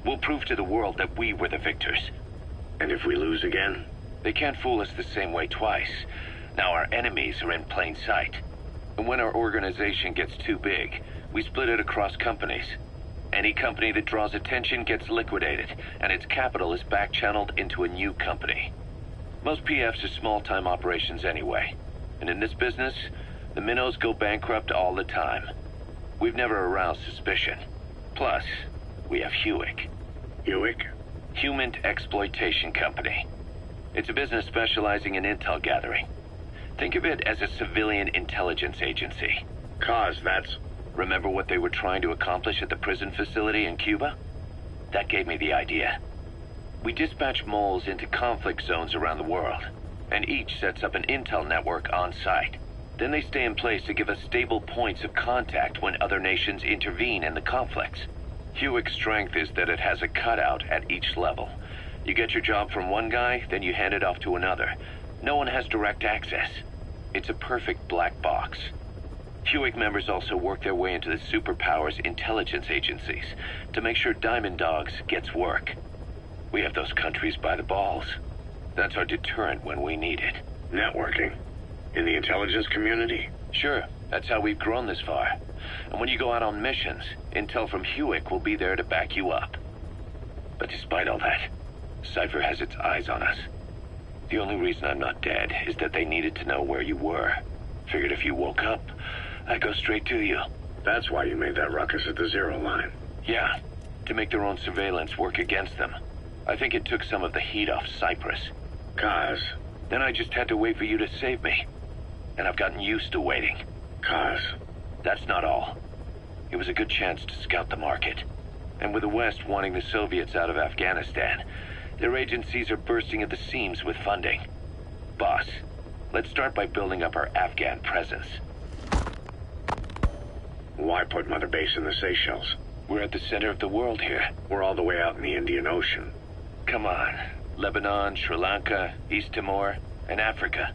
We'll prove to the world that we were the victors. And if we lose again? They can't fool us the same way twice. Now our enemies are in plain sight. And when our organization gets too big, we split it across companies. Any company that draws attention gets liquidated, and its capital is back-channeled into a new company. Most PFs are small-time operations anyway. And in this business, the minnows go bankrupt all the time. We've never aroused suspicion. Plus, we have Hewick. Hewick? Human Exploitation Company. It's a business specializing in intel gathering. Think of it as a civilian intelligence agency. Kaz, that's... Remember what they were trying to accomplish at the prison facility in Cuba? That gave me the idea. We dispatch moles into conflict zones around the world, and each sets up an intel network on site. Then they stay in place to give us stable points of contact when other nations intervene in the conflicts. Hewick's strength is that it has a cutout at each level. You get your job from one guy, then you hand it off to another. No one has direct access. It's a perfect black box. Hewick members also work their way into the superpowers intelligence agencies to make sure Diamond Dogs gets work. We have those countries by the balls. That's our deterrent when we need it. Networking? In the intelligence community? Sure, that's how we've grown this far. And when you go out on missions, intel from Hewick will be there to back you up. But despite all that, Cypher has its eyes on us. The only reason I'm not dead is that they needed to know where you were. Figured if you woke up, I'd go straight to you. That's why you made that ruckus at the Zero Line. Yeah, to make their own surveillance work against them. I think it took some of the heat off Cyprus. Kaz. Then I just had to wait for you to save me. And I've gotten used to waiting. Kaz. That's not all. It was a good chance to scout the market. And with the West wanting the Soviets out of Afghanistan, their agencies are bursting at the seams with funding. Boss, let's start by building up our Afghan presence. Why put Mother Base in the Seychelles? We're at the center of the world here. We're all the way out in the Indian Ocean. Come on. Lebanon, Sri Lanka, East Timor, and Africa.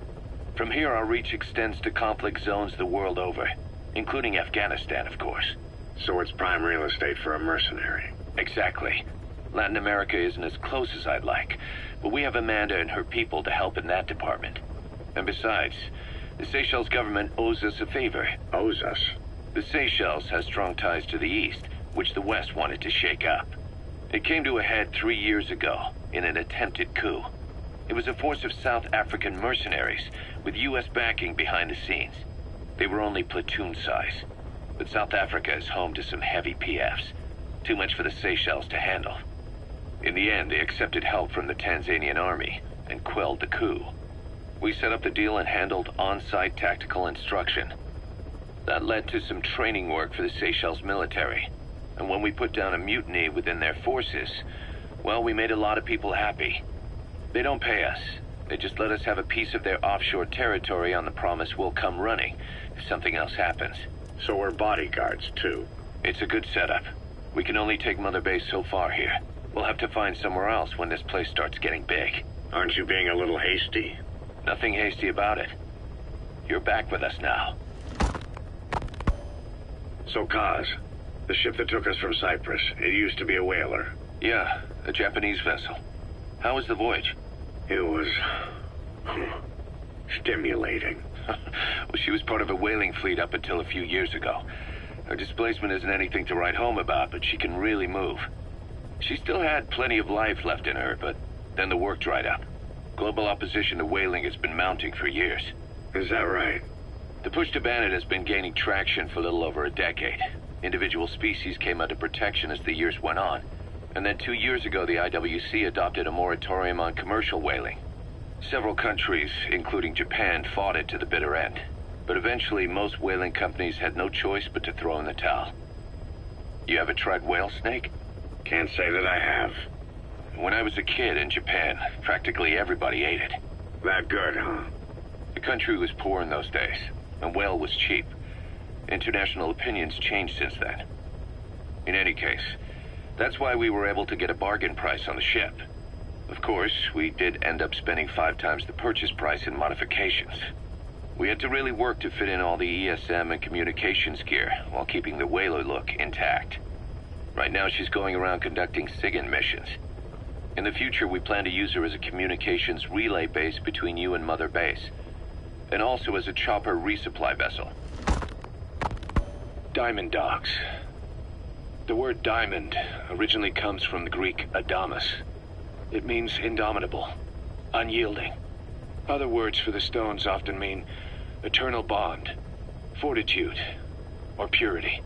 From here, our reach extends to conflict zones the world over, including Afghanistan, of course. So it's prime real estate for a mercenary. Exactly. Latin America isn't as close as I'd like, but we have Amanda and her people to help in that department. And besides, the Seychelles government owes us a favor. Owes us? The Seychelles has strong ties to the east, which the West wanted to shake up. It came to a head 3 years ago, in an attempted coup. It was a force of South African mercenaries, with U.S. backing behind the scenes. They were only platoon size, but South Africa is home to some heavy PFs. Too much for the Seychelles to handle. In the end, they accepted help from the Tanzanian army and quelled the coup. We set up the deal and handled on-site tactical instruction. That led to some training work for the Seychelles military. And when we put down a mutiny within their forces, well, we made a lot of people happy. They don't pay us. They just let us have a piece of their offshore territory on the promise we'll come running if something else happens. So we're bodyguards, too. It's a good setup. We can only take Mother Base so far here. We'll have to find somewhere else when this place starts getting big. Aren't you being a little hasty? Nothing hasty about it. You're back with us now. So, Kaz, the ship that took us from Cyprus, it used to be a whaler. Yeah, a Japanese vessel. How was the voyage? It was stimulating. Well, she was part of a whaling fleet up until a few years ago. Her displacement isn't anything to write home about, but she can really move. She still had plenty of life left in her, but then the work dried up. Global opposition to whaling has been mounting for years. Is that right? The push to ban it has been gaining traction for a little over a decade. Individual species came under protection as the years went on. And then 2 years ago, the IWC adopted a moratorium on commercial whaling. Several countries, including Japan, fought it to the bitter end. But eventually, most whaling companies had no choice but to throw in the towel. You ever tried whale snake? Can't say that I have. When I was a kid in Japan, practically everybody ate it. That good, huh? The country was poor in those days, and whale was cheap. International opinions changed since then. In any case, that's why we were able to get a bargain price on the ship. Of course, we did end up spending 5 times the purchase price in modifications. We had to really work to fit in all the ESM and communications gear while keeping the whaler look intact. Right now, she's going around conducting SIGINT missions. In the future, we plan to use her as a communications relay base between you and Mother Base, and also as a chopper resupply vessel. Diamond Dogs. The word diamond originally comes from the Greek adamas. It means indomitable, unyielding. Other words for the stones often mean eternal bond, fortitude, or purity.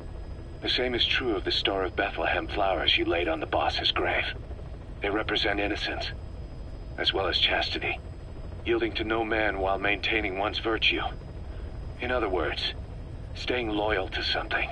The same is true of the Star of Bethlehem flowers you laid on the boss's grave. They represent innocence, as well as chastity, yielding to no man while maintaining one's virtue. In other words, staying loyal to something.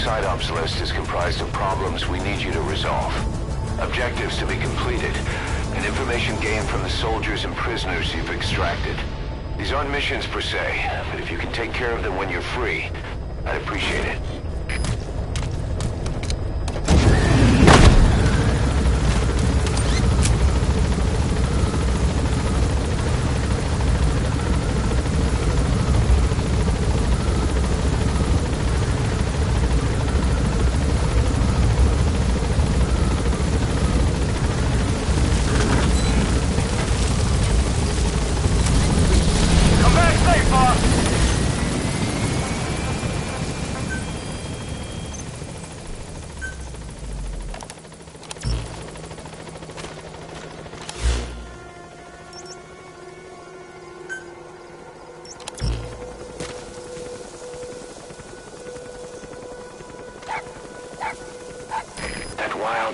side ops list is comprised of problems we need you to resolve. Objectives to be completed, and information gained from the soldiers and prisoners you've extracted. These aren't missions per se, but if you can take care of them when you're free, I'd appreciate it.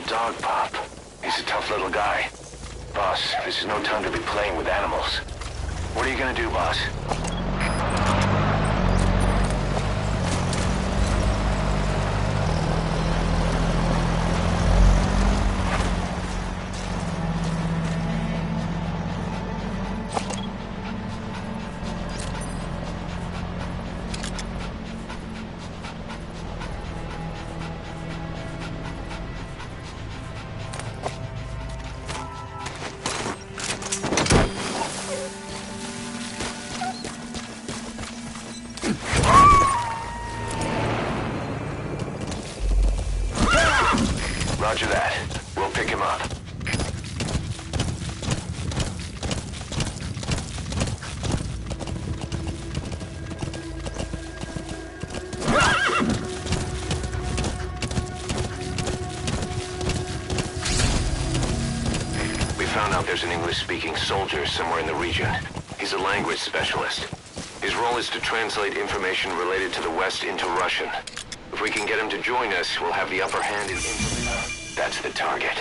Dog Pop. He's a tough little guy. Boss, this is no time to be playing with animals. What are you gonna do, boss? Roger that. We'll pick him up. We found out there's an English-speaking soldier somewhere in the region. He's a language specialist. His role is to translate information related to the West into Russian. If we can get him to join us, we'll have the upper hand in infantry. That's the target.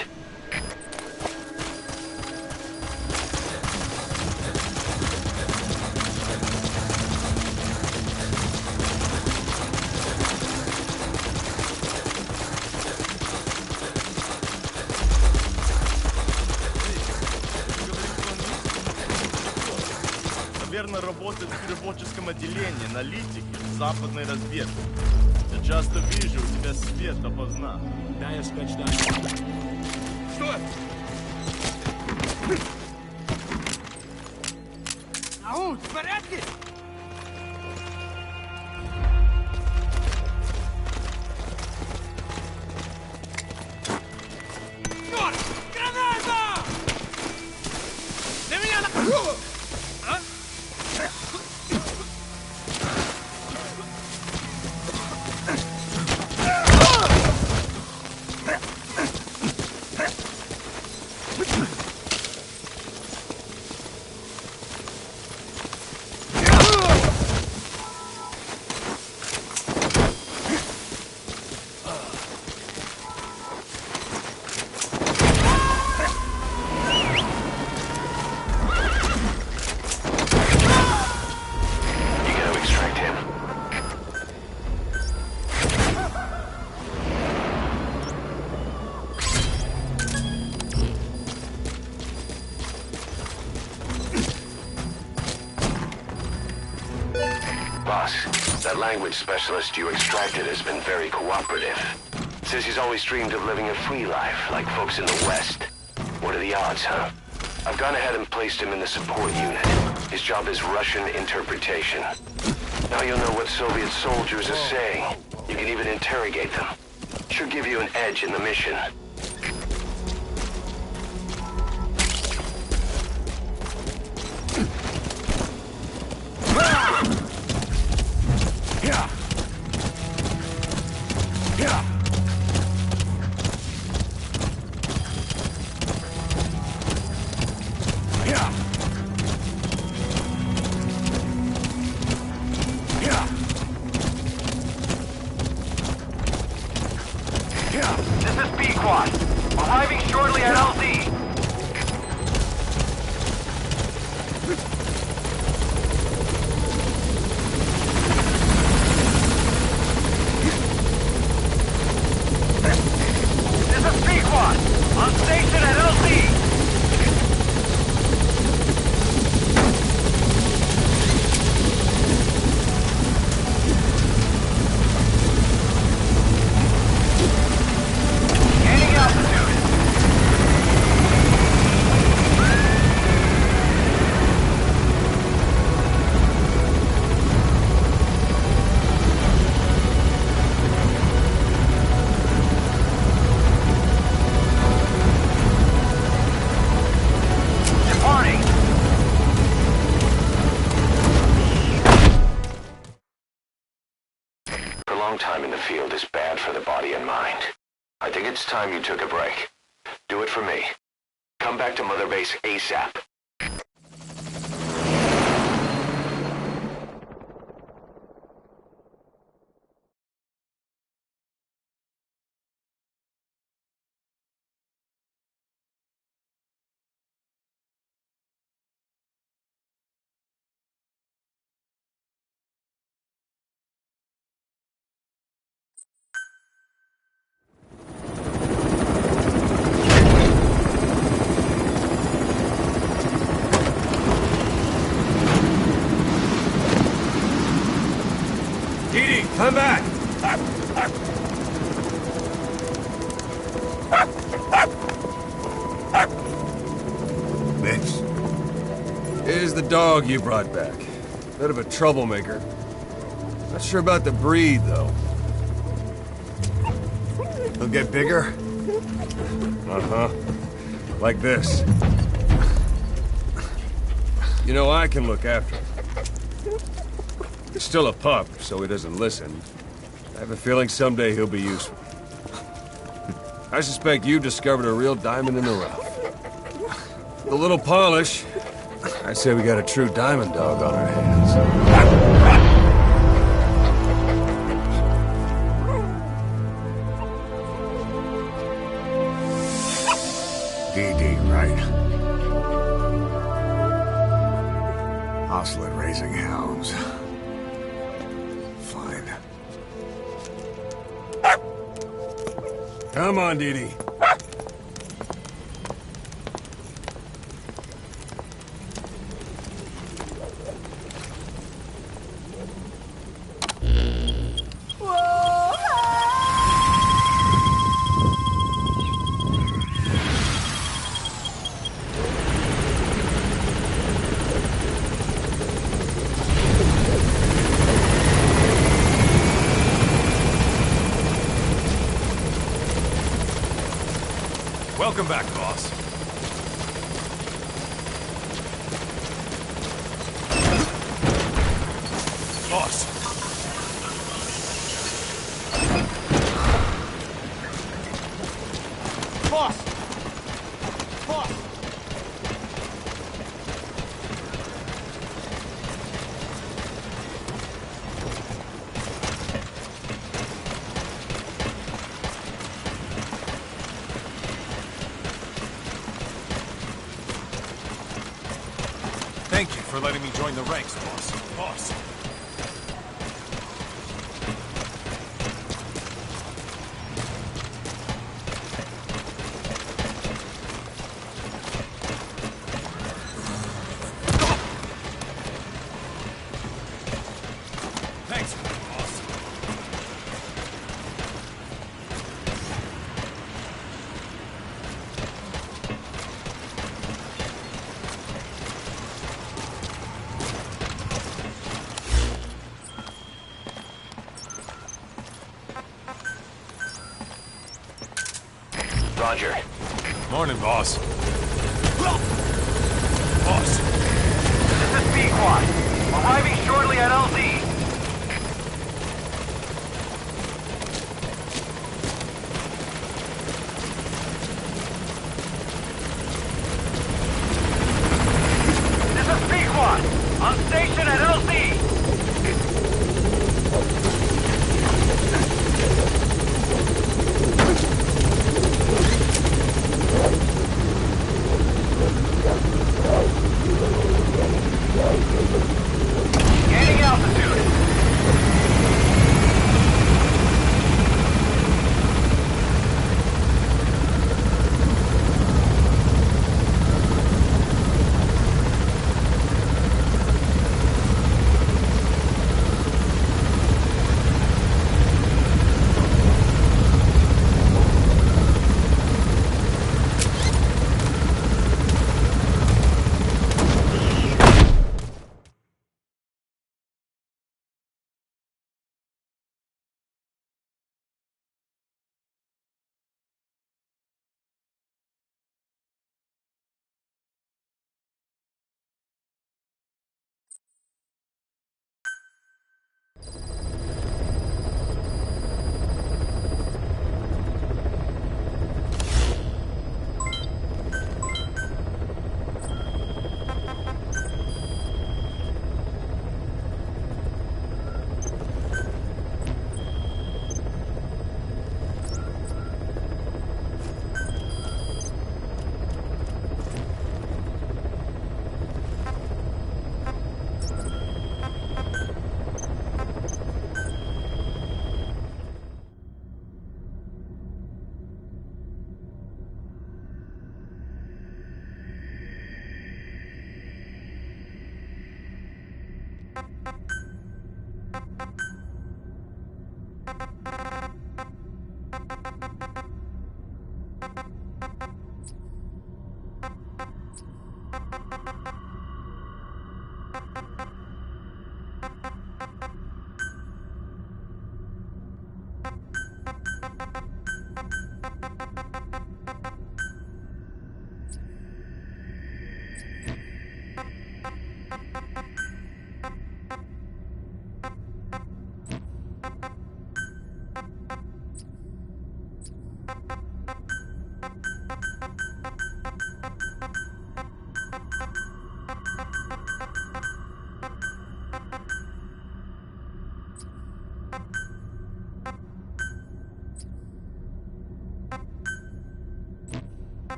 Наверное, работает в переводческом отделении, аналитики, западной разведки. Я часто вижу, у тебя свет опознан. Да, я скачу дальше. Что? Ау, в порядке? Граната! Для меня на... А? That language specialist you extracted has been very cooperative. Says he's always dreamed of living a free life, like folks in the West. What are the odds, huh? I've gone ahead and placed him in the support unit. His job is Russian interpretation. Now you'll know what Soviet soldiers are saying. You can even interrogate them. Should give you an edge in the mission. Arriving shortly at LZ. Squad. On station at LZ. Time in the field is bad for the body and mind. I think it's time you took a break. Do it for me. Come back to Mother Base ASAP. Come back! Mitch. Here's the dog you brought back. Bit of a troublemaker. Not sure about the breed, though. He'll get bigger? Uh-huh. Like this. You know, I can look after him. He's still a pup, so he doesn't listen. I have a feeling someday he'll be useful. I suspect you discovered a real diamond in the rough. With a little polish, I say we got a true diamond dog on our hands. DD, right? Hostile at raising hounds. Come on, Dee. Welcome back, boss. Boss. Boss! Boss! Thank you for letting me join the ranks, boss. Boss. Thanks, boss. Roger. Morning, boss. Boss. This is B-Quad. Arriving shortly at LZ. This is B-Quad. On station at LZ. Gaining altitude.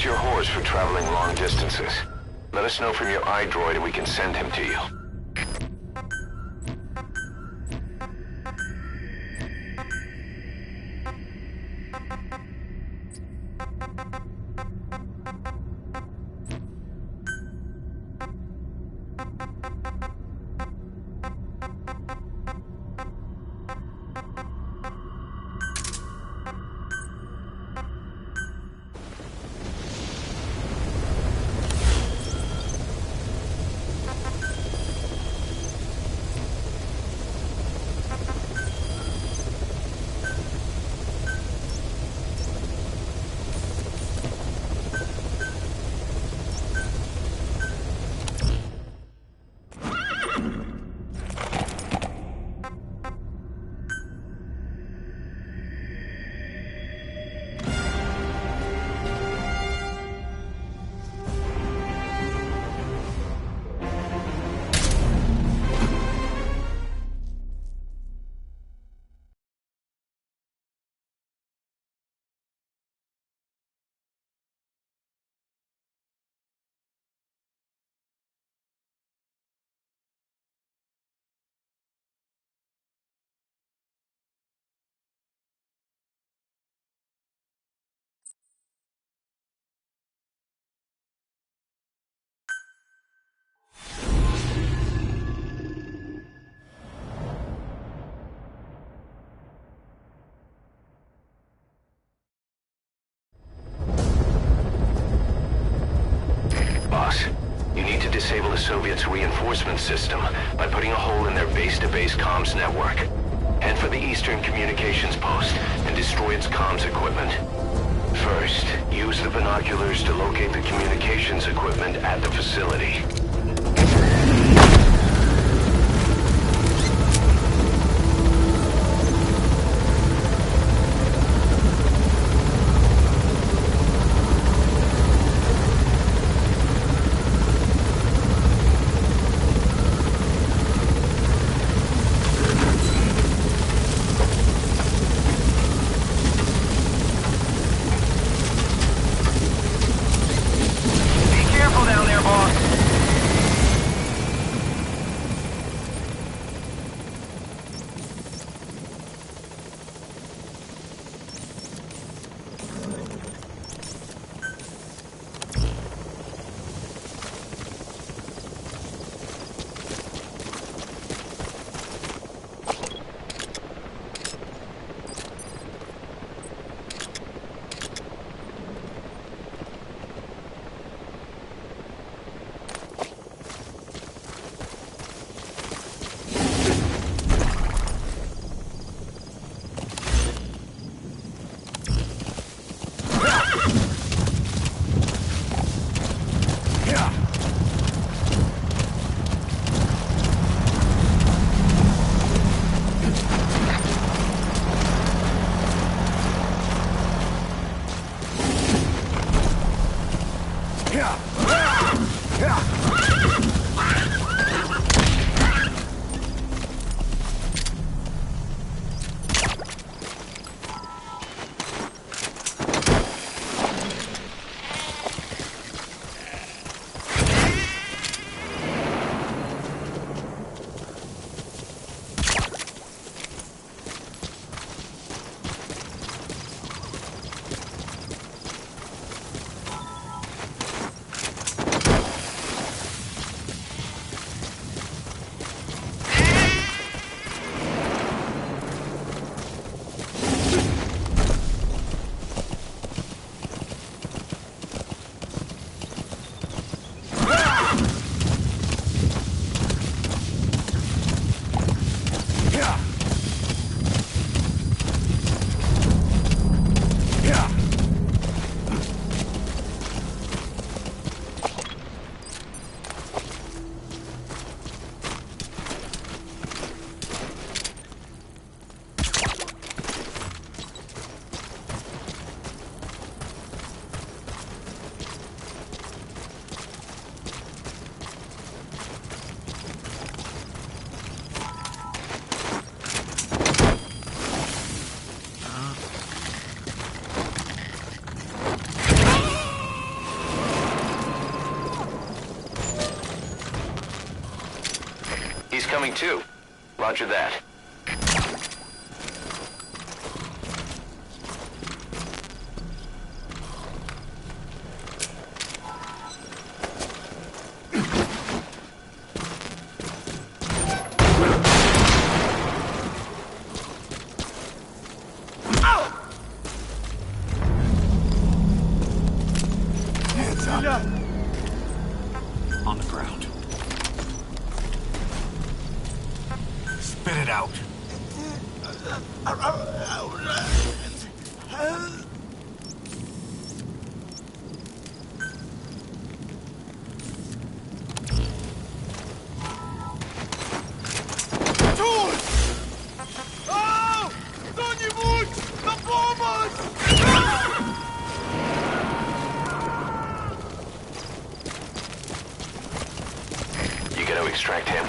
your horse for traveling long distances. Let us know from your iDroid and we can send him to you. You need to disable the Soviets' reinforcement system by putting a hole in their base-to-base comms network. Head for the Eastern Communications Post and destroy its comms equipment. First, use the binoculars to locate the communications equipment at the facility. He's coming too. Roger that. On the ground. Spit it out. You gotta extract him.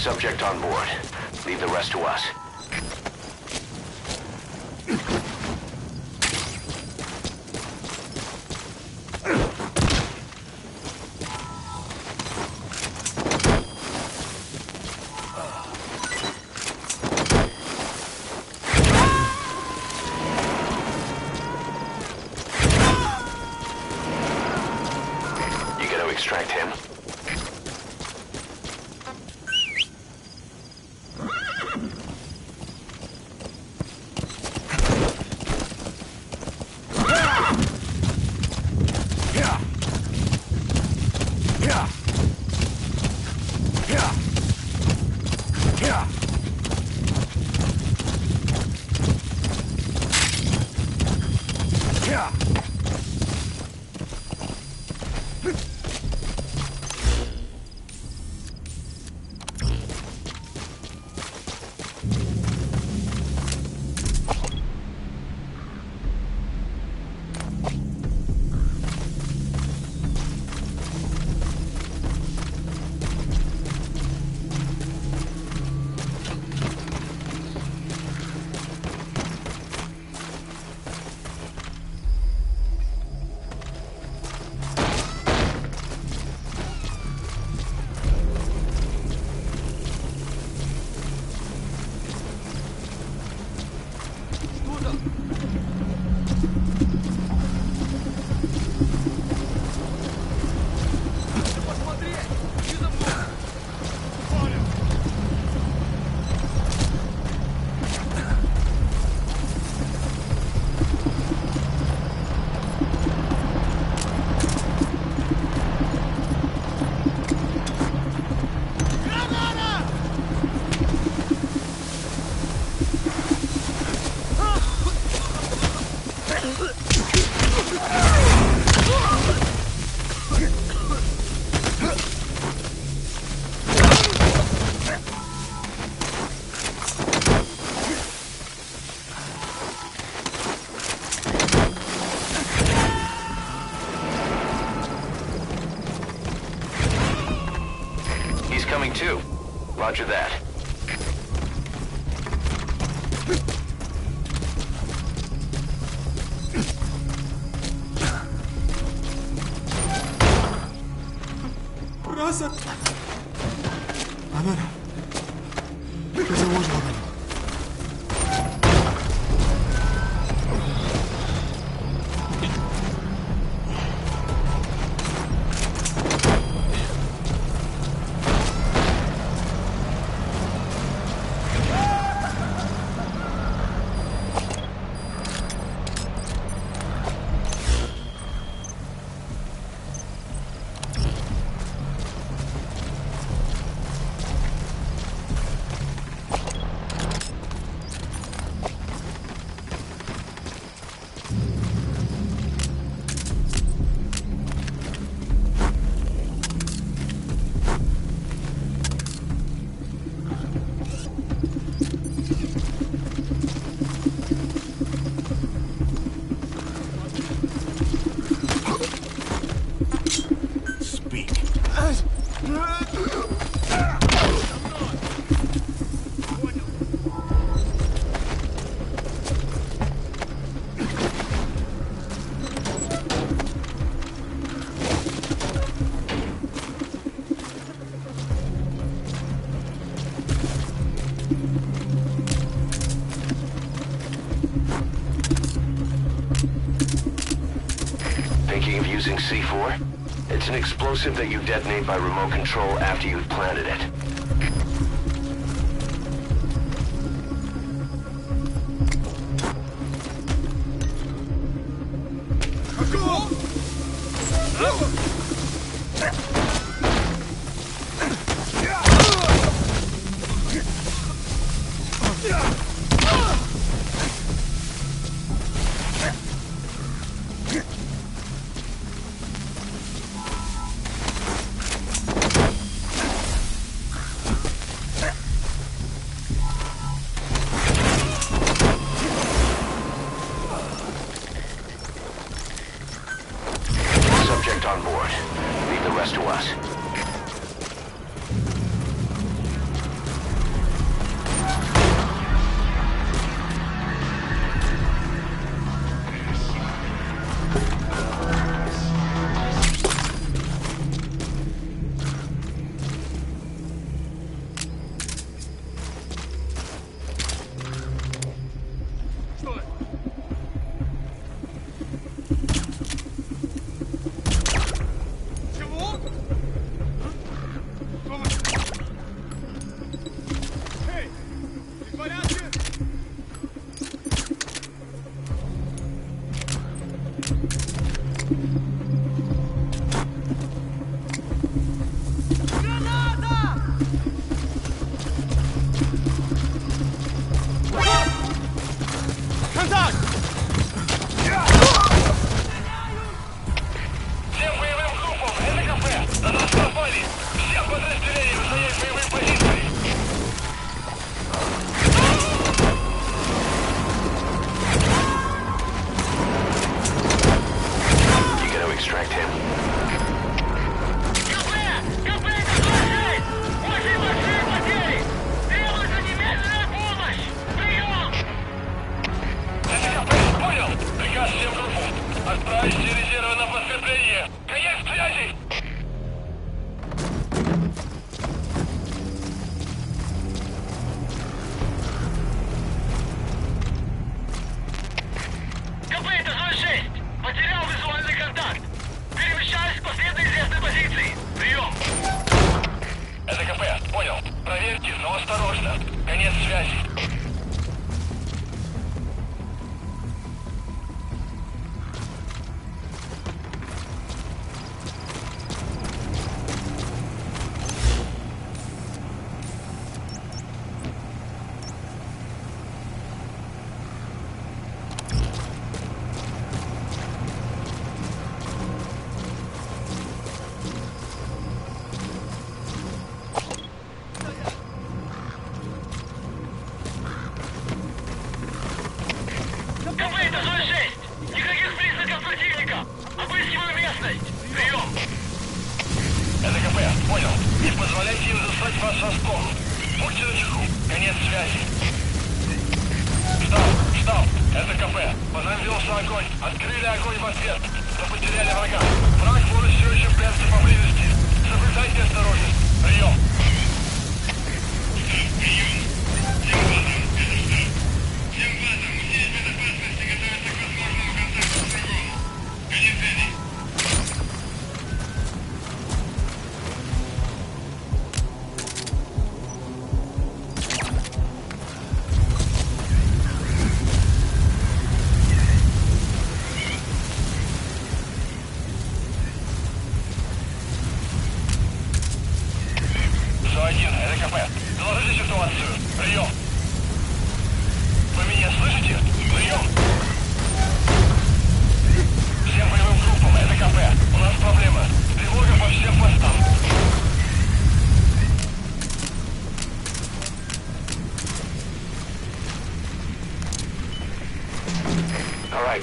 subject on board. Leave the rest to us. Extract him. Coming too. Roger that. Razor. Amen. Because I was wrong. Thinking of using C4? It's an explosive that you detonate by remote control after you've planted it. On board. Это КП, понял. Не позволяйте им застать вас со склону. Будьте начеку. Конец связи. Штаб, это КП. По нам велся огонь. Открыли огонь в ответ. Но потеряли врага. Враг может все еще прятаться поблизости. Соблюдайте осторожность. Прием. Всем базам, усилить безопасность и готовиться к возможному контакту с врагом. Конец связи.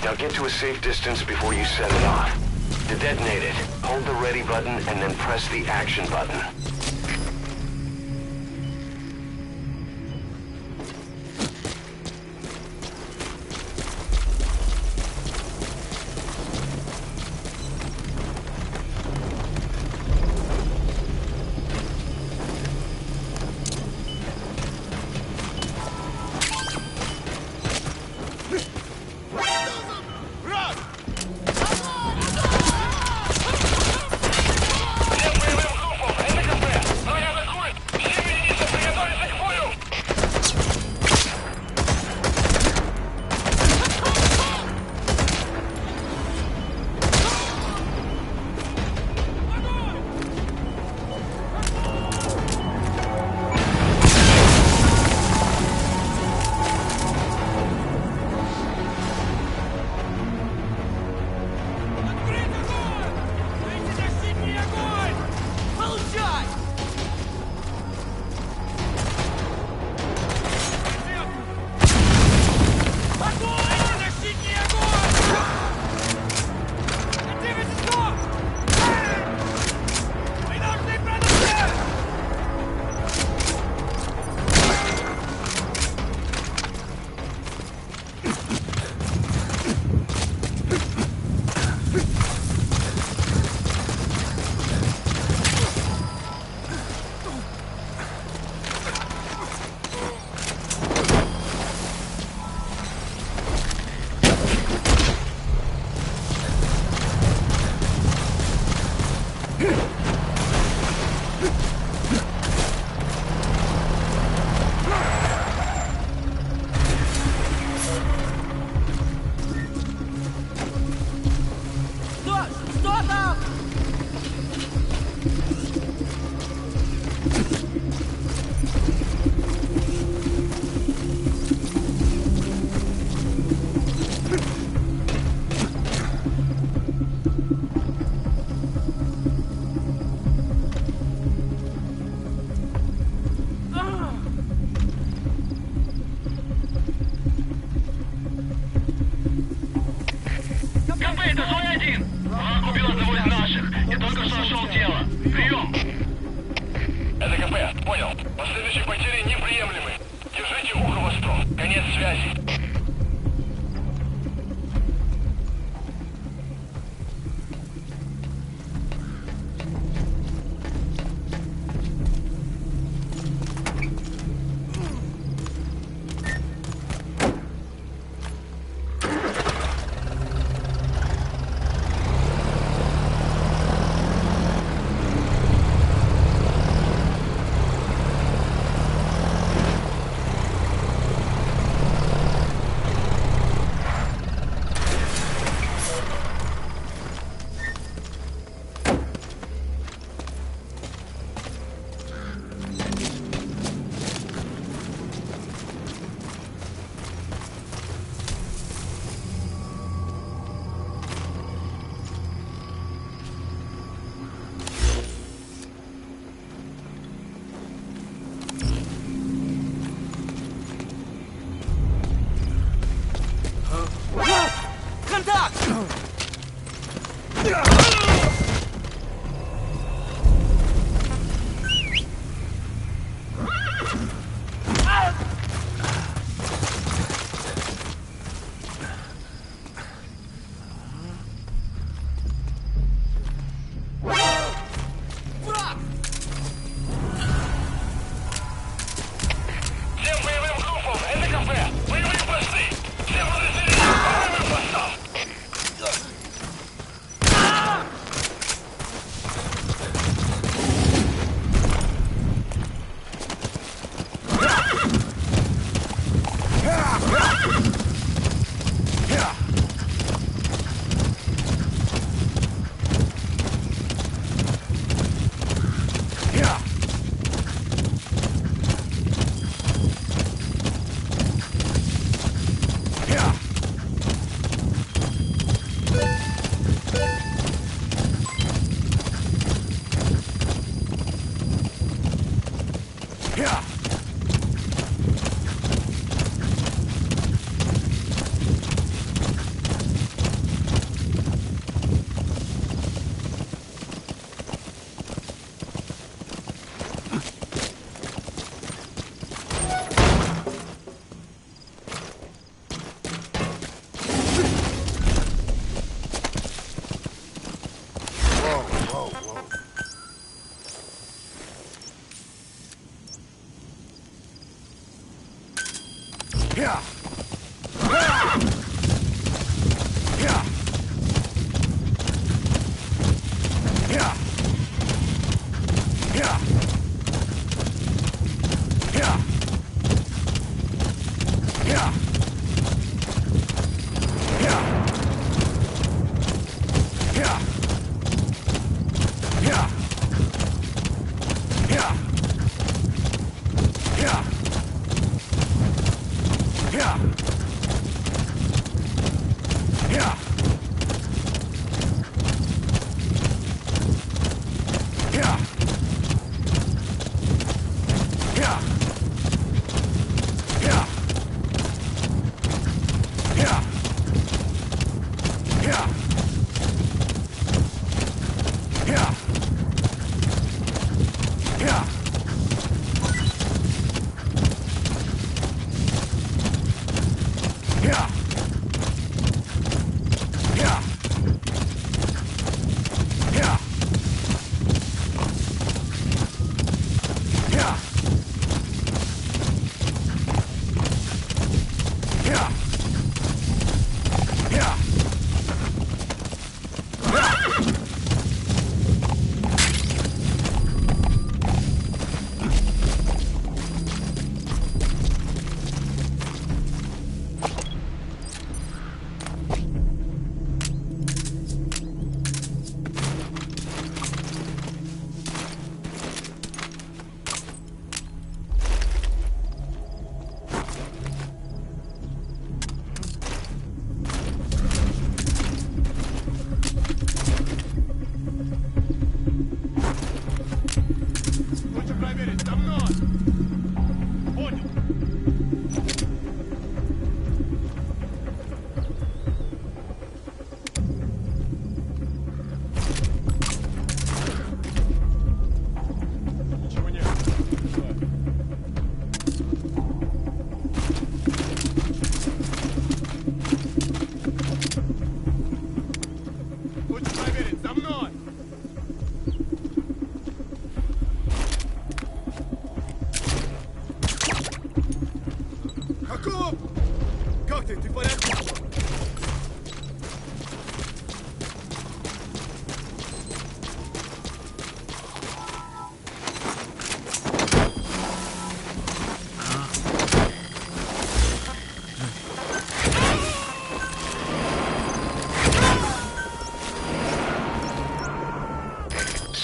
Now get to a safe distance before you set it off. To detonate it, hold the ready button and then press the action button.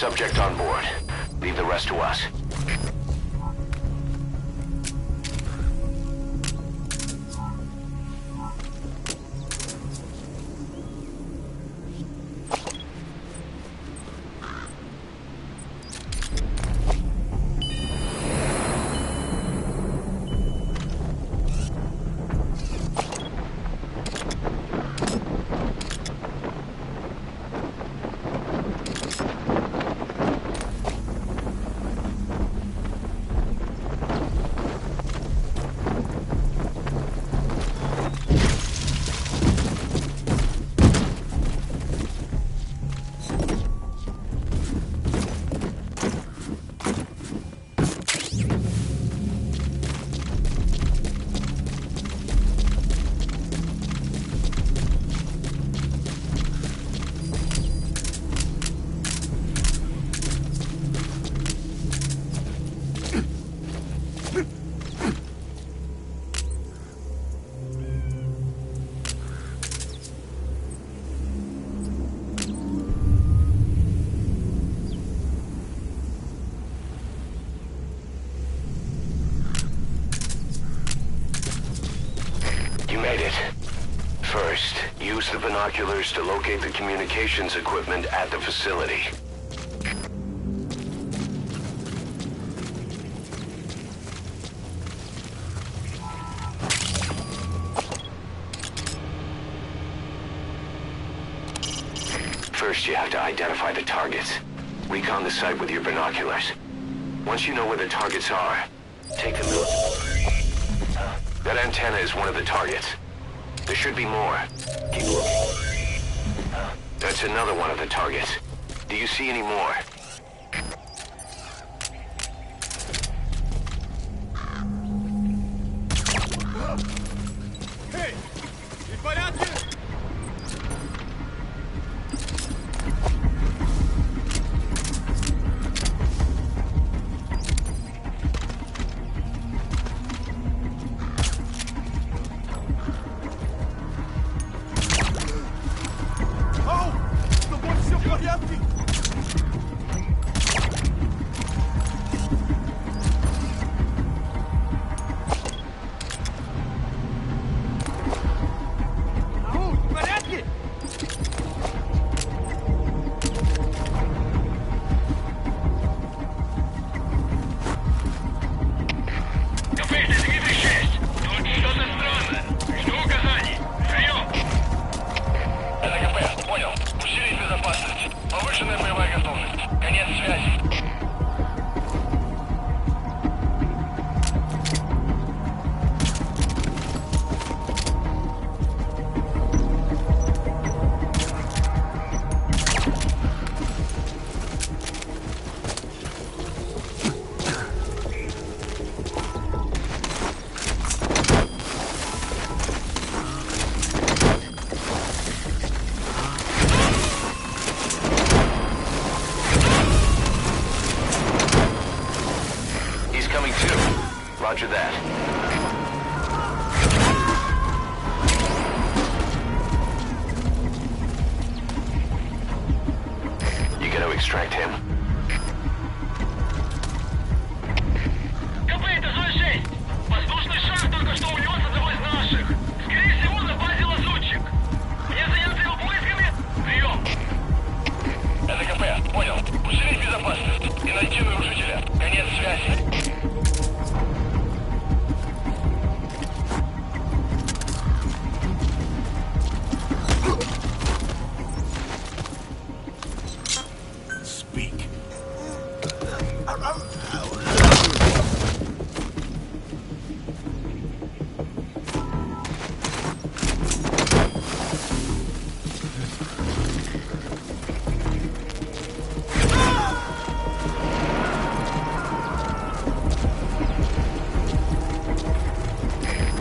Subject on board. Leave the rest to us. Use the binoculars to locate the communications equipment at the facility. First, you have to identify the targets. Recon the site with your binoculars. Once you know where the targets are, take them out. That antenna is one of the targets. There should be more. Keep looking. That's another one of the targets. Do you see any more? Hey! Ты в порядке? Ау! С тобой все в порядке? Ау, в порядке? Кафе, это Дмитрий 6. Тут что-то странное. Жду указаний. Прием. Это КП, понял. Усилить безопасность. Повышенная боевая готовность. Конец связи. He's coming too. Roger that. You gonna extract him? КП, это Зоя 6. Воздушный шар только что унес одного из наших. Скорее всего, на базе лазутчик. Мне заняться его поисками? Прием. Это КП, понял. Усилить безопасность и найти нарушителя. Конец связи. Speak.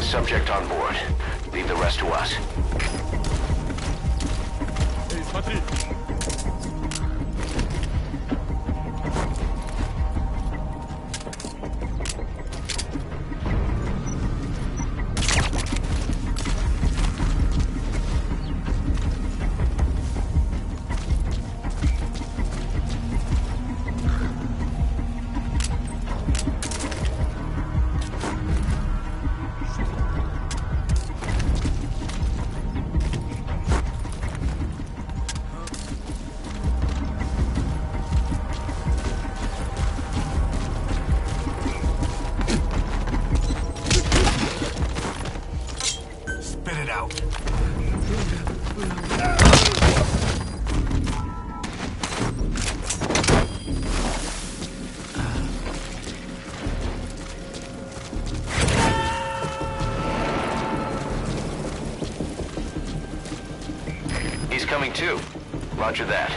Subject on board. Leave the rest to us. Эй, смотри! Spit it out. He's coming too. Roger that.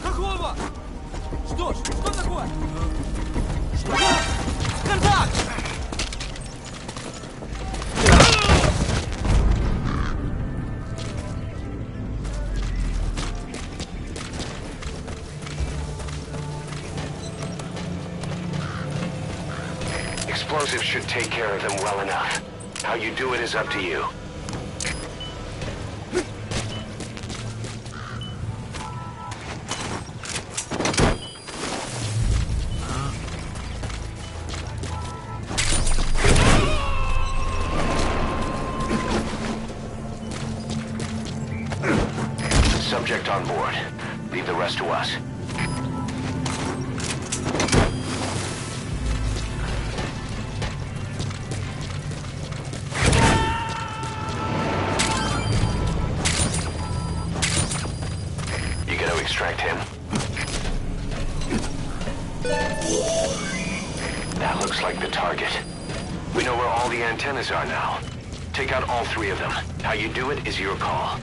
Какого? Что ж, что такое? Что? Контакт! Explosives should take care of them well enough. How you do it is up to you. looks like the target. We know where all the antennas are now. Take out all 3 of them. How you do it is your call.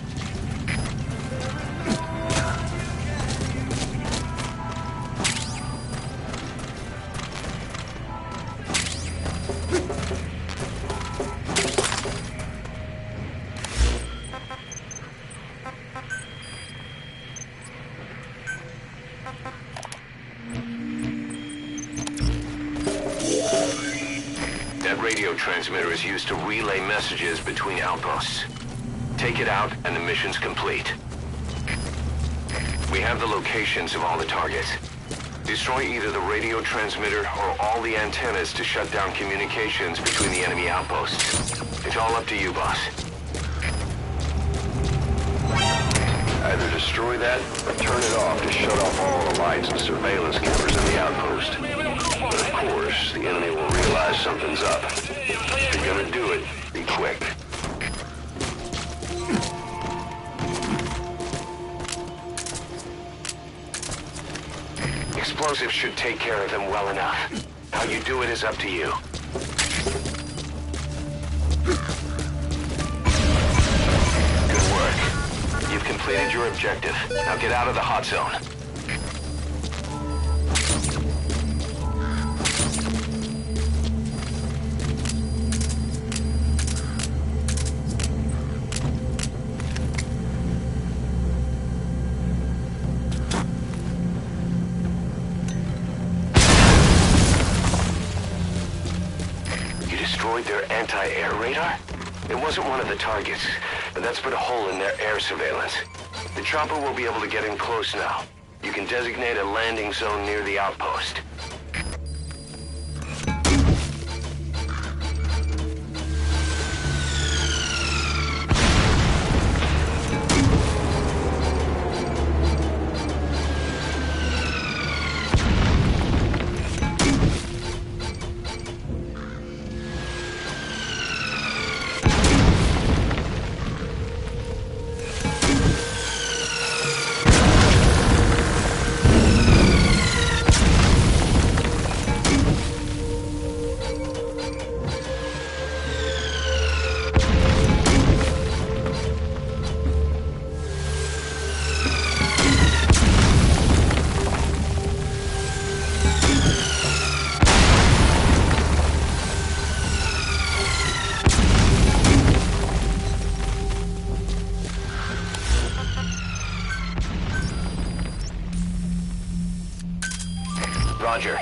Transmitter is used to relay messages between outposts. Take it out and the mission's complete. We have the locations of all the targets. Destroy either the radio transmitter or all the antennas to shut down communications between the enemy outposts. It's all up to you, boss. Either destroy that or turn it off to shut off all the lights and surveillance cameras in the outpost. But of course, the enemy will realize something's up. If you're gonna do it, be quick. Explosives should take care of them well enough. How you do it is up to you. Good work. You've completed your objective. Now get out of the hot zone. Their anti-air radar? It wasn't one of the targets, but that's put a hole in their air surveillance. The chopper will be able to get in close now. You can designate a landing zone near the outpost. Roger.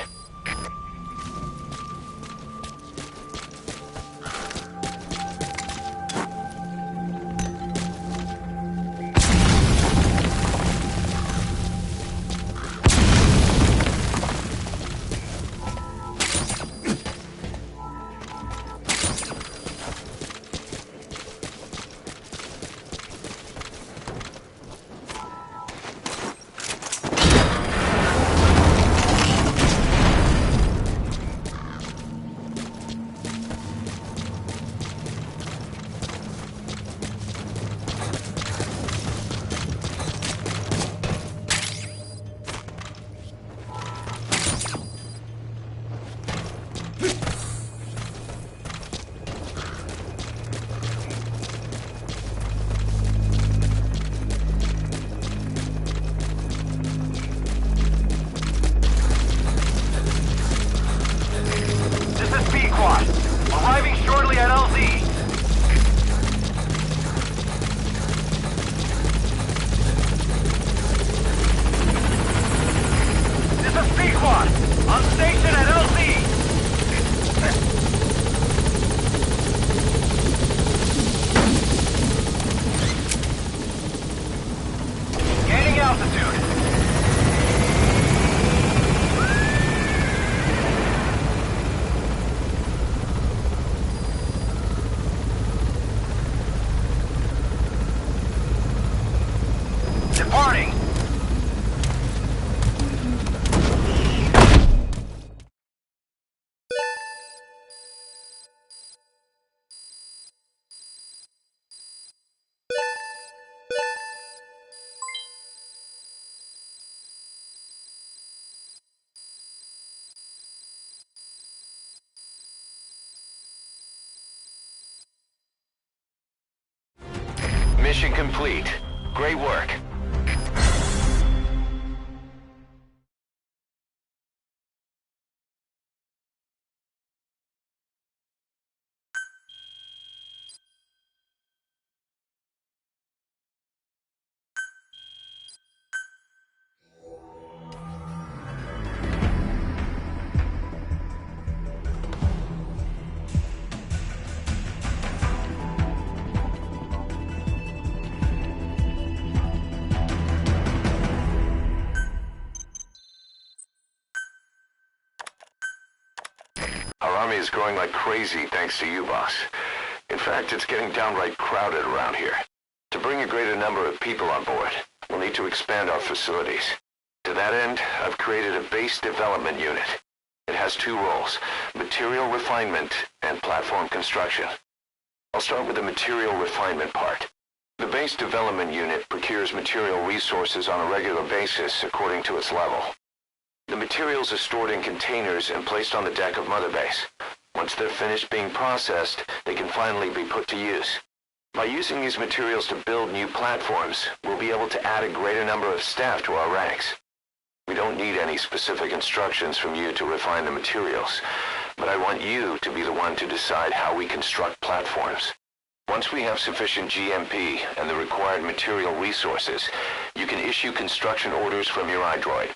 Mission complete. Great work. Our army is growing like crazy thanks to you, boss. In fact, it's getting downright crowded around here. To bring a greater number of people on board, we'll need to expand our facilities. To that end, I've created a base development unit. It has two roles, material refinement and platform construction. I'll start with the material refinement part. The base development unit procures material resources on a regular basis according to its level. The materials are stored in containers and placed on the deck of Mother Base. Once they're finished being processed, they can finally be put to use. By using these materials to build new platforms, we'll be able to add a greater number of staff to our ranks. We don't need any specific instructions from you to refine the materials, but I want you to be the one to decide how we construct platforms. Once we have sufficient GMP and the required material resources, you can issue construction orders from your iDroid.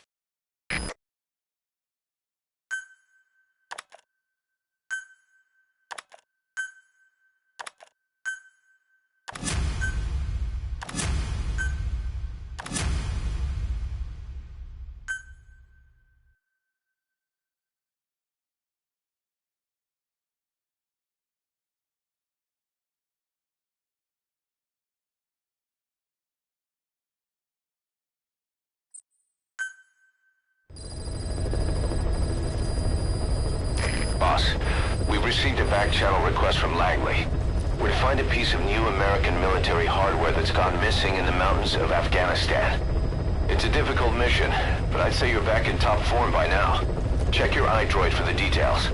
Boss, we've received a back-channel request from Langley. We're to find a piece of new American military hardware that's gone missing in the mountains of Afghanistan. It's a difficult mission, but I'd say you're back in top form by now. Check your iDroid for the details.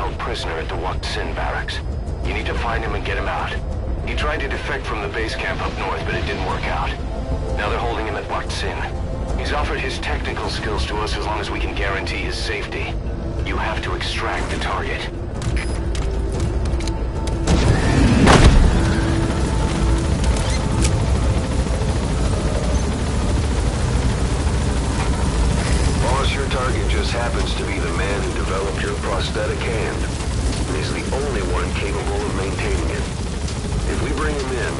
held prisoner at the Wak Sin barracks. You need to find him and get him out. He tried to defect from the base camp up north, but it didn't work out. Now they're holding him at Wak Sin. He's offered his technical skills to us as long as we can guarantee his safety. You have to extract the target. Boss, your target just happens to be the man who developed your prosthetic hand. And he's the only one capable of maintaining it. If we bring him in,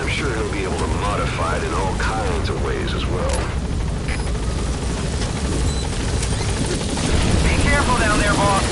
I'm sure he'll be able to modify it in all kinds of ways as well. Be careful down there, boss.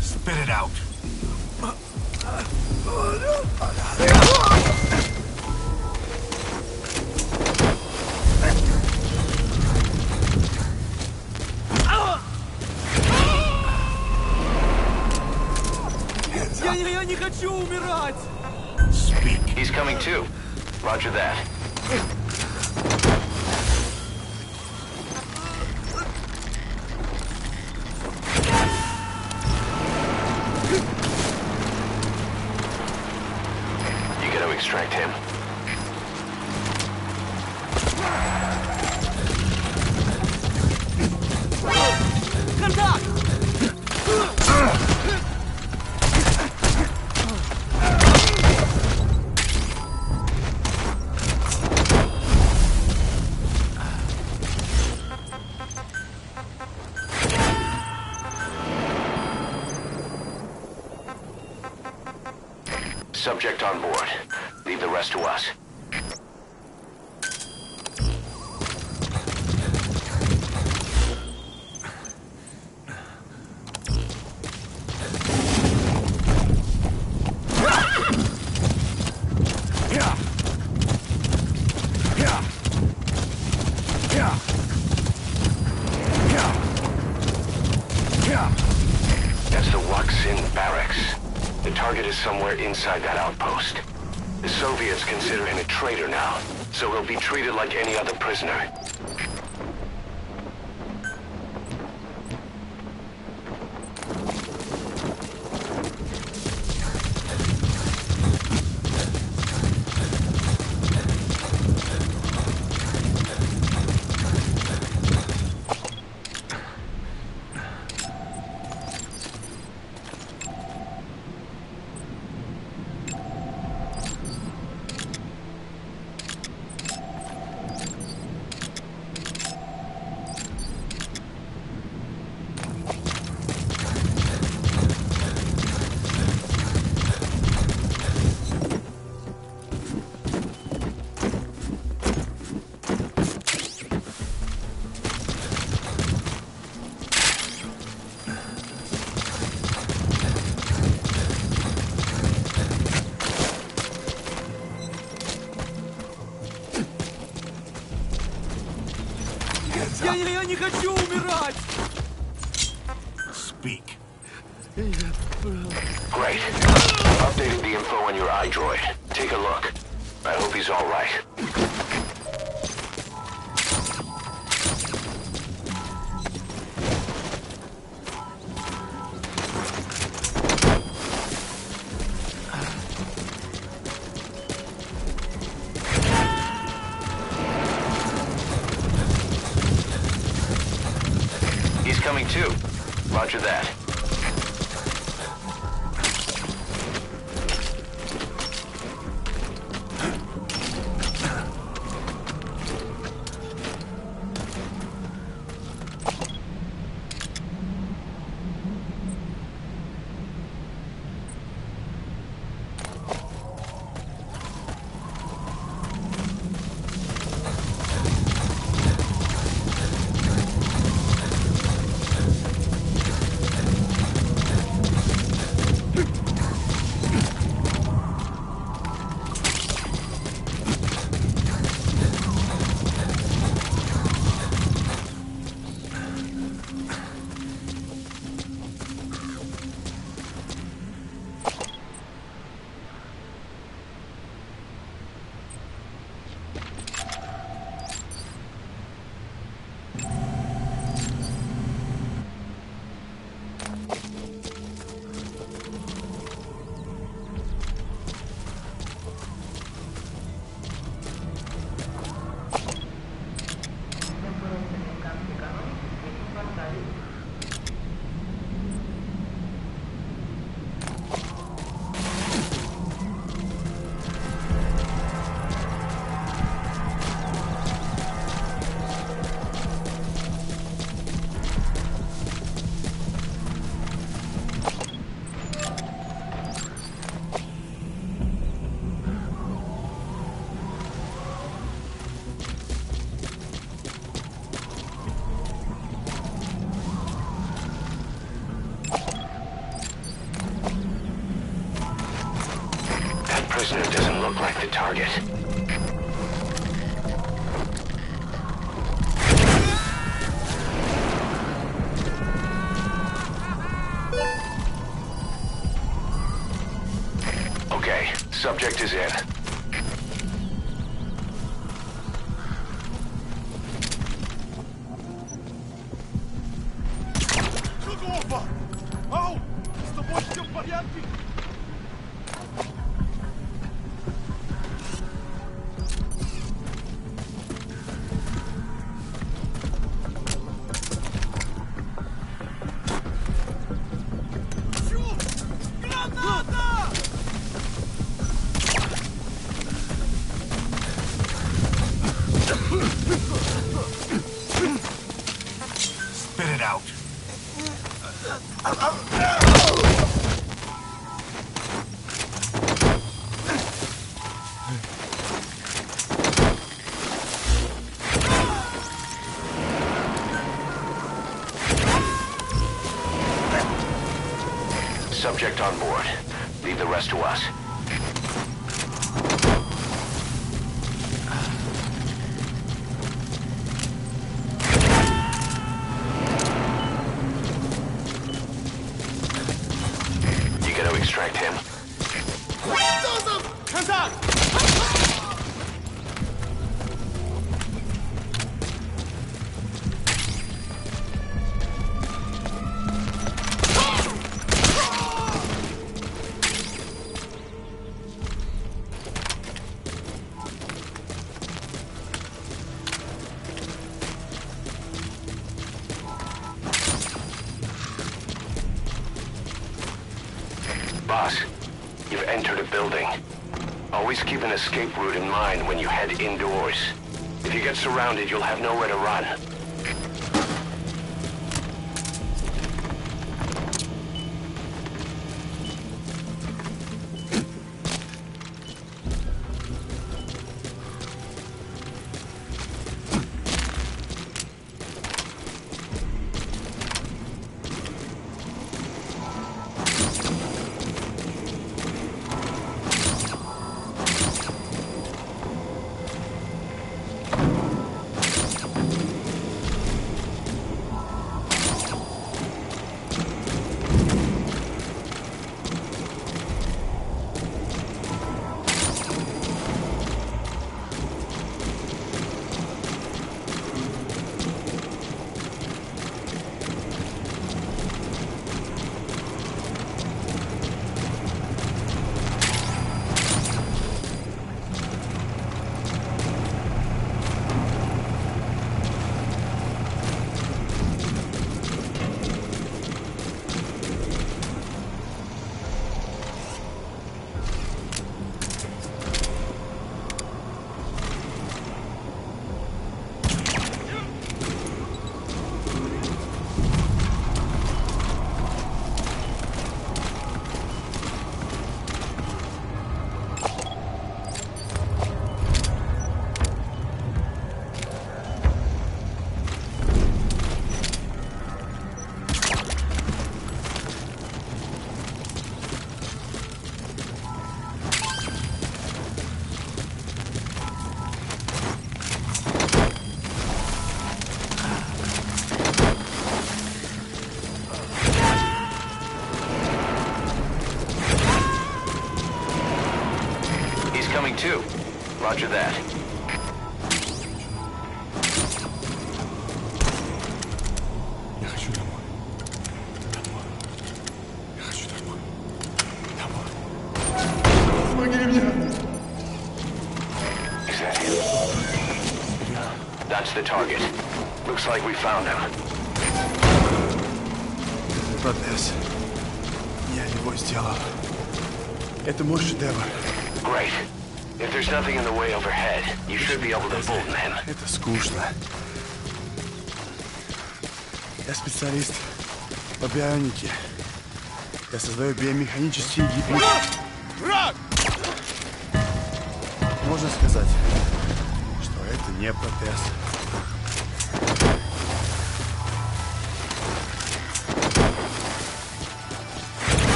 Spit it out. хочу умирать! Speak. He's coming too. Roger that. You gotta extract him. Контакт! Subject on board. Leave the rest to us. That's the Waksin barracks. The target is somewhere inside that outpost. The Soviets consider him a traitor now, so he'll be treated like any other prisoner. Я не хочу умирать! Speak. Great. Updated the info on your iDroid. Take a look. I hope he's all right. He's coming too. Roger that. Prisoner doesn't look like the target. subject is in. Ау! С тобой все в порядке? Spit it out. Subject on board. Leave the rest to us. You gotta extract him. Boss, you've entered a building. Always keep an escape route in mind when you head indoors. If you get surrounded, you'll have nowhere to run. Coming too. Roger that. Я хочу домой. Домой. Я хочу домой. Домой. Помоги мне. Is that him? That's the target. Looks like we found him. Протез. Я его сделал. Это мой шедевр. Great. If there's nothing in the way overhead, you should be able to move, man. Это скучно. Я специалист по бионике. Я создаю биомеханические гибриды. Враг! Можно сказать, что это не протез.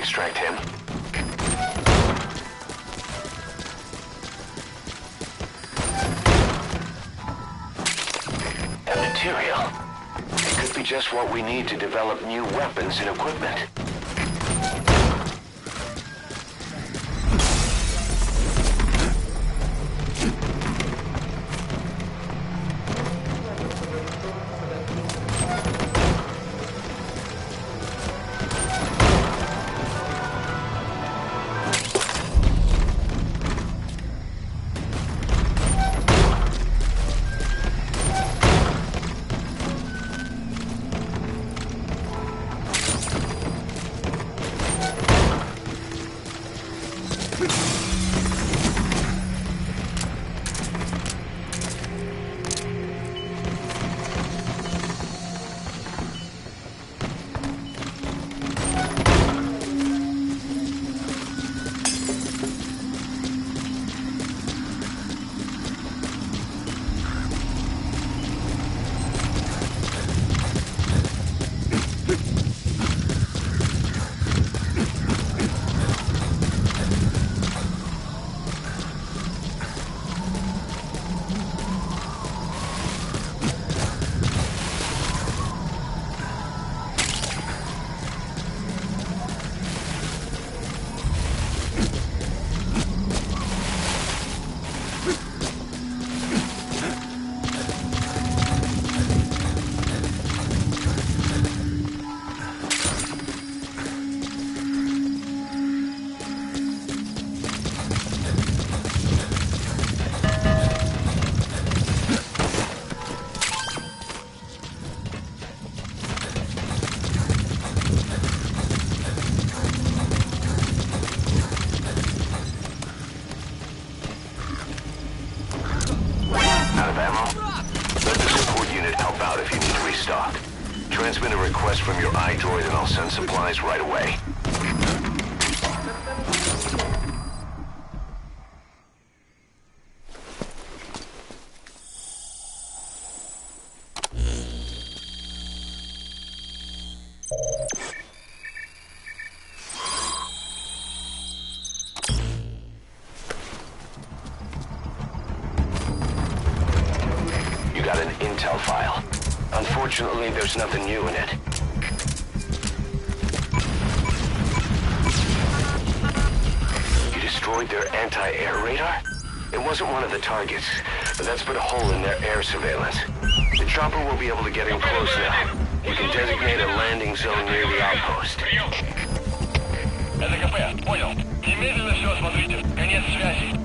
Extract him. material. It could be just what we need to develop new weapons and equipment. Transmit a request from your iDroid and I'll send supplies right away. You got an intel file. Unfortunately, there's nothing new in it. You destroyed their anti-air radar? It wasn't one of the targets, but that's put a hole in their air surveillance. The chopper will be able to get in close now. You can designate a landing zone near the outpost. Это КП, понял. Немедленно все осмотрите. Конец связи.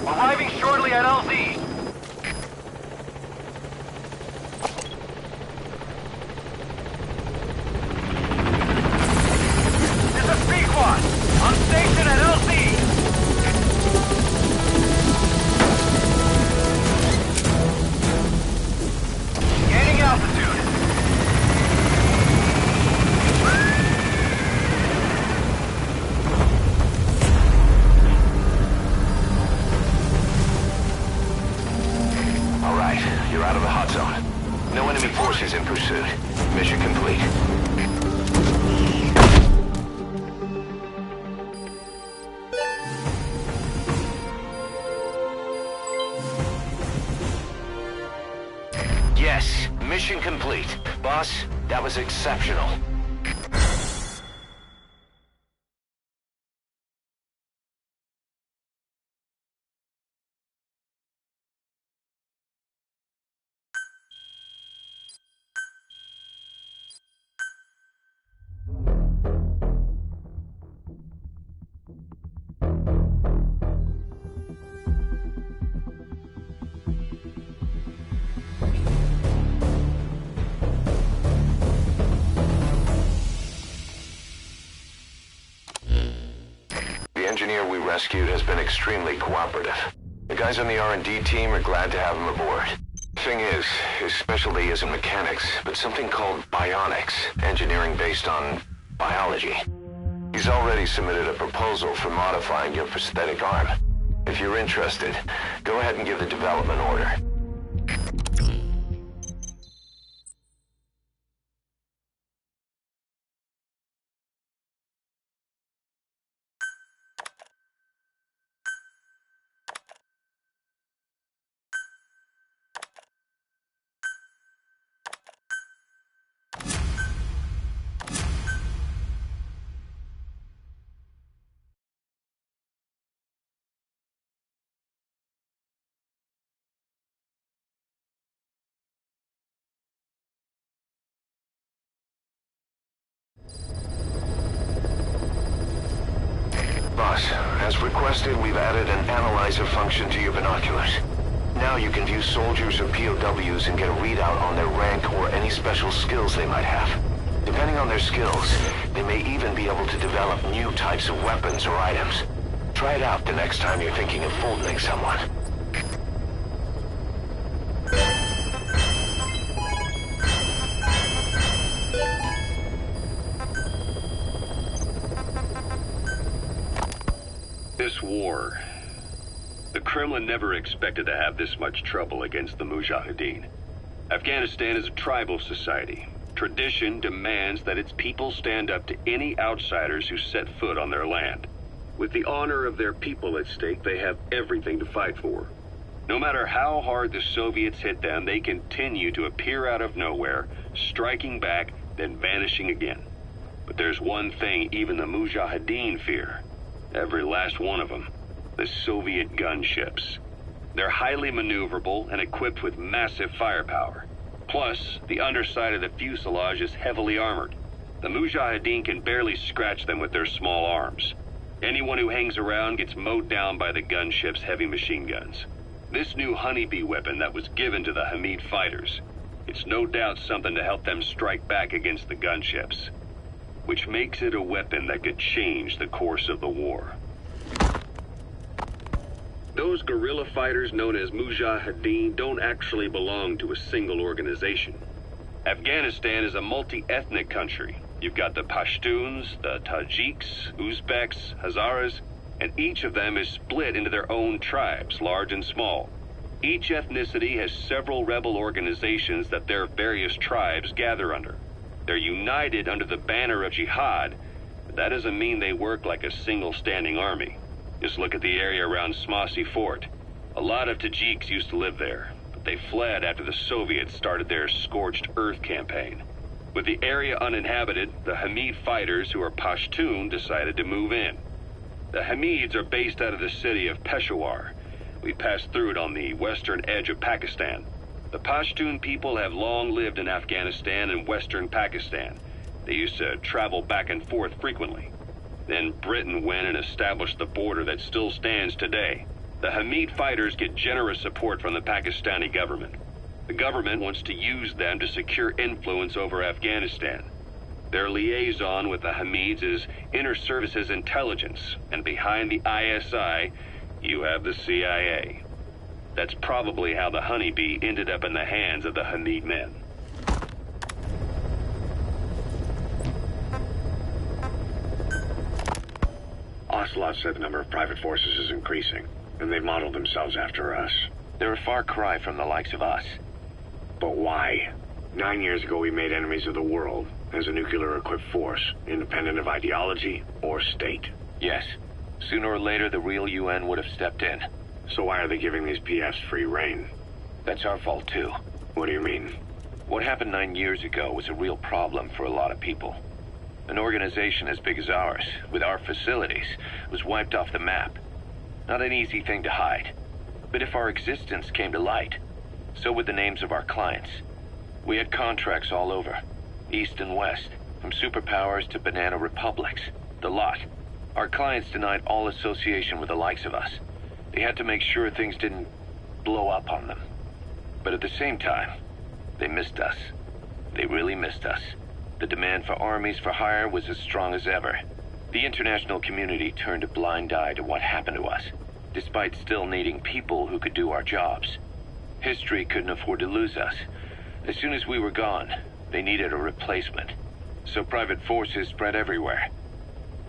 Arriving shortly at LZ. This is P-Quad. On station at LZ. Gaining altitude. You're out of the hot zone. No enemy forces in pursuit. Mission complete. Yes, mission complete. Boss, that was exceptional. engineer we rescued has been extremely cooperative. The guys on the R&D team are glad to have him aboard. Thing is, his specialty isn't mechanics, but something called bionics, engineering based on biology. He's already submitted a proposal for modifying your prosthetic arm. If you're interested, go ahead and give the development order. Boss, as requested, we've added an analyzer function to your binoculars. Now you can view soldiers or POWs and get a readout on their rank or any special skills they might have. Depending on their skills, they may even be able to develop new types of weapons or items. Try it out the next time you're thinking of folding someone. This war, the Kremlin never expected to have this much trouble against the Mujahideen. Afghanistan is a tribal society. Tradition demands that its people stand up to any outsiders who set foot on their land. With the honor of their people at stake, they have everything to fight for. No matter how hard the Soviets hit them, they continue to appear out of nowhere, striking back, then vanishing again. But there's one thing even the Mujahideen fear. Every last one of them. The Soviet gunships. They're highly maneuverable and equipped with massive firepower. Plus, the underside of the fuselage is heavily armored. The Mujahideen can barely scratch them with their small arms. Anyone who hangs around gets mowed down by the gunship's heavy machine guns. This new honeybee weapon that was given to the Hamid fighters, it's no doubt something to help them strike back against the gunships, which makes it a weapon that could change the course of the war. Those guerrilla fighters known as Mujahideen don't actually belong to a single organization. Afghanistan is a multi-ethnic country. You've got the Pashtuns, the Tajiks, Uzbeks, Hazaras, and each of them is split into their own tribes, large and small. Each ethnicity has several rebel organizations that their various tribes gather under. They're united under the banner of jihad, but that doesn't mean they work like a single standing army. Just look at the area around Smasi Fort. A lot of Tajiks used to live there, but they fled after the Soviets started their Scorched Earth campaign. With the area uninhabited, the Hamid fighters, who are Pashtun, decided to move in. The Hamids are based out of the city of Peshawar. We passed through it on the western edge of Pakistan. The Pashtun people have long lived in Afghanistan and western Pakistan. They used to travel back and forth frequently. Then Britain went and established the border that still stands today. The Hamid fighters get generous support from the Pakistani government. The government wants to use them to secure influence over Afghanistan. Their liaison with the Hamids is Inter-Services Intelligence, and behind the ISI, you have the CIA. That's probably how the honeybee ended up in the hands of the Hamid men. Ocelot said the number of private forces is increasing, and they've modeled themselves after us. They're a far cry from the likes of us. But why? 9 years ago we made enemies of the world as a nuclear-equipped force, independent of ideology or state. Yes. Sooner or later the real UN would have stepped in. So why are they giving these PFs free rein? That's our fault too. What do you mean? What happened 9 years ago was a real problem for a lot of people. An organization as big as ours, with our facilities, was wiped off the map. Not an easy thing to hide. But if our existence came to light, so would the names of our clients. We had contracts all over, east and west, from superpowers to banana republics, the lot. Our clients denied all association with the likes of us. They had to make sure things didn't blow up on them. But at the same time, they missed us. They really missed us. The demand for armies for hire was as strong as ever. The international community turned a blind eye to what happened to us, despite still needing people who could do our jobs. History couldn't afford to lose us. As soon as we were gone, they needed a replacement. So private forces spread everywhere.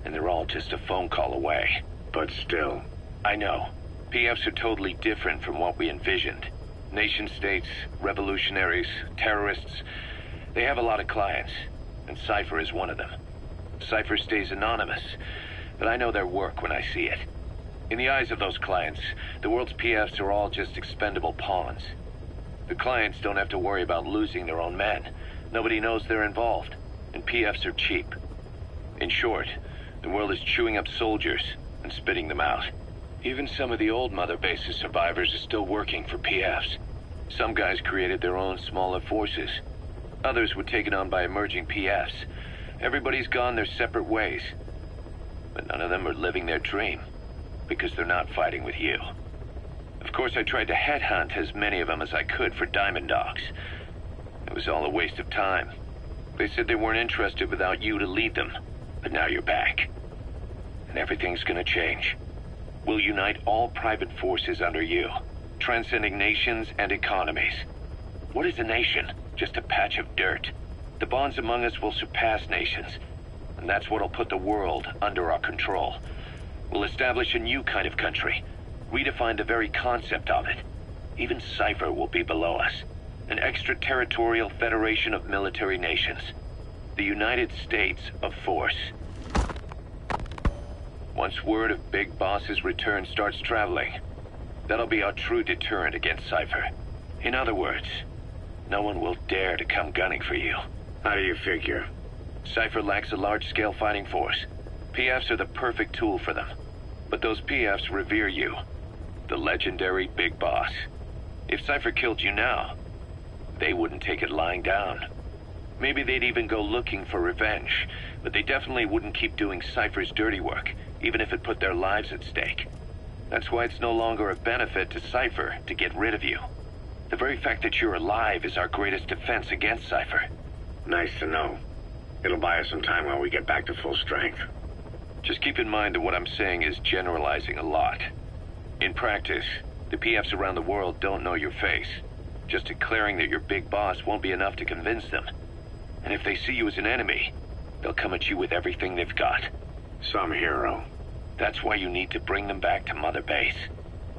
And they're all just a phone call away. But still. I know. PFs are totally different from what we envisioned. Nation-states, revolutionaries, terrorists. They have a lot of clients, and Cypher is one of them. Cypher stays anonymous, but I know their work when I see it. In the eyes of those clients, the world's PFs are all just expendable pawns. The clients don't have to worry about losing their own men. Nobody knows they're involved, and PFs are cheap. In short, the world is chewing up soldiers and spitting them out. Even some of the old Mother Base's survivors are still working for PFs. Some guys created their own smaller forces. Others were taken on by emerging PFs. Everybody's gone their separate ways. But none of them are living their dream, because they're not fighting with you. Of course, I tried to headhunt as many of them as I could for Diamond Dogs. It was all a waste of time. They said they weren't interested without you to lead them, but now you're back. And everything's gonna change. We'll unite all private forces under you, transcending nations and economies. What is a nation? Just a patch of dirt. The bonds among us will surpass nations, and that's what'll put the world under our control. We'll establish a new kind of country, redefine the very concept of it. Even Cypher will be below us, an extraterritorial federation of military nations. The United States of Force. Once word of Big Boss's return starts traveling, that'll be our true deterrent against Cypher. In other words, no one will dare to come gunning for you. How do you figure? Cypher lacks a large-scale fighting force. PFs are the perfect tool for them. But those PFs revere you, the legendary Big Boss. If Cypher killed you now, they wouldn't take it lying down. Maybe they'd even go looking for revenge, but they definitely wouldn't keep doing Cypher's dirty work, even if it put their lives at stake. That's why it's no longer a benefit to Cypher to get rid of you. The very fact that you're alive is our greatest defense against Cypher. Nice to know. It'll buy us some time while we get back to full strength. Just keep in mind that what I'm saying is generalizing a lot. In practice, the PFs around the world don't know your face. Just declaring that you're Big Boss won't be enough to convince them. And if they see you as an enemy, they'll come at you with everything they've got. Some hero. That's why you need to bring them back to Mother Base.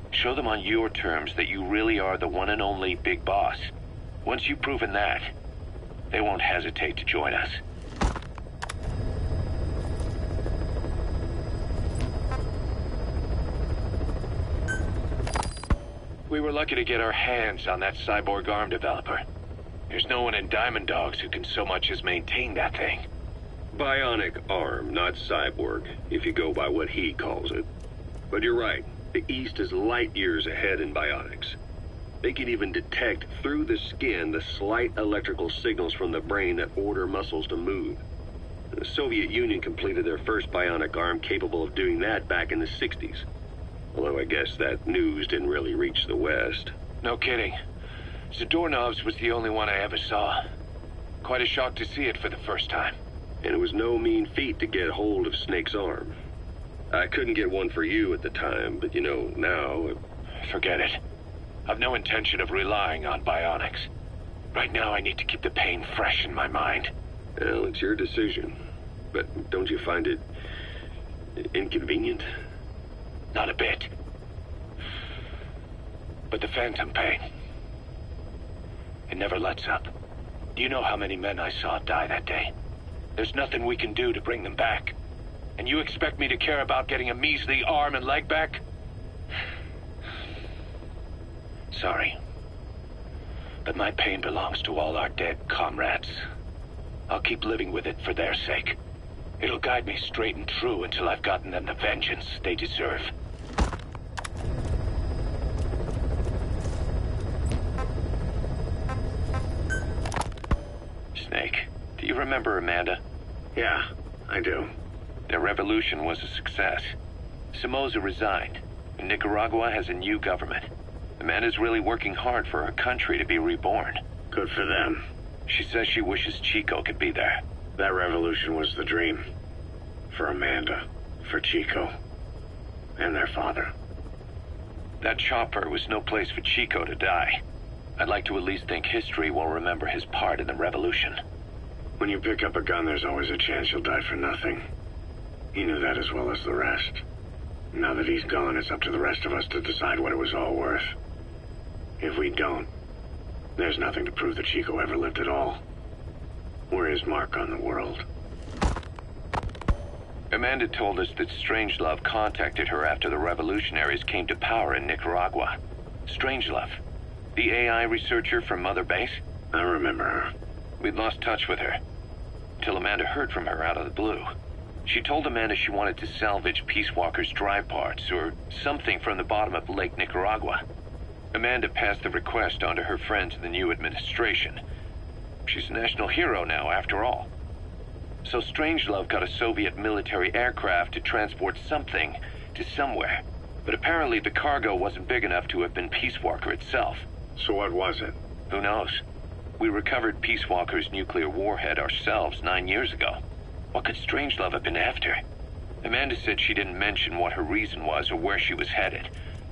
Show them on your terms that you really are the one and only Big Boss. Once you've proven that, they won't hesitate to join us. We were lucky to get our hands on that cyborg arm developer. There's no one in Diamond Dogs who can so much as maintain that thing. Bionic arm, not cyborg, if you go by what he calls it. But you're right, the East is light years ahead in bionics. They can even detect through the skin the slight electrical signals from the brain that order muscles to move. The Soviet Union completed their first bionic arm capable of doing that back in the 60s. Although I guess that news didn't really reach the West. No kidding. Zadornov's was the only one I ever saw. Quite a shock to see it for the first time. And it was no mean feat to get hold of Snake's arm. I couldn't get one for you at the time, but you know, now... Forget it. I've no intention of relying on bionics. Right now I need to keep the pain fresh in my mind. Well, it's your decision. But don't you find it... inconvenient? Not a bit. But the phantom pain... it never lets up. Do you know how many men I saw die that day? There's nothing we can do to bring them back. And you expect me to care about getting a measly arm and leg back? Sorry. But my pain belongs to all our dead comrades. I'll keep living with it for their sake. It'll guide me straight and true until I've gotten them the vengeance they deserve. Snake, do you remember Amanda? Yeah, I do. Their revolution was a success. Somoza resigned, and Nicaragua has a new government. Amanda's really working hard for her country to be reborn. Good for them. She says she wishes Chico could be there. That revolution was the dream. For Amanda. For Chico. And their father. That chopper was no place for Chico to die. I'd like to at least think history will remember his part in the revolution. When you pick up a gun, there's always a chance you'll die for nothing. He knew that as well as the rest. Now that he's gone, it's up to the rest of us to decide what it was all worth. If we don't, there's nothing to prove that Chico ever lived at all. We're his mark on the world. Amanda told us that Strangelove contacted her after the revolutionaries came to power in Nicaragua. Strangelove, the AI researcher from Mother Base? I remember her. We'd lost touch with her, till Amanda heard from her out of the blue. She told Amanda she wanted to salvage Peace Walker's drive parts, or something from the bottom of Lake Nicaragua. Amanda passed the request on to her friends in the new administration. She's a national hero now, after all. So Strangelove got a Soviet military aircraft to transport something to somewhere. But apparently the cargo wasn't big enough to have been Peace Walker itself. So what was it? Who knows? We recovered Peace Walker's nuclear warhead ourselves 9 years ago. What could Strangelove have been after? Amanda said she didn't mention what her reason was or where she was headed.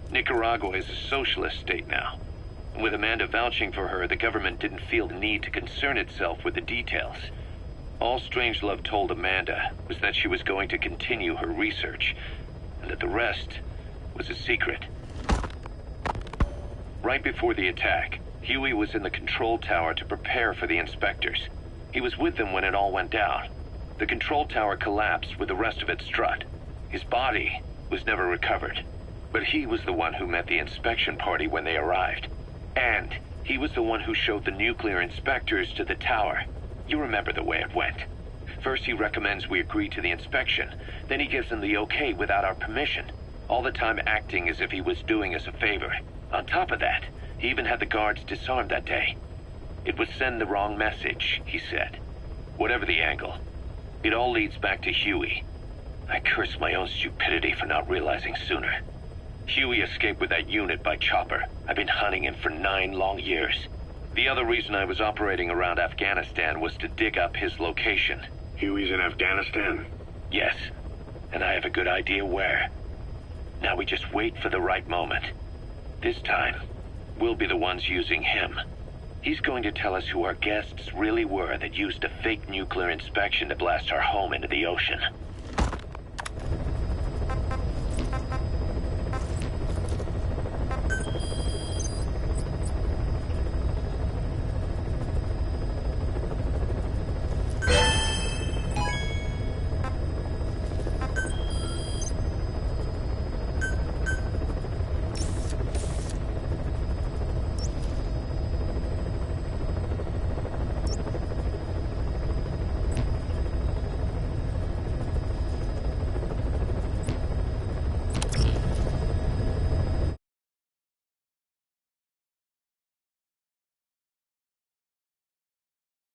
Nicaragua is a socialist state now. With Amanda vouching for her, the government didn't feel the need to concern itself with the details. All Strangelove told Amanda was that she was going to continue her research, and that the rest was a secret. Right before the attack, Huey was in the control tower to prepare for the inspectors. He was with them when it all went down. The control tower collapsed with the rest of it strut. His body was never recovered, but he was the one who met the inspection party when they arrived. And he was the one who showed the nuclear inspectors to the tower. You remember the way it went. First he recommends we agree to the inspection, then he gives them the okay without our permission, all the time acting as if he was doing us a favor. On top of that, he even had the guards disarmed that day. It would send the wrong message, he said. Whatever the angle, it all leads back to Huey. I curse my own stupidity for not realizing sooner. Huey escaped with that unit by chopper. I've been hunting him for 9 long years. The other reason I was operating around Afghanistan was to dig up his location. Huey's in Afghanistan? Yes, and I have a good idea where. Now we just wait for the right moment. This time, we'll be the ones using him. He's going to tell us who our guests really were that used a fake nuclear inspection to blast our home into the ocean.